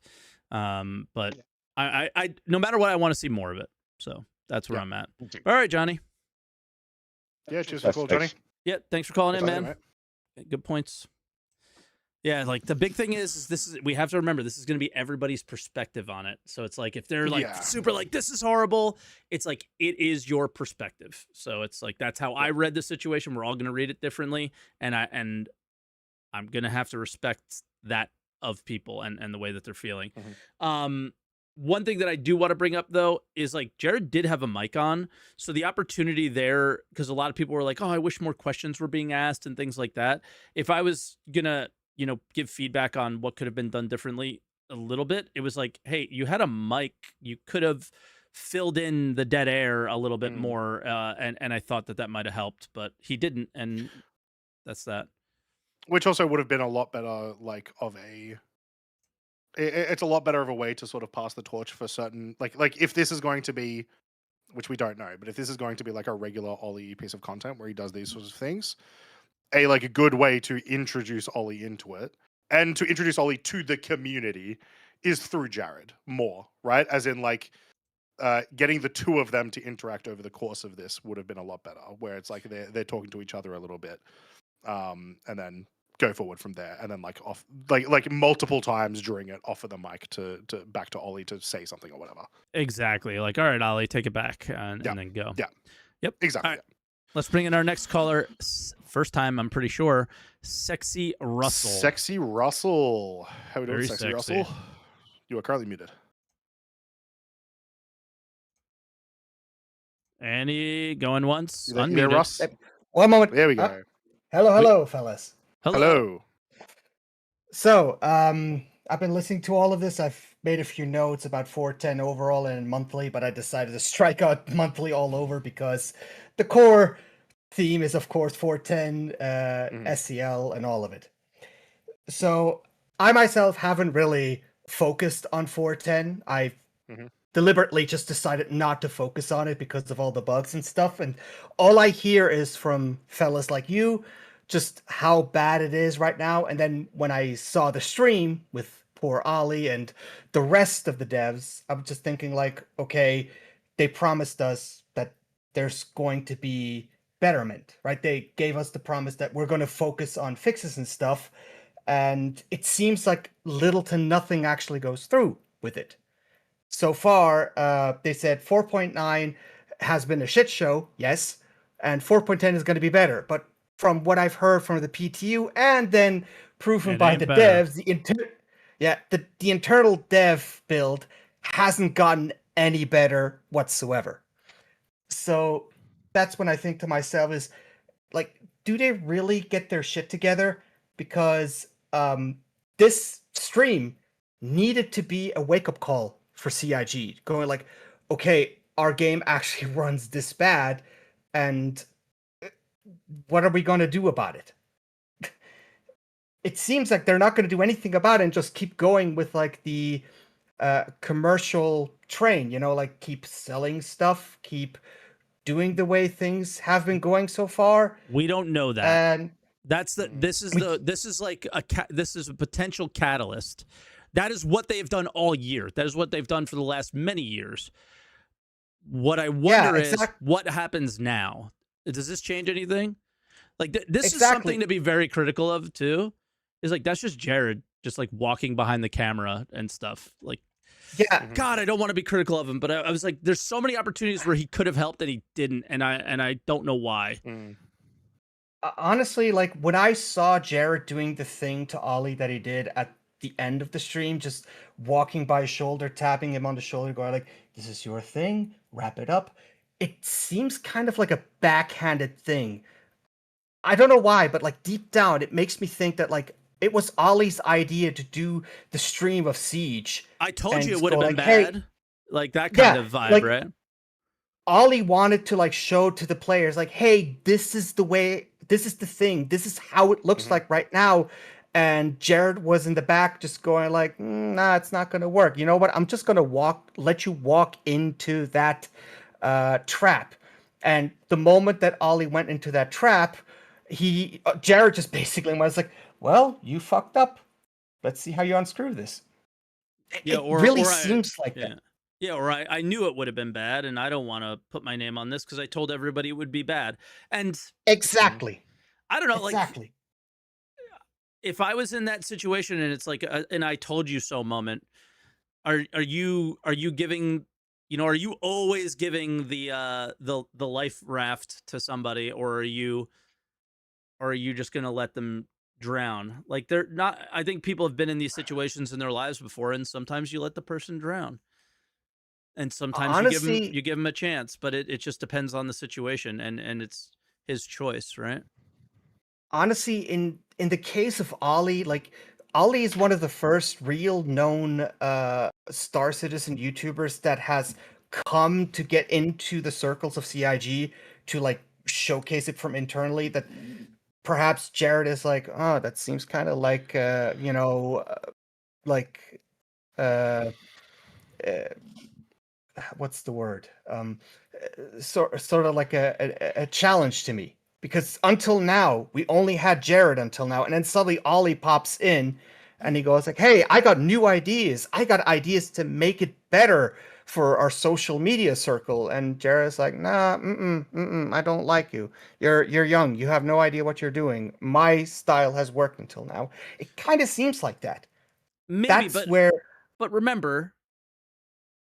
But I no matter what, I want to see more of it. So that's where I'm at. All right, Johnny. Yeah, cheers for calling, Johnny. Yeah, thanks for calling in, man. Good points. Yeah, like the big thing is we have to remember this is going to be everybody's perspective on it. So it's like if they're super this is horrible, it's like it is your perspective. So it's like that's how I read the situation. We're all going to read it differently, and I'm going to have to respect that of people and the way that they're feeling. one thing that I do want to bring up though is like Jared did have a mic on, so the opportunity there, because a lot of people were like, "Oh, I wish more questions were being asked" and things like that. If I was gonna, give feedback on what could have been done differently a little bit, it was like, "Hey, you had a mic, you could have filled in the dead air a little bit more," and I thought that might have helped, but he didn't, and that's that. Which also would have been a lot better, like it's a lot better of a way to sort of pass the torch for certain, like if this is going to be, which we don't know, but if this is going to be like a regular Ollie piece of content where he does these sorts of things, a good way to introduce Ollie into it and to introduce Ollie to the community is through Jared more, right? As in like getting the two of them to interact over the course of this would have been a lot better, where it's like they're talking to each other a little bit, and then go forward from there, and then like off like multiple times during it, offer the mic to back to Ollie to say something or whatever. Exactly. Like, all right, Ollie, take it back, and then go. Yeah. Yep. Exactly. All right. Let's bring in our next caller. First time, I'm pretty sure. Sexy Russell. Sexy Russell. How are we doing, Very Sexy sexy. Russell? You are currently muted. Any going once? You there, Unmuted. Russ? One moment. There we go. Hello, fellas. Hello. So, I've been listening to all of this. I've made a few notes about 410 overall and monthly, but I decided to strike out monthly all over because the core theme is, of course, 410, SCL, and all of it. So, I myself haven't really focused on 410. I've deliberately just decided not to focus on it because of all the bugs and stuff. And all I hear is from fellas like you, just how bad it is right now. And then when I saw the stream with poor Ollie and the rest of the devs, I'm just thinking like, okay, they promised us that there's going to be betterment, right? They gave us the promise that we're going to focus on fixes and stuff. And it seems like little to nothing actually goes through with it. So far, they said 4.9 has been a shit show, yes, and 4.10 is going to be better. But from what I've heard from the PTU and then proven by the devs, the internal dev build hasn't gotten any better whatsoever. So that's when I think to myself is, like, do they really get their shit together? Because this stream needed to be a wake-up call for CIG, going like, okay, our game actually runs this bad, and what are we going to do about it? It seems like they're not going to do anything about it and just keep going with like the commercial train, like keep selling stuff, keep doing the way things have been going so far. We don't know that. And this is like this is a potential catalyst. That is what they've done all year. That is what they've done for the last many years. What I wonder is what happens now. Does this change anything? Like this is something to be very critical of too. Is like that's just Jared just like walking behind the camera and stuff. Like, yeah, God, I don't want to be critical of him, but I was like, there's so many opportunities where he could have helped and he didn't, and I don't know why. Honestly, like when I saw Jared doing the thing to Ollie that he did at the end of the stream, just walking by his shoulder, tapping him on the shoulder, going like, "This is your thing, wrap it up." It seems kind of like a backhanded thing. I don't know why, but like deep down, it makes me think that like it was Ollie's idea to do the stream of Siege. I told you it would have been like, bad. Hey, like that kind of vibe, like, right? Ollie wanted to like show to the players like, hey, this is the way, this is the thing, this is how it looks like right now. And Jared was in the back just going like, nah, it's not going to work. You know what? I'm just going to let you walk into that trap. And the moment that Ollie went into that trap, Jared just basically was like, well, you fucked up. Let's see how you unscrew this. Yeah, it really seems like that. Yeah, or I knew it would have been bad, and I don't want to put my name on this because I told everybody it would be bad. And exactly, I don't know, exactly. Like if I was in that situation and it's like an "I told you so" moment, are you giving, are you always giving the life raft to somebody, or are you just gonna let them drown? Like they're not. I think people have been in these situations in their lives before, and sometimes you let the person drown. And sometimes Honestly, you give him a chance, but it just depends on the situation, and it's his choice, right? honestly, in the case of Ollie, like Ollie is one of the first real known Star Citizen YouTubers that has come to get into the circles of CIG to like showcase it from internally. That perhaps Jared is like, oh, that seems kind of like like uh, uh what's the word? Sort of like a challenge to me, because until now we only had Jared until now, and then suddenly Ollie pops in, and he goes like, "Hey, I got new ideas. I got ideas to make it better for our social media circle." And Jared's like, "Nah, I don't like you. You're young. You have no idea what you're doing. My style has worked until now." It kind of seems like that. Maybe, That's where. but remember,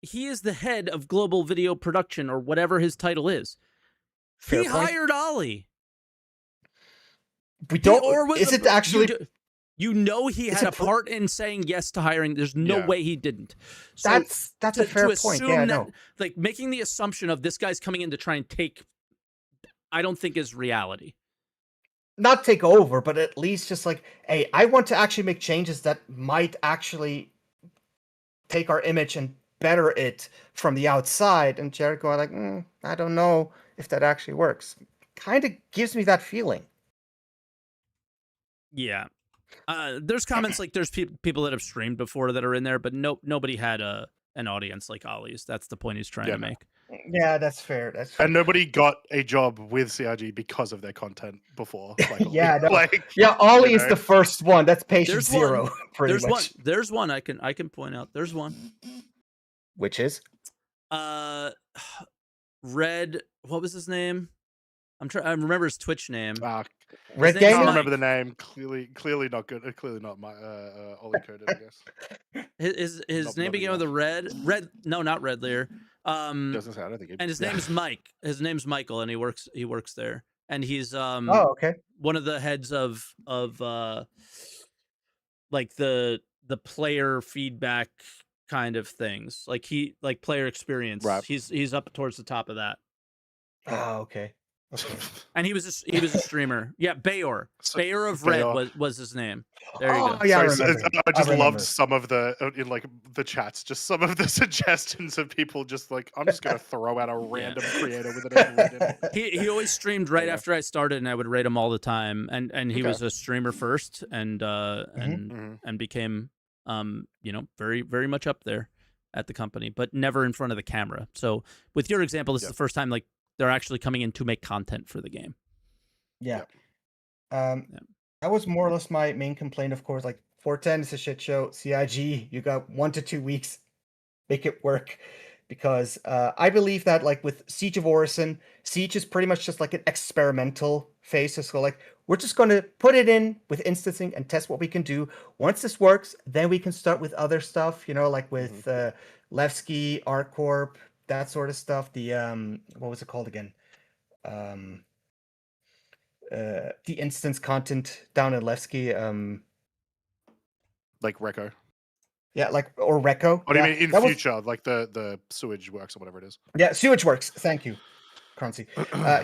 he is the head of global video production or whatever his title is. Fair He point. hired Ollie. We don't. Is it actually? You know he had a part in saying yes to hiring. There's no way he didn't. So that's a fair point. Yeah, no. Like making the assumption of this guy's coming in to try and take, I don't think is reality. Not take over, but at least just like, hey, I want to actually make changes that might actually take our image and better it from the outside. And Jared going like, I don't know if that actually works. Kind of gives me that feeling. Yeah. There's comments like there's people that have streamed before that are in there, but nobody had an audience like Ollie's. That's the point he's trying to make. Yeah, that's fair. That's fair. And nobody got a job with CIG because of their content before. Like, yeah, no. like, Ollie is the first one. That's patient zero. One. Pretty much. There's one I can point out. There's one. Which is? Red. What was his name? I remember his Twitch name. Red I Gang. can't remember the name. Clearly not good. Clearly not my Ollie coded, I guess. His name began with a red. No, not Red Lear. Doesn't sound. I think it. And his name is Mike. His name's Michael, and he works there. And he's okay. One of the heads of like the player feedback kind of things. Like player experience. Right. He's up towards the top of that. Oh, okay. Okay. And he was a streamer. Yeah, Bayor. Bayor of Red was his name. There you go. Yeah, I just loved some of the in like the chats, just some of the suggestions of people just like, I'm just gonna throw out a random creator with an He always streamed right after I started, and I would rate him all the time. And he was a streamer first, and became very very much up there at the company, but never in front of the camera. So with your example, this is the first time like they're actually coming in to make content for the game. Yeah. That was more or less my main complaint, of course. Like 410 is a shit show. CIG, you got 1 to 2 weeks, make it work. Because I believe that like with Siege of Orison, Siege is pretty much just like an experimental phase. So like we're just going to put it in with instancing and test what we can do. Once this works, then we can start with other stuff, like with Levski, ArtCorp, that sort of stuff. The what was it called again? The instance content down in Levski. like Reco. Yeah, or Reco. What do you mean in future? Like the sewage works or whatever it is. Yeah, sewage works. Thank you, Croncy.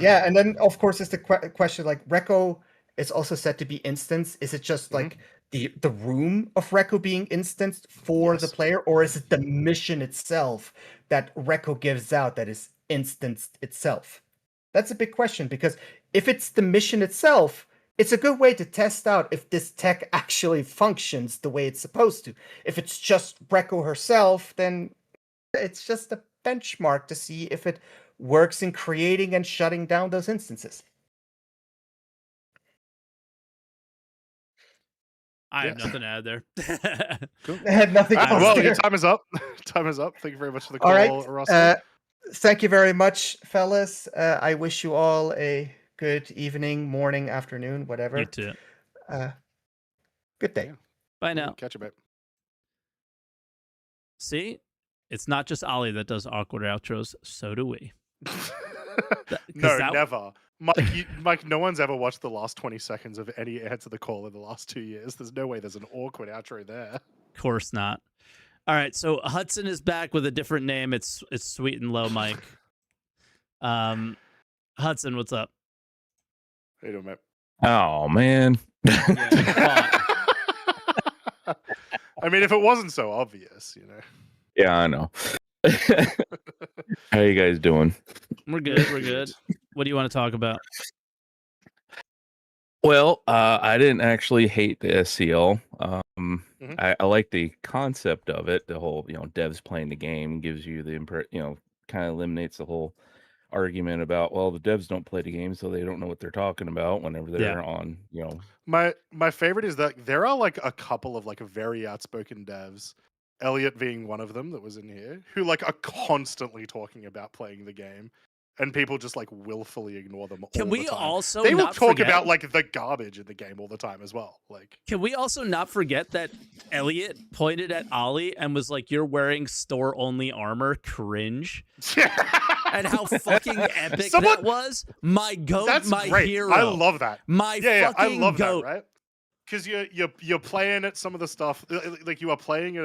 Yeah, and then of course is the question like Reco is also said to be instance. Is it just like the room of Reco being instanced for the player, or is it the mission itself that Reco gives out that is instanced itself? That's a big question, because if it's the mission itself, it's a good way to test out if this tech actually functions the way it's supposed to. If it's just Reco herself, then it's just a benchmark to see if it works in creating and shutting down those instances. I have nothing to add there. Cool. I had nothing else well, there. your time is up. Time is up. Thank you very much for the call, all right. Russell. Thank you very much, fellas. I wish you all a good evening, morning, afternoon, whatever. You too. Good day. Yeah. Bye now. Catch you, mate. See? It's not just Ollie that does awkward outros. So do we. Never. Mike, no one's ever watched the last 20 seconds of any Answer the Call in the last 2 years. There's no way there's an awkward outro there. Of course not. All right, so Hudson is back with a different name. It's Sweet and Low Mike. Hudson, what's up? How you doing, mate? Oh man. Yeah, I mean, if it wasn't so obvious, you know. Yeah, I know. How you guys doing? we're good. We're good. What do you want to talk about? Well, I didn't actually hate the SCL. Mhm. I like the concept of it. The whole, devs playing the game gives you the kind of eliminates the whole argument about, well, the devs don't play the game, so they don't know what they're talking about whenever they're on, My favorite is that there are like a couple of like very outspoken devs, Elliot being one of them that was in here, who like are constantly talking about playing the game, and people just like willfully ignore them. Can all we the time. also They will not talk forget, about like the garbage in the game all the time as well. Like, Can we also not forget that Elliot pointed at Ollie and was like, "You're wearing store only armor, cringe," and how fucking epic that was. My goat, that's my great. hero. I love that. My I fucking love goat. that, right? Because you're playing at some of the stuff, like you are playing at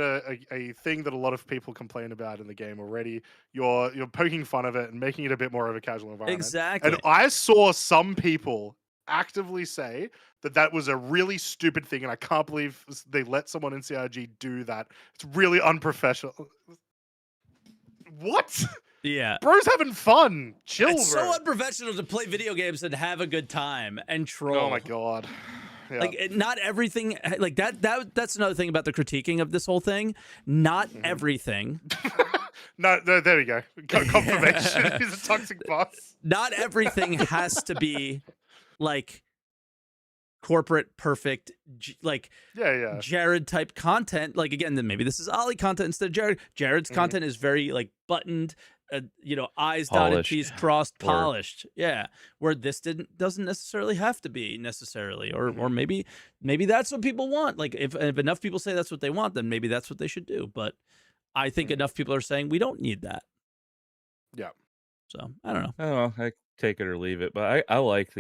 a thing that a lot of people complain about in the game already. You're poking fun of it and making it a bit more of a casual environment. Exactly. And I saw some people actively say that was a really stupid thing, and I can't believe they let someone in CRG do that. It's really unprofessional. What? Yeah. Bro's having fun. Chill, It's bro. so unprofessional to play video games and have a good time and troll. Oh my god. Yeah. Like not everything like that's another thing about the critiquing of this whole thing. Not everything. No, there we go. Confirmation. He's a toxic boss. Not everything has to be like corporate perfect like Yeah. Jared type content. Like again, then maybe this is Ollie content instead of Jared. Jared's content is very like buttoned, eyes dotted, Polished. T's crossed, Or- polished. Yeah, where this doesn't necessarily have to be necessarily, or maybe that's what people want. Like if enough people say that's what they want, then maybe that's what they should do. But I think enough people are saying we don't need that. Yeah. So I don't know. I don't know. I take it or leave it, but I like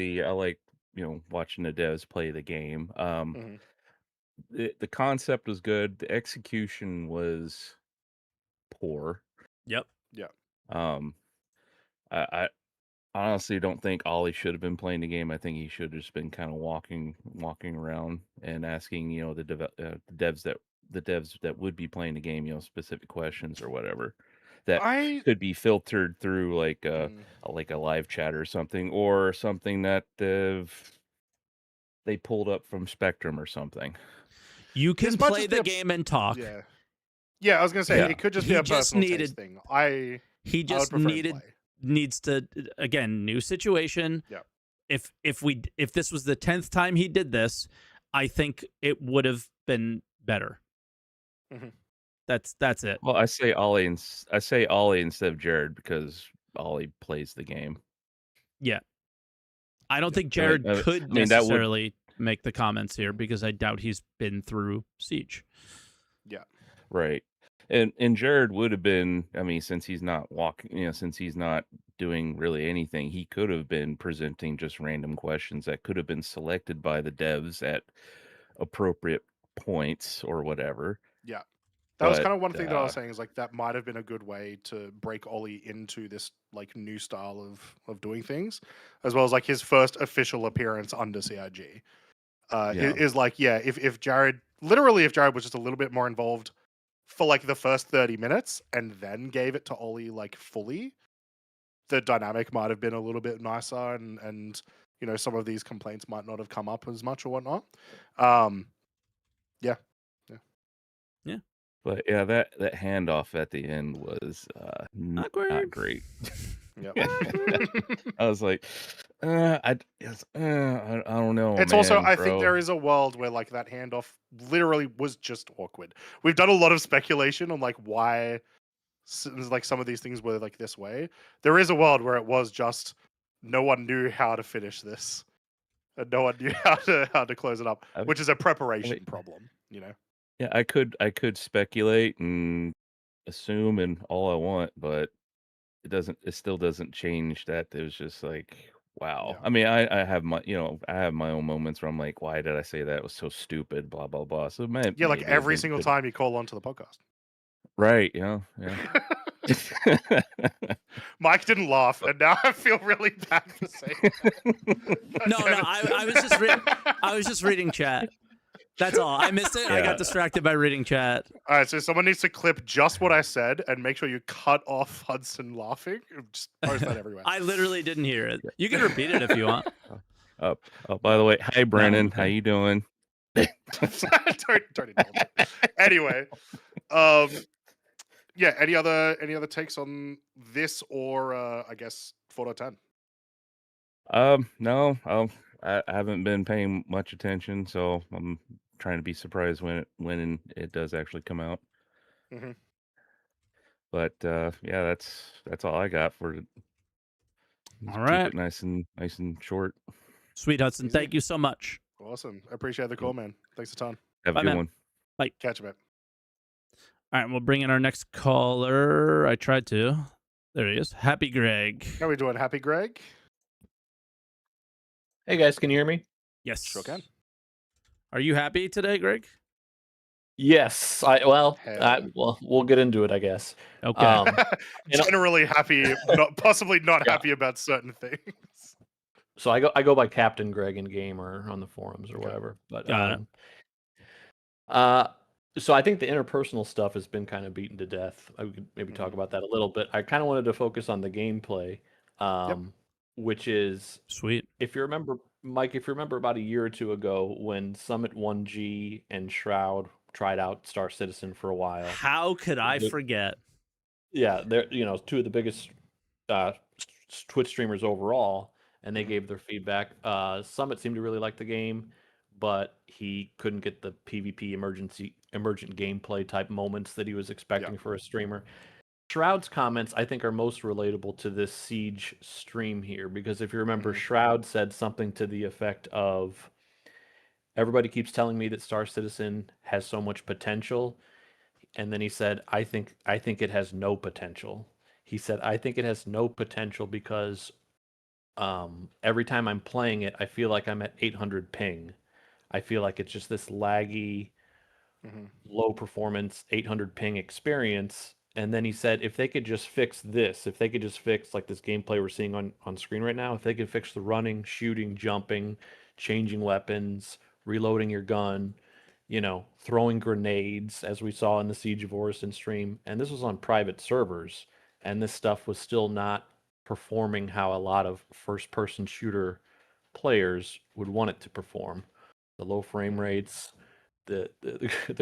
watching the devs play the game. The concept was good. The execution was poor. Yep. Yeah. I honestly don't think Ollie should have been playing the game. I think he should have just been kind of walking around and asking, the devs that would be playing the game, specific questions or whatever that could be filtered through like a live chat or something that they pulled up from Spectrum or something. You can This might play just be the a- game and talk. Yeah, I was gonna say Yeah. it could just He be a just personal needed- taste thing. He I would just prefer to play. needs to, again, new situation. Yeah. If this was the 10th time he did this, I think it would have been better. Mhm. That's it. Well, I say Ollie instead of Jared because Ollie plays the game. Yeah. I don't think Jared could that would- necessarily make the comments here because I doubt he's been through Siege. Yeah. Right. And Jared would have been, since he's not walking, since he's not doing really anything, he could have been presenting just random questions that could have been selected by the devs at appropriate points or whatever. Yeah. That was But, kind of one thing that I was saying is like that might have been a good way to break Ollie into this like new style of doing things, as well as like his first official appearance under CIG. Is like, if Jared was just a little bit more involved for like the first 30 minutes and then gave it to Ollie like fully, the dynamic might have been a little bit nicer and some of these complaints might not have come up as much or whatnot. But yeah, that handoff at the end was not great. Yeah. I was like, I don't know. It's also, I think there is a world where like that handoff literally was just awkward. We've done a lot of speculation on like why like some of these things were like this way. There is a world where it was just no one knew how to finish this, and no one knew how to close it up, which is a preparation problem. Yeah, I could speculate and assume and all I want, but it still doesn't change that. It was just like, wow. Yeah. I have my own moments where I'm like, why did I say that? It was so stupid, blah blah blah. So like every single time you call onto the podcast. Right. Yeah. Mike didn't laugh, and now I feel really bad for saying that. No, I was just reading chat. That's all. I missed it. I got distracted by reading chat. All right, so someone needs to clip just what I said and make sure you cut off Hudson laughing. Just post that everywhere. I literally didn't hear it. You can repeat it if you want. Oh, by the way, hi Brennan, how you doing? don't indulge it. Anyway, yeah. Any other takes on this, or I guess 4.10? No, I haven't been paying much attention, so I'm trying to be surprised when it does actually come out. Mm-hmm. But yeah, that's all I got for it. All right, keep it nice and short. Sweet Hudson, thank you so much. Awesome, I appreciate the call, man. Thanks a ton. Have a good one. Bye. Catch you, man. All right, we'll bring in our next caller. I tried to. There he is. Happy Greg. How are we doing, Happy Greg? Hey guys, can you hear me? Yes. Sure can. Are you happy today, Greg? Yes. Well, we'll get into it, I guess. Okay. Generally happy, possibly not happy about certain things. So I go by Captain Greg in game or on the forums or whatever. But Got it. So I think the interpersonal stuff has been kind of beaten to death. I could maybe talk about that a little bit. I kind of wanted to focus on the gameplay, which is sweet. If you remember, Mike, about a year or two ago when Summit 1G and Shroud tried out Star Citizen for a while. How could I forget? Yeah, they're two of the biggest Twitch streamers overall, and they gave their feedback. Summit seemed to really like the game, but he couldn't get the PvP emergent gameplay type moments that he was expecting for a streamer. Shroud's comments, I think, are most relatable to this Siege stream here, because if you remember, Shroud said something to the effect of, everybody keeps telling me that Star Citizen has so much potential, and then he said, I think it has no potential. He said, I think it has no potential because every time I'm playing it, I feel like I'm at 800 ping. I feel like it's just this laggy, low performance 800 ping experience. And then he said, if they could just fix this, if they could just fix like this gameplay we're seeing on screen right now, if they could fix the running, shooting, jumping, changing weapons, reloading your gun, throwing grenades, as we saw in the Siege of Orison stream. And this was on private servers, and this stuff was still not performing how a lot of first-person shooter players would want it to perform. The low frame rates, the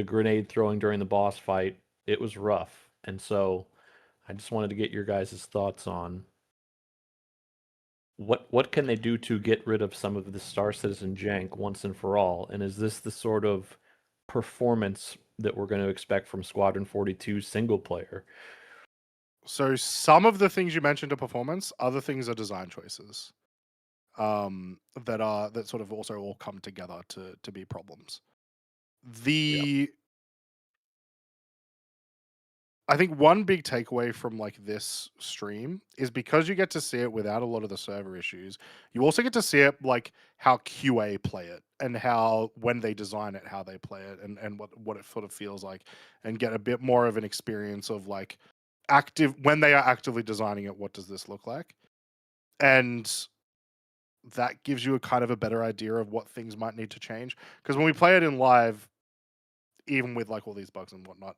grenade throwing during the boss fight, it was rough. And so I just wanted to get your guys' thoughts on what can they do to get rid of some of the Star Citizen jank once and for all? And is this the sort of performance that we're going to expect from Squadron 42 single player? So some of the things you mentioned are performance, other things are design choices. That sort of also all come together to be problems. I think one big takeaway from like this stream is because you get to see it without a lot of the server issues, you also get to see it like how QA play it and how when they design it, how they play it and what it sort of feels like, and get a bit more of an experience of like when they are actively designing it, what does this look like? And that gives you a kind of a better idea of what things might need to change. Because when we play it in live, even with like all these bugs and whatnot,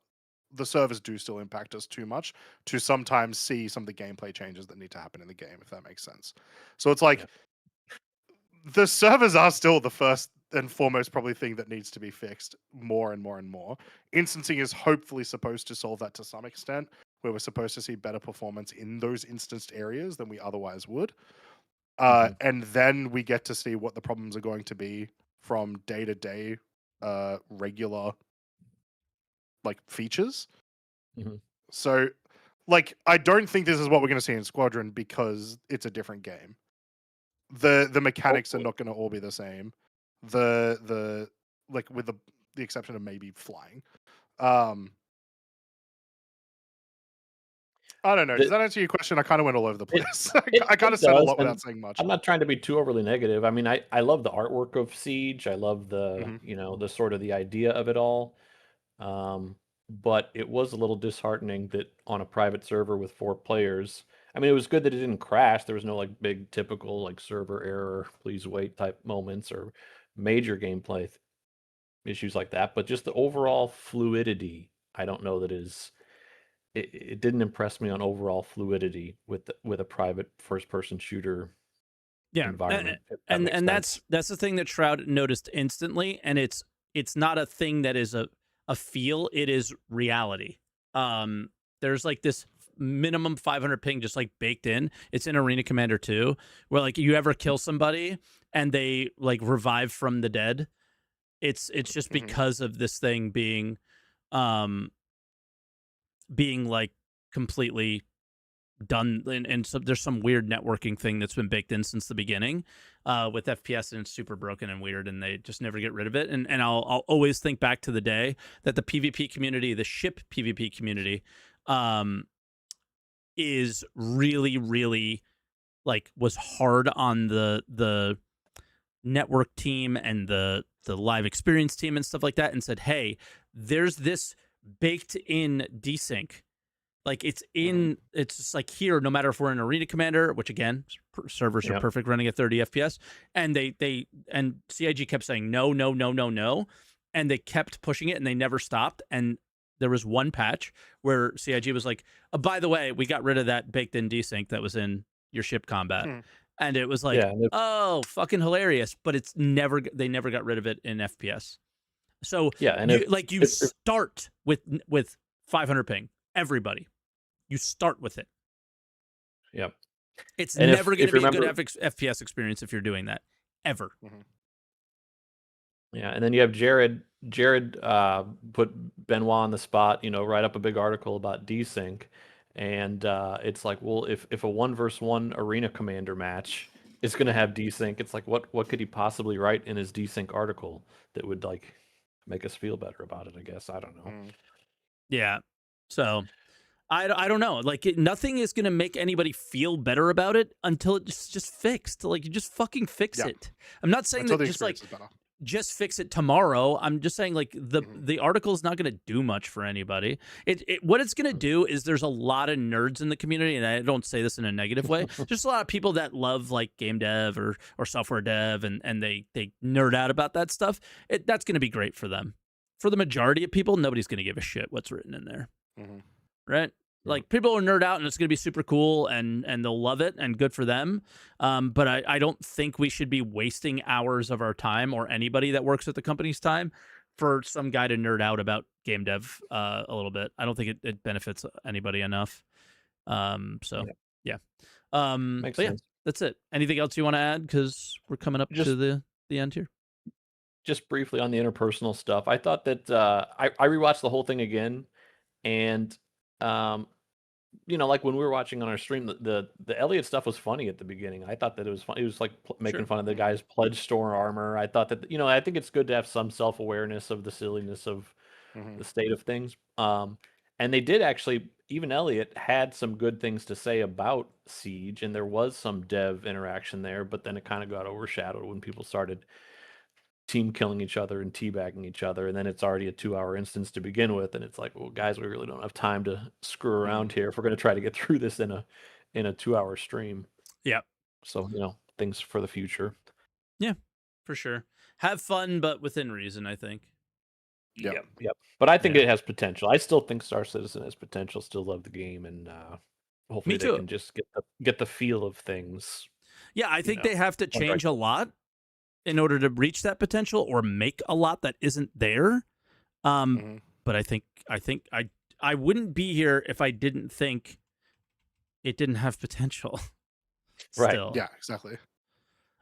the servers do still impact us too much to sometimes see some of the gameplay changes that need to happen in the game, if that makes sense. So it's like the servers are still the first and foremost probably thing that needs to be fixed more and more and more. Instancing is hopefully supposed to solve that to some extent, where we're supposed to see better performance in those instanced areas than we otherwise would. And then we get to see what the problems are going to be from day-to-day regular like features. So like I don't think this is what we're going to see in Squadron because it's a different game. The mechanics are not going to all be the same. The like with the exception of maybe flying. I don't know. Does that answer your question? I kind of went all over the place. I kind of said a lot without saying much. I'm not trying to be too overly negative. I mean, I love the artwork of Siege. I love the the sort of the idea of it all. but it was a little disheartening that on a private server with 4 players. I mean, it was good that it didn't crash. There was no like big typical like server error, please wait type moments or major gameplay issues like that. But just the overall fluidity, I don't know that is. It didn't impress me on overall fluidity with a private first person shooter Yeah, environment. and that's the thing that Shroud noticed instantly, and it's not a thing that is a feel, it is reality. There's like this minimum 500 ping just like baked in. It's in Arena Commander 2, where like you ever kill somebody and they like revive from the dead, it's just because of this thing being like completely done, and so there's some weird networking thing that's been baked in since the beginning with FPS, and it's super broken and weird, and they just never get rid of it. And I'll always think back to the day that the PvP community, the ship PvP community, is really, really like was hard on the network team and the live experience team and stuff like that, and said, hey, there's this baked in desync. Like it's just like here, no matter if we're in Arena Commander, which again, servers are perfect running at 30 FPS, and and CIG kept saying no, and they kept pushing it, and they never stopped. And there was one patch where CIG was like, oh, by the way, we got rid of that baked in desync that was in your ship combat. And it was like, oh, fucking hilarious. But they never got rid of it in FPS. So you start with 500 ping, everybody. You start with it. Yep. It's never going to be a good FPS experience if you're doing that, ever. Yeah, and then you have Jared put Benoit on the spot, write up a big article about desync, and it's like, well, if a 1v1 Arena Commander match is going to have desync, it's like, what could he possibly write in his desync article that would like make us feel better about it? I guess I don't know. Yeah, so I don't know. Like nothing is going to make anybody feel better about it until it's just fixed. Like you just fucking fix it. I'm not saying that just like just fix it tomorrow. I'm just saying like the article is not going to do much for anybody. What it's going to do is there's a lot of nerds in the community, and I don't say this in a negative way. Just a lot of people that love like game dev or software dev, and they nerd out about that stuff. That's going to be great for them. For the majority of people, nobody's going to give a shit what's written in there. Right? Like people will nerd out and it's going to be super cool and they'll love it and good for them. But I don't think we should be wasting hours of our time or anybody that works at the company's time for some guy to nerd out about game dev a little bit. I don't think it benefits anybody enough. Makes sense. That's it. Anything else you want to add? Because we're coming up to the end here. Just briefly on the interpersonal stuff, I thought that I rewatched the whole thing again, and like when we were watching on our stream, the Elliot stuff was funny at the beginning. I thought that it was fun. It was like making fun of the guy's pledge store armor. I thought that I think it's good to have some self-awareness of the silliness of the state of things. And they did actually, even Elliot had some good things to say about Siege, and there was some dev interaction there, but then it kind of got overshadowed when people started team killing each other and teabagging each other, and then it's already a 2-hour instance to begin with, and it's like, well, guys, we really don't have time to screw around here if we're going to try to get through this in a 2-hour stream. Yeah. So things for the future. Yeah, for sure. Have fun, but within reason, I think. Yep. But I think it has potential. I still think Star Citizen has potential. Still love the game, and hopefully they can just get the feel of things. Yeah, I think they have to change a lot in order to reach that potential, or make a lot that isn't there. But I think I wouldn't be here if I didn't think it didn't have potential. Right. Yeah, exactly.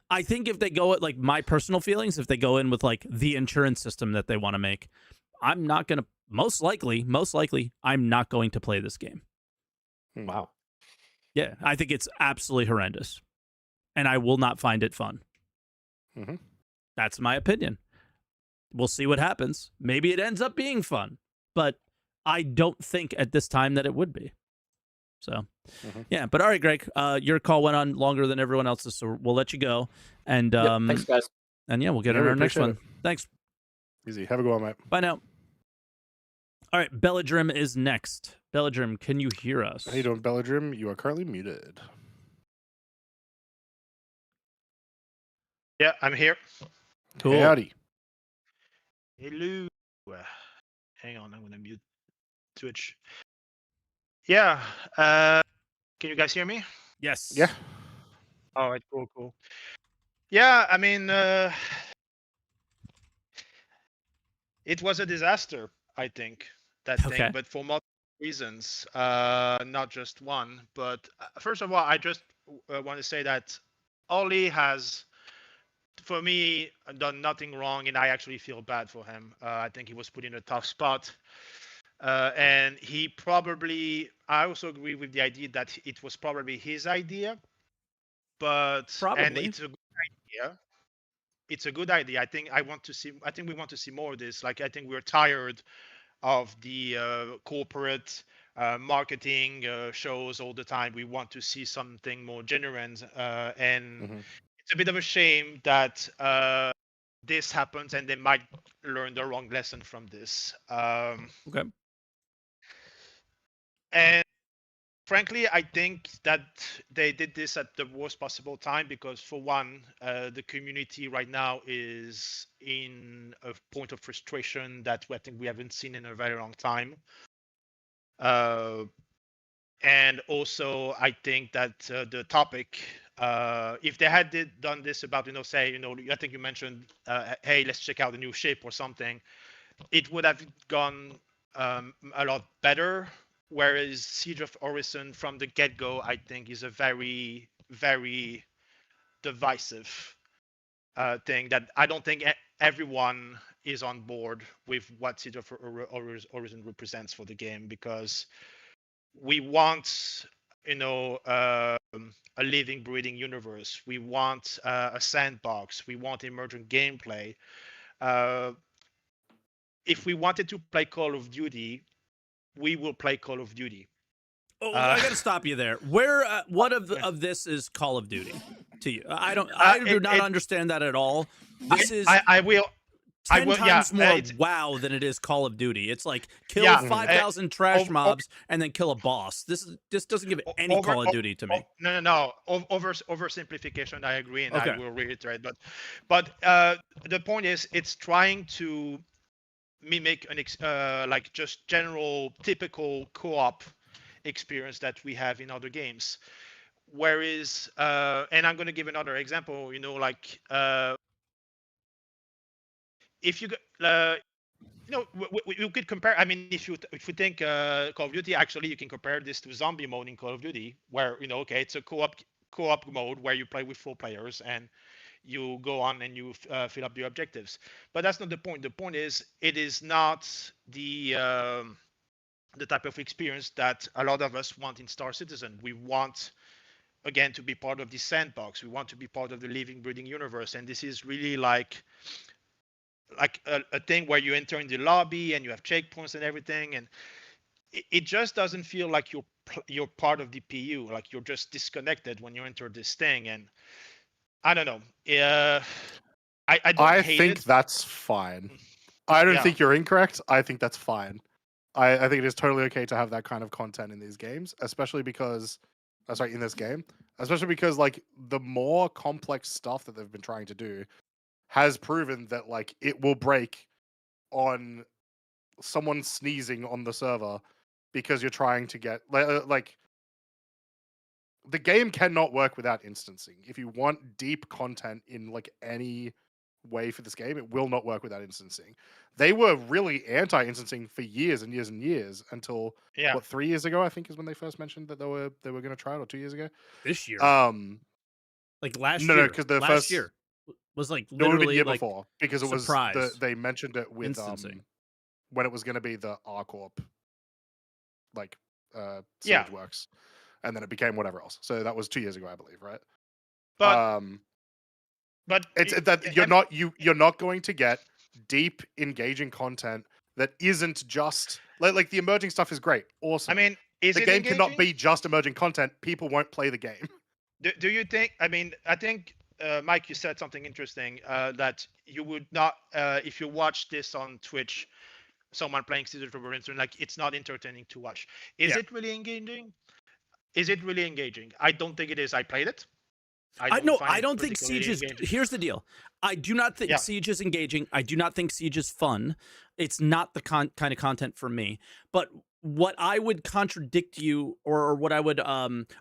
I think if they go at like my personal feelings, if they go in with like the insurance system that they want to make, I'm not going to, most likely, I'm not going to play this game. Wow. Yeah, I think it's absolutely horrendous, and I will not find it fun. That's my opinion. We'll see what happens. Maybe it ends up being fun, but I don't think at this time that it would be. So, yeah. But all right, Greg, your call went on longer than everyone else's, so we'll let you go. And thanks, guys. And yeah, we'll get on our next one. Thanks. Easy. Have a good one, mate. Bye now. All right, Belladrim is next. Belladrim, can you hear us? How you doing, Belladrim? You are currently muted. Yeah, I'm here. Cool. Howdy. Hello. Hang on, I'm gonna mute Twitch. Yeah. Can you guys hear me? Yes. Yeah. All right. Cool. Yeah. I mean, it was a disaster. I think that Okay. thing, but for multiple reasons. Not just one. But first of all, I just want to say that Ollie has, for me, done nothing wrong, and I actually feel bad for him. I think he was put in a tough spot. And he probably, I also agree with the idea that it was probably his idea, and Probably. it's a good idea. It's a good idea. I think we want to see more of this. Like, I think we're tired of the corporate marketing shows all the time. We want to see something more genuine. And Mhm. it's a bit of a shame that this happens, and they might learn the wrong lesson from this. Okay. And frankly, I think that they did this at the worst possible time because, for one, the community right now is in a point of frustration that I think we haven't seen in a very long time. And also, I think that the topic, if they had done this about, say, I think you mentioned, hey, let's check out the new ship or something, it would have gone a lot better. Whereas Siege of Orison from the get-go, I think, is a very, very divisive thing that I don't think everyone is on board with what Siege of Orison represents for the game, because we want, a living, breathing universe. We want a sandbox. We want emergent gameplay. If we wanted to play Call of Duty, we will play Call of Duty. Oh, I got to stop you there. What of this is Call of Duty to you? I do not understand that at all. This is I will 10 times more it's- WoW than it is Call of Duty. It's like kill Yeah, 5,000 trash over- mobs and then kill a boss. This doesn't give any Call of Duty to me. No. Oversimplification, I agree, and Okay. I will reiterate. But the point is, it's trying to mimic like just general typical co-op experience that we have in other games. Whereas, and I'm going to give another example. Like if you we could compare. I mean, if you think Call of Duty, actually, you can compare this to zombie mode in Call of Duty, where okay, it's a co-op mode where you play with 4 players and you go on and you fill up the objectives. But that's not the point. The point is, it is not the type of experience that a lot of us want in Star Citizen. We want, again, to be part of the sandbox. We want to be part of the living, breathing universe, and this is really like a thing where you enter in the lobby and you have checkpoints and everything, and it just doesn't feel like you're part of the PU. Like, you're just disconnected when you enter this thing, and I don't know. I think that's fine. I don't think you're incorrect. I think that's fine. I think it is totally okay to have that kind of content in these games, especially because, in this game, especially because like the more complex stuff that they've been trying to do has proven that like it will break on someone sneezing on the server because you're trying to get like the game cannot work without instancing. If you want deep content in like any way for this game, it will not work without instancing. They were really anti-instancing for years and years and years until 3 years ago, I think, is when they first mentioned that they were going to try it, or 2 years ago. This year, like last no, year. No, because the last first year was like it would have been the literally year like before, because it was surprise they mentioned it with instancing. when it was going to be the R-Corp like Yeah. Works, and then it became whatever else. So that was 2 years ago, I believe, right? But it's that you're not going to get deep, engaging content that isn't just like the emerging stuff is great, awesome. I mean, the game cannot be just emerging content. People won't play the game. Do you think? I mean, I think Mike, you said something interesting that you would not, if you watch this on Twitch, someone playing Siege of Orison, like it's not entertaining to watch. Is Yeah. it really engaging? Is it really engaging? I don't think it is. I played it. I find it don't think particularly Siege is. engaging. Here's the deal. I do not think Yeah. Siege is engaging. I do not think Siege is fun. It's not the kind of content for me. But what I would contradict you, or what I would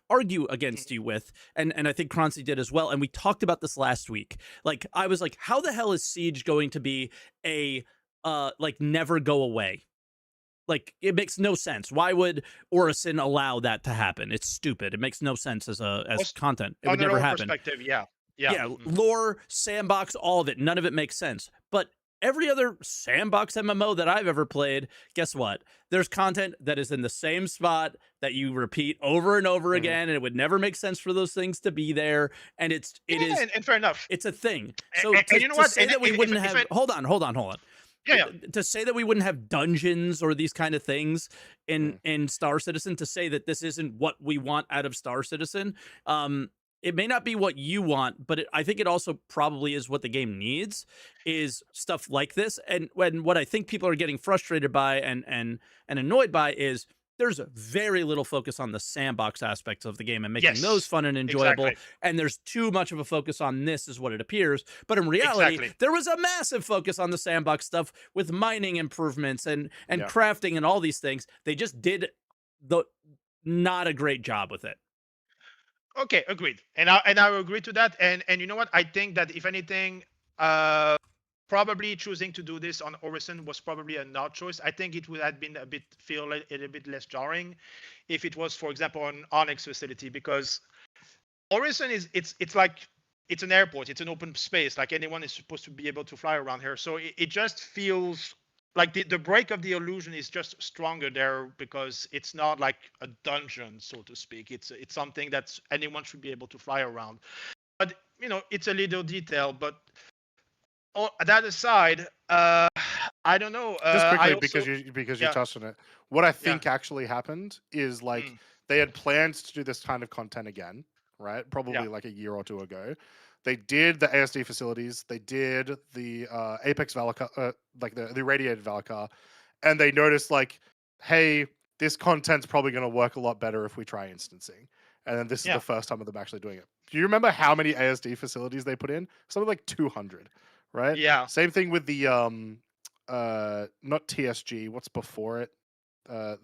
argue against you with, and I think Croncy did as well, and we talked about this last week. Like, I was like, how the hell is Siege going to be a like never go away? Like, it makes no sense. Why would Orison allow that to happen? It's stupid. It makes no sense as content. It would never happen. Perspective, yeah. Yeah, lore, sandbox, all of it. None of it makes sense. But every other sandbox MMO that I've ever played, guess what? There's content that is in the same spot that you repeat over and over again, and it would never make sense for those things to be there. And it is and fair enough. It's a thing. So and to, you know to what? say that we wouldn't have hold on. Yeah. To say that we wouldn't have dungeons or these kind of things in Star Citizen, to say that this isn't what we want out of Star Citizen, it may not be what you want, but I think it also probably is what the game needs, is stuff like this. And what I think people are getting frustrated by and annoyed by is there's very little focus on the sandbox aspects of the game and making those fun and enjoyable. Exactly. And there's too much of a focus on this, is what it appears. But in reality, there was a massive focus on the sandbox stuff with mining improvements and crafting and all these things. They just did not a great job with it. Okay, agreed. And I will agree to that. And you know what? I think that if anything, probably choosing to do this on Orison was probably a not choice. I think it would have been a bit less jarring if it was, for example, an Onyx facility, because Orison it's like it's an airport, it's an open space, like anyone is supposed to be able to fly around here. So it just feels like the break of the illusion is just stronger there, because it's not like a dungeon, so to speak. It's something that anyone should be able to fly around. But it's a little detail, but that aside, I don't know. Just quickly, because you touched on it. What I think actually happened is they had plans to do this kind of content again, right? Probably like a year or two ago. They did the ASD facilities. They did the Apex Valakar, like the irradiated Valakar, and they noticed hey, this content's probably going to work a lot better if we try instancing. And then this is the first time of them actually doing it. Do you remember how many ASD facilities they put in? Something like 200. Right? Yeah. Same thing with the not TSG. What's before it? It's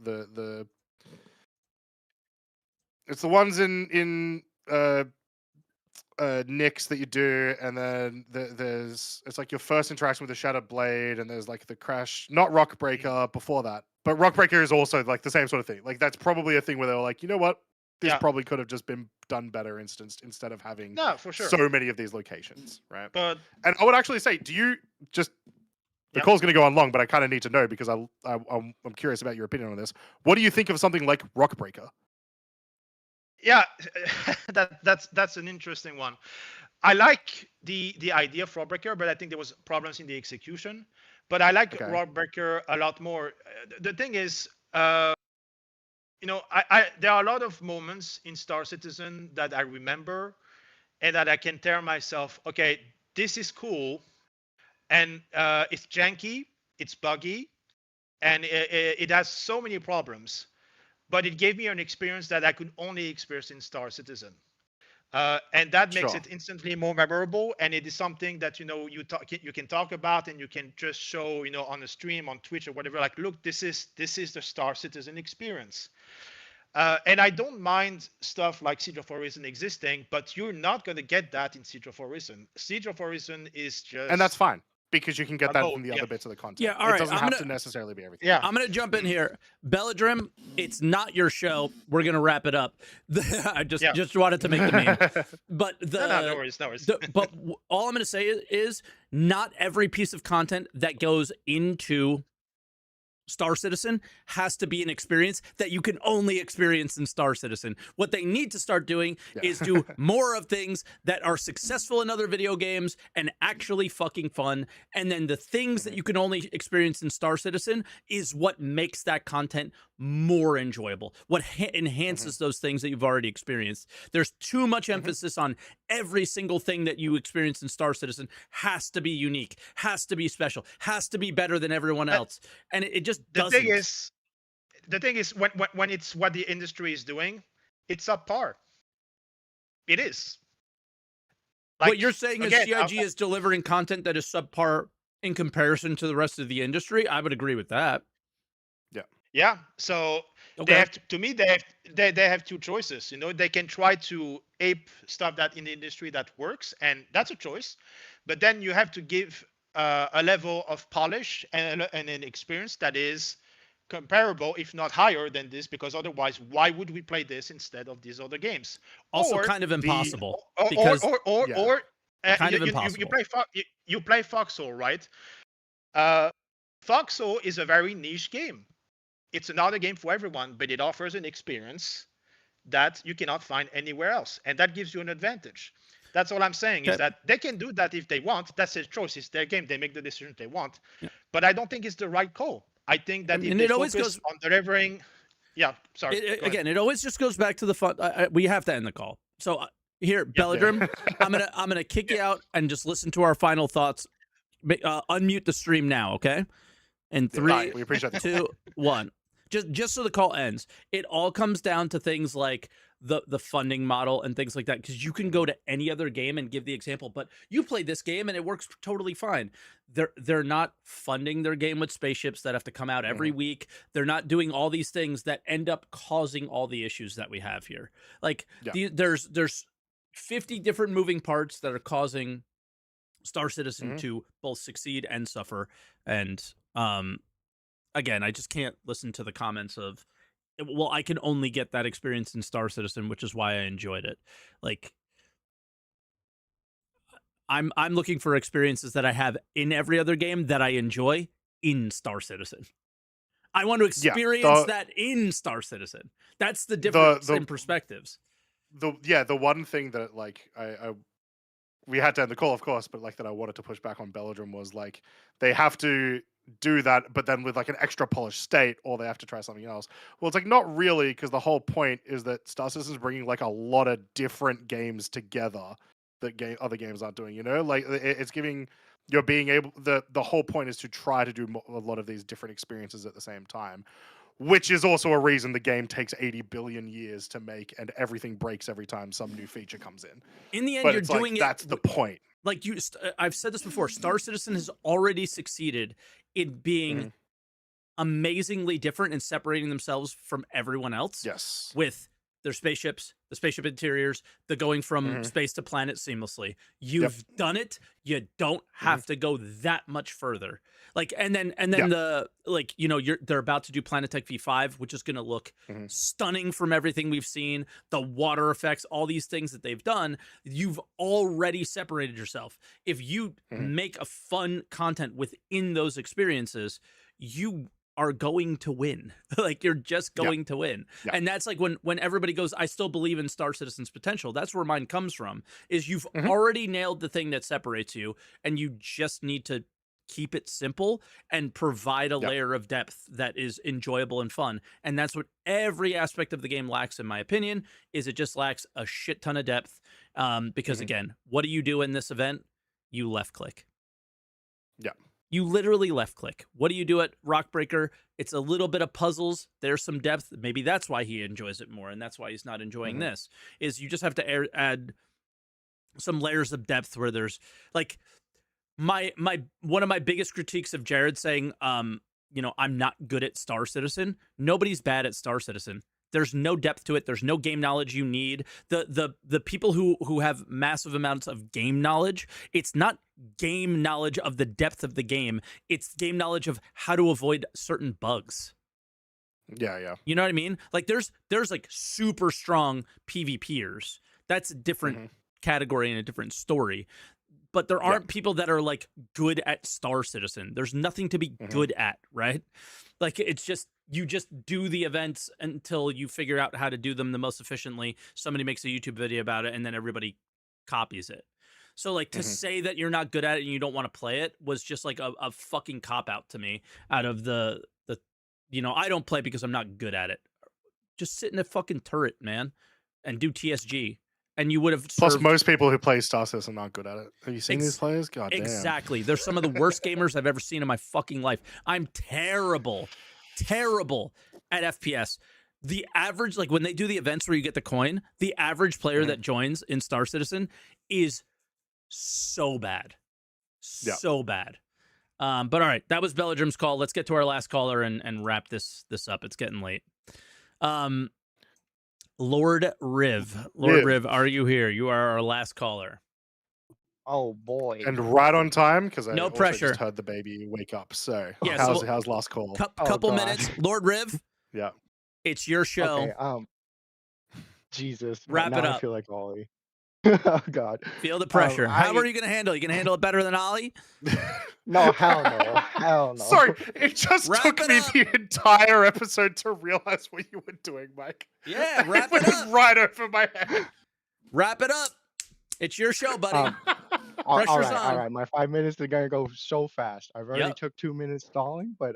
the ones in Nyx that you do, and then it's like your first interaction with the Shattered Blade, and there's like the crash. Not Rockbreaker before that, but Rockbreaker is also like the same sort of thing. Like that's probably a thing where they were like, you know what? This probably could have just been done better instanced instead of having for sure. so many of these locations, right? And I would actually say, do you just the call's going to go on long, but I kind of need to know because I'm curious about your opinion on this. What do you think of something like Rockbreaker? Yeah, that's an interesting one. I like the idea of Rockbreaker, but I think there was problems in the execution. But I like Rockbreaker a lot more. The thing is, there are a lot of moments in Star Citizen that I remember and that I can tell myself, okay, this is cool. And it's janky, it's buggy, and it has so many problems. But it gave me an experience that I could only experience in Star Citizen. And that makes it instantly more memorable. And it is something that, you can talk about and you can just show, on a stream, on Twitch or whatever, like, look, this is the Star Citizen experience. And I don't mind stuff like Siege of Orison existing, but you're not going to get that in Siege of Orison. Siege of Orison is just... And that's fine, because you can get that from the other bits of the content. Yeah, all right. It doesn't have to necessarily be everything. Yeah. I'm going to jump in here. Belladrim, it's not your show. We're going to wrap it up. I just wanted to make the meme. But no worries. But all I'm going to say is not every piece of content that goes into Star Citizen has to be an experience that you can only experience in Star Citizen. What they need to start doing is do more of things that are successful in other video games and actually fucking fun. And then the things that you can only experience in Star Citizen is what makes that content more enjoyable, what enhances those things that you've already experienced. There's too much emphasis on every single thing that you experience in Star Citizen has to be unique, has to be special, has to be better than everyone else, and it just The doesn't. the thing is when it's what the industry is doing, it's subpar. It is. What you're saying again, is CIG is delivering content that is subpar in comparison to the rest of the industry. I would agree with that. Yeah. So they have to me they have two choices. You know, they can try to ape stuff that in the industry that works, and that's a choice. But then you have to give a level of polish and an experience that is comparable, if not higher than this, because otherwise, why would we play this instead of these other games? Also, Or kind of impossible. or because kind of you impossible. you play Foxhole, right? Foxhole is a very niche game. It's another game for everyone, but it offers an experience that you cannot find anywhere else, and that gives you an advantage. That's all I'm saying, is that they can do that if they want. That's their choice. It's their game. They make the decision they want. Yeah. But I don't think it's the right call. I think that if and they it always focus on delivering... Yeah, sorry. Again, it always just goes back to the fun. We have to end the call. So here, Belladrum, I'm gonna kick you out and just listen to our final thoughts. Unmute the stream now, okay? And 3, we appreciate that. 2, 1. Just so the call ends. It all comes down to things like the funding model and things like that, because you can go to any other game and give the example, but you played this game and it works totally fine. They're not funding their game with spaceships that have to come out every week. They're not doing all these things that end up causing all the issues that we have here. Like there's 50 different moving parts that are causing Star Citizen to both succeed and suffer. And again, I just can't listen to the comments of, well, I can only get that experience in Star Citizen, which is why I enjoyed it. Like, I'm looking for experiences that I have in every other game that I enjoy in Star Citizen. I want to experience that in Star Citizen. That's the difference in perspectives. The one thing that like we had to end the call, of course, but like that I wanted to push back on Belladrum was like they have to do that, but then with like an extra polished state, or they have to try something else. Well, it's like not really, because the whole point is that Star Citizen is bringing like a lot of different games together that other games aren't doing. You know, like it's giving you're being able. The whole point is to try to do a lot of these different experiences at the same time, which is also a reason the game takes 80 billion years to make, and everything breaks every time some new feature comes in. In the end, but you're doing like, it. That's the point. Like I've said this before. Star Citizen has already succeeded in being amazingly different and separating themselves from everyone else. Yes. With their spaceships, the spaceship interiors, the going from space to planet seamlessly. You've done it. You don't have to go that much further. Like, and then the, like, you know, they're about to do Planetech V5, which is going to look stunning from everything we've seen, the water effects, all these things that they've done. You've already separated yourself. If you make a fun content within those experiences, you are going to win. Like, you're just going to win. And that's like when everybody goes, I still believe in Star Citizen's potential. That's where mine comes from, is you've already nailed the thing that separates you, and you just need to keep it simple and provide a layer of depth that is enjoyable and fun. And that's what every aspect of the game lacks, in my opinion, is it just lacks a shit ton of depth. Because again, what do you do in this event? You left click. You literally left click. What do you do at Rockbreaker? It's a little bit of puzzles. There's some depth. Maybe that's why he enjoys it more, and that's why he's not enjoying this. Is you just have to add some layers of depth where there's like my one of my biggest critiques of Jared saying, you know, I'm not good at Star Citizen. Nobody's bad at Star Citizen. There's no depth to it. There's no game knowledge you need. The people who have massive amounts of game knowledge, it's not game knowledge of the depth of the game. It's game knowledge of how to avoid certain bugs. Yeah. You know what I mean? Like there's like super strong PvPers. That's a different category and a different story. But there aren't people that are like good at Star Citizen. There's nothing to be good at, right? Like it's just, you just do the events until you figure out how to do them the most efficiently. Somebody makes a YouTube video about it, and then everybody copies it. So like to say that you're not good at it and you don't want to play it was just like a fucking cop out to me. Out of the you know, I don't play because I'm not good at it. Just sit in a fucking turret, man, and do TSG. and you would have Plus, served. most people who play Star Citizen aren't good at it. Have you seen these players? God damn. Exactly. They're some of the worst gamers I've ever seen in my fucking life. I'm terrible at FPS. The average, like when they do the events where you get the coin, the average player that joins in Star Citizen is so bad. So bad. But all right, that was Belladrum's call. Let's get to our last caller and wrap this up. It's getting late. Lord Riv. Lord Riv, are you here? You are our last caller. Oh boy. And right on time, because I No also pressure. just heard the baby wake up. So Yeah, how's last call? Couple God. minutes. Lord Riv, Yeah. it's your show. Okay, Jesus. Wrap now it up. I feel like Ollie. Oh God. Feel the pressure. How I- are you going to handle it? You going to handle it better than Ollie? No, hell no. Hell no. Sorry, it just Wrap took it me up. the entire episode to realize what you were doing, Mike. Yeah, wrap It it went up. right over my head. Wrap it up. It's your show, buddy. All Pressure's right, on. all right. My 5 minutes are gonna go so fast. I've already Yep. took 2 minutes stalling, but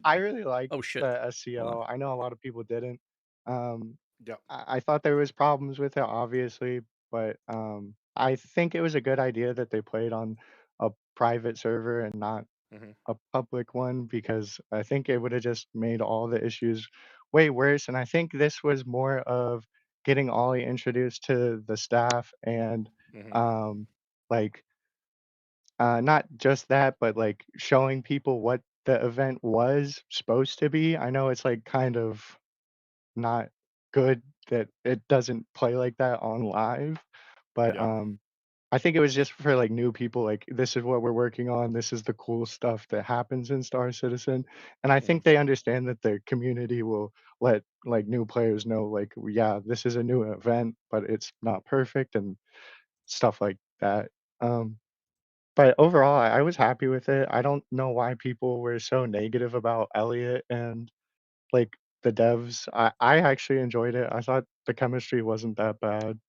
I really like Oh, shit. the SCO. I know a lot of people didn't. Yep. I thought there was problems with it, obviously, but I think it was a good idea that they played on a private server and not Mhm. a public one, because I think it would have just made all the issues way worse. And I think this was more of getting Ollie introduced to the staff and Mhm. like not just that, but like showing people what the event was supposed to be. I know it's like kind of not good that it doesn't play like that on live, but Yep. I think it was just for like new people, like this is what we're working on, this is the cool stuff that happens in Star Citizen. And I think they understand that the community will let like new players know, like, yeah, this is a new event, but it's not perfect and stuff like that. Um but overall, I was happy with it. I don't know why people were so negative about Elliot and like the devs. I actually enjoyed it. I thought the chemistry wasn't that bad.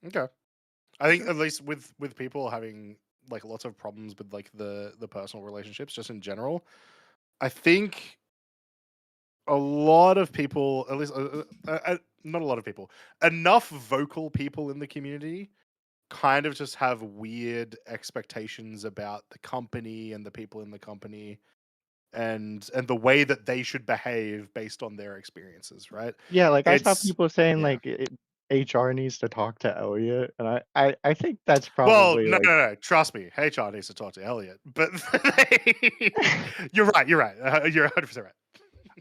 Okay. I think at least with people having like lots of problems with like the personal relationships just in general, I think a lot of people, at least not a lot of people, enough vocal people in the community kind of just have weird expectations about the company and the people in the company and the way that they should behave based on their experiences, right? Yeah, like I saw It's people saying yeah. like HR needs to talk to Elliot, and I think that's Well, probably no, like no, no. Trust me, HR needs to talk to Elliot. But you're right. You're right. You're 100% right.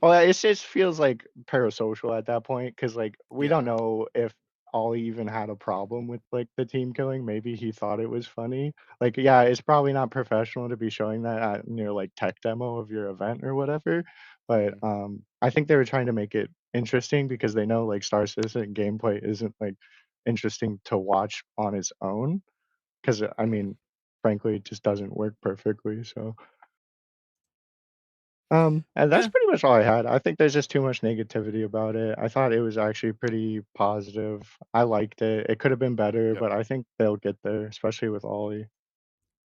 well, it just feels like parasocial at that point because like we don't Yeah. know if Ollie even had a problem with like the team killing. Maybe he thought it was funny. Like, yeah, it's probably not professional to be showing that at near like tech demo of your event or whatever. But I think they were trying to make it interesting because they know like Star Citizen gameplay isn't like interesting to watch on its own. Because I mean, frankly, it just doesn't work perfectly. So. And that's Yeah. pretty much all I had. I think there's just too much negativity about it. I thought it was actually pretty positive. I liked it. It could have been better, Yep. but I think they'll get there, especially with Ollie.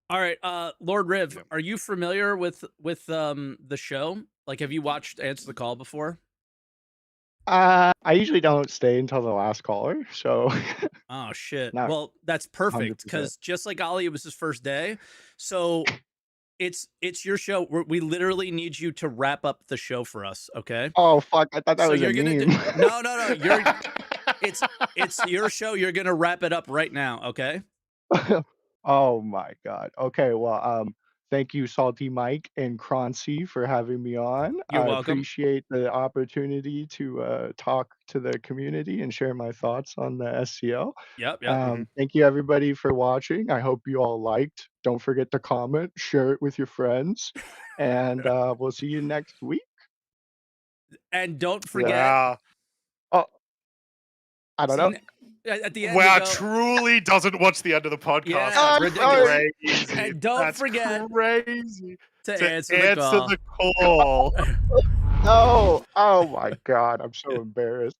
All right, Lord Riv, Yep. are you familiar with the show? Like, have you watched Answer the Call before? I usually don't stay until the last caller, so Oh shit. not Well, that's perfect 100%. because just like Ollie, it was his first day, so it's your show. We literally need you to wrap up the show for us, okay? Oh fuck! I thought that So was a you're gonna meme. no. It's your show. You're gonna wrap it up right now, okay? Oh my god. Okay, well, thank you, SaltEMike and Croncy, for having me on. You're I welcome. appreciate the opportunity to talk to the community and share my thoughts on the SCL. Yep. Thank you everybody for watching. I hope you all liked. Don't forget to comment, share it with your friends, and we'll see you next week. And don't forget. Yeah. Oh, I don't know. At the end, Wow, we go, truly doesn't watch the end of the podcast. Yeah, That's ridiculous. crazy. And don't That's forget crazy. to answer the call. No. Oh my god, I'm so embarrassed.